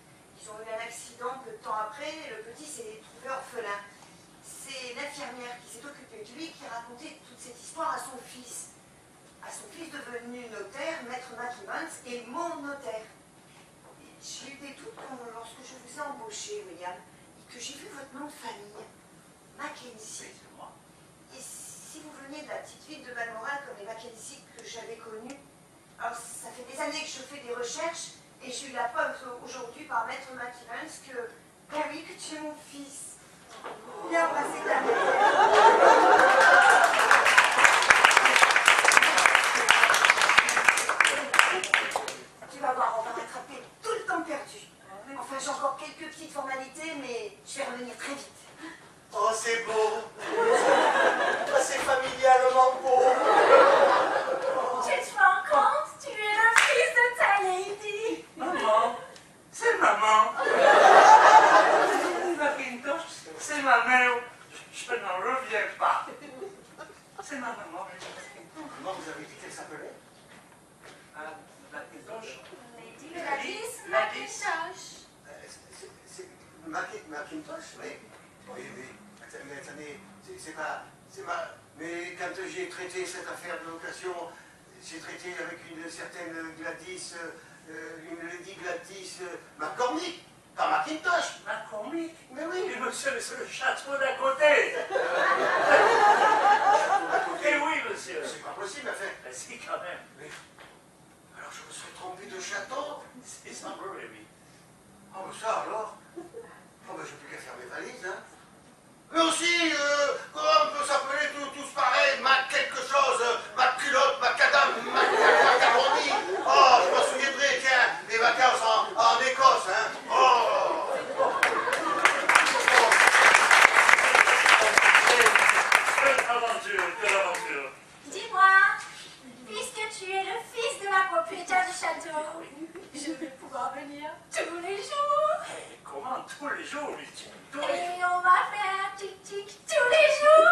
Ils ont eu un accident peu de temps après, et le petit s'est trouvé orphelin. C'est l'infirmière qui s'est occupée de lui qui racontait toute cette histoire à son fils devenu notaire, maître McKimmons, et mon notaire. J'ai eu des doutes lorsque je vous ai embauché, William, et que j'ai vu votre nom de famille, Mackenzie. C'est moi. Et si vous veniez de la petite ville de Balmoral comme les Mackenzie que j'avais connus, alors ça fait des années que je fais des recherches, et j'ai eu la preuve aujourd'hui par maître McKimmons que, ben oui, que tu es mon fils. Viens passer ta Tu vas voir, on va rattraper tout le temps perdu. Enfin, j'ai encore quelques petites formalités, mais je vais revenir très vite. Oh, c'est beau. Oh, c'est familialement beau. Tu te rends compte? Tu es le fils de ta lady. Maman, c'est ma maman. Macintosh, c'est ma mère. Je n'en reviens pas. C'est ma maman. Comment vous avez dit qu'elle s'appelait? Macintosh. Lady Gladys Macintosh. C'est Macintosh, oui, mais attendez, c'est pas... Mais quand j'ai traité cette affaire de location, j'ai traité avec une certaine Gladys, une Lady Gladys McCormick, pas Macintosh. McCormick? Mais oui. Mais monsieur, c'est le château d'à côté. Eh oui, monsieur. C'est pas possible, enfin. Ben, si, quand même. Mais, alors je me suis trompé de château. Il semblerait, oui. Ah, ben ça alors. Oh, ben j'ai plus qu'à faire mes valises, hein. Mais aussi, comment on peut s'appeler tous pareils, Mac quelque chose, Mac culotte, Macadam, Macaroni. Oh, je me souviendrai, tiens, des vacances en Écosse, hein. Oh. Quelle aventure. Dis-moi, puisque tu es le fils de la propriétaire du château, je vais pouvoir venir tous les jours. Eh, comment tous les jours, Lucie? Tous les Et on va faire tic-tic tous les jours.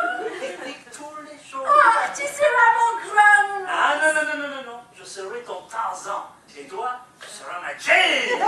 jours. Tous les jours. Oh, tu seras mon grand. Ah non, non, non, non, non, non. Je serai ton Tarzan. Et toi, tu seras ma Jane.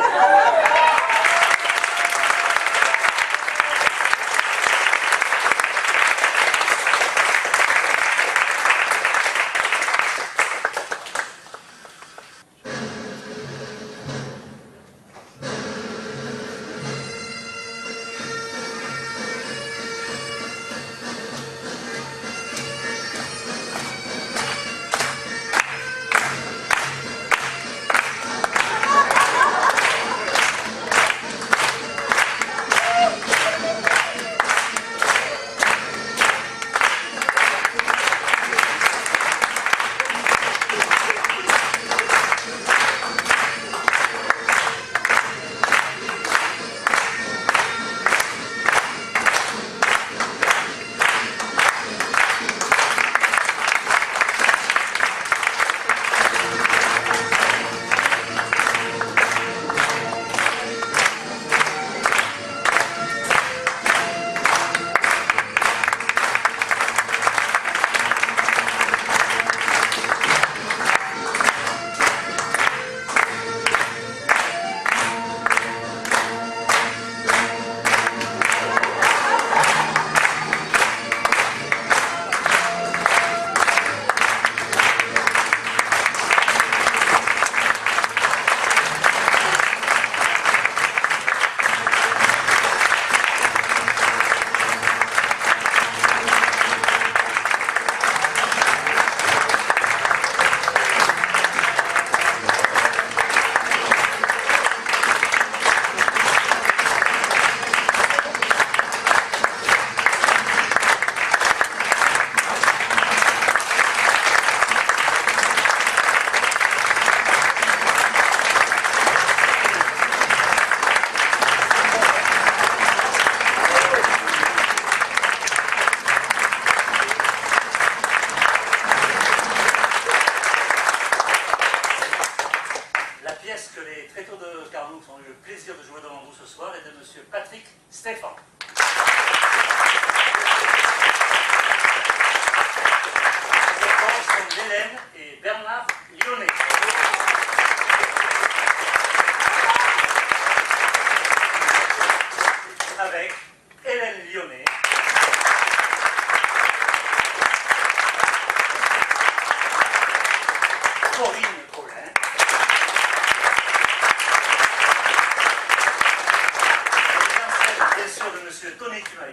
Stéphane. Les réponses sont d'Hélène et Bernard Lyonnais. Avec Hélène Lyonnais. Corinne Collin. Bien sûr de monsieur Tony Tumaillon.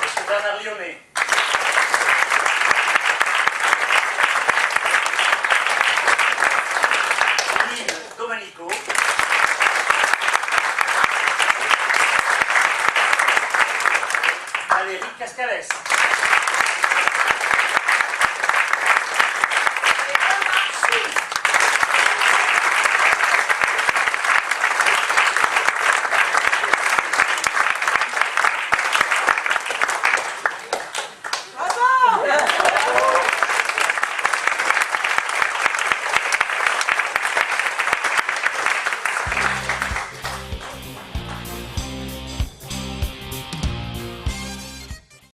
Monsieur Bernard Lyonnais. Nine Domenico. Valérie Cascales.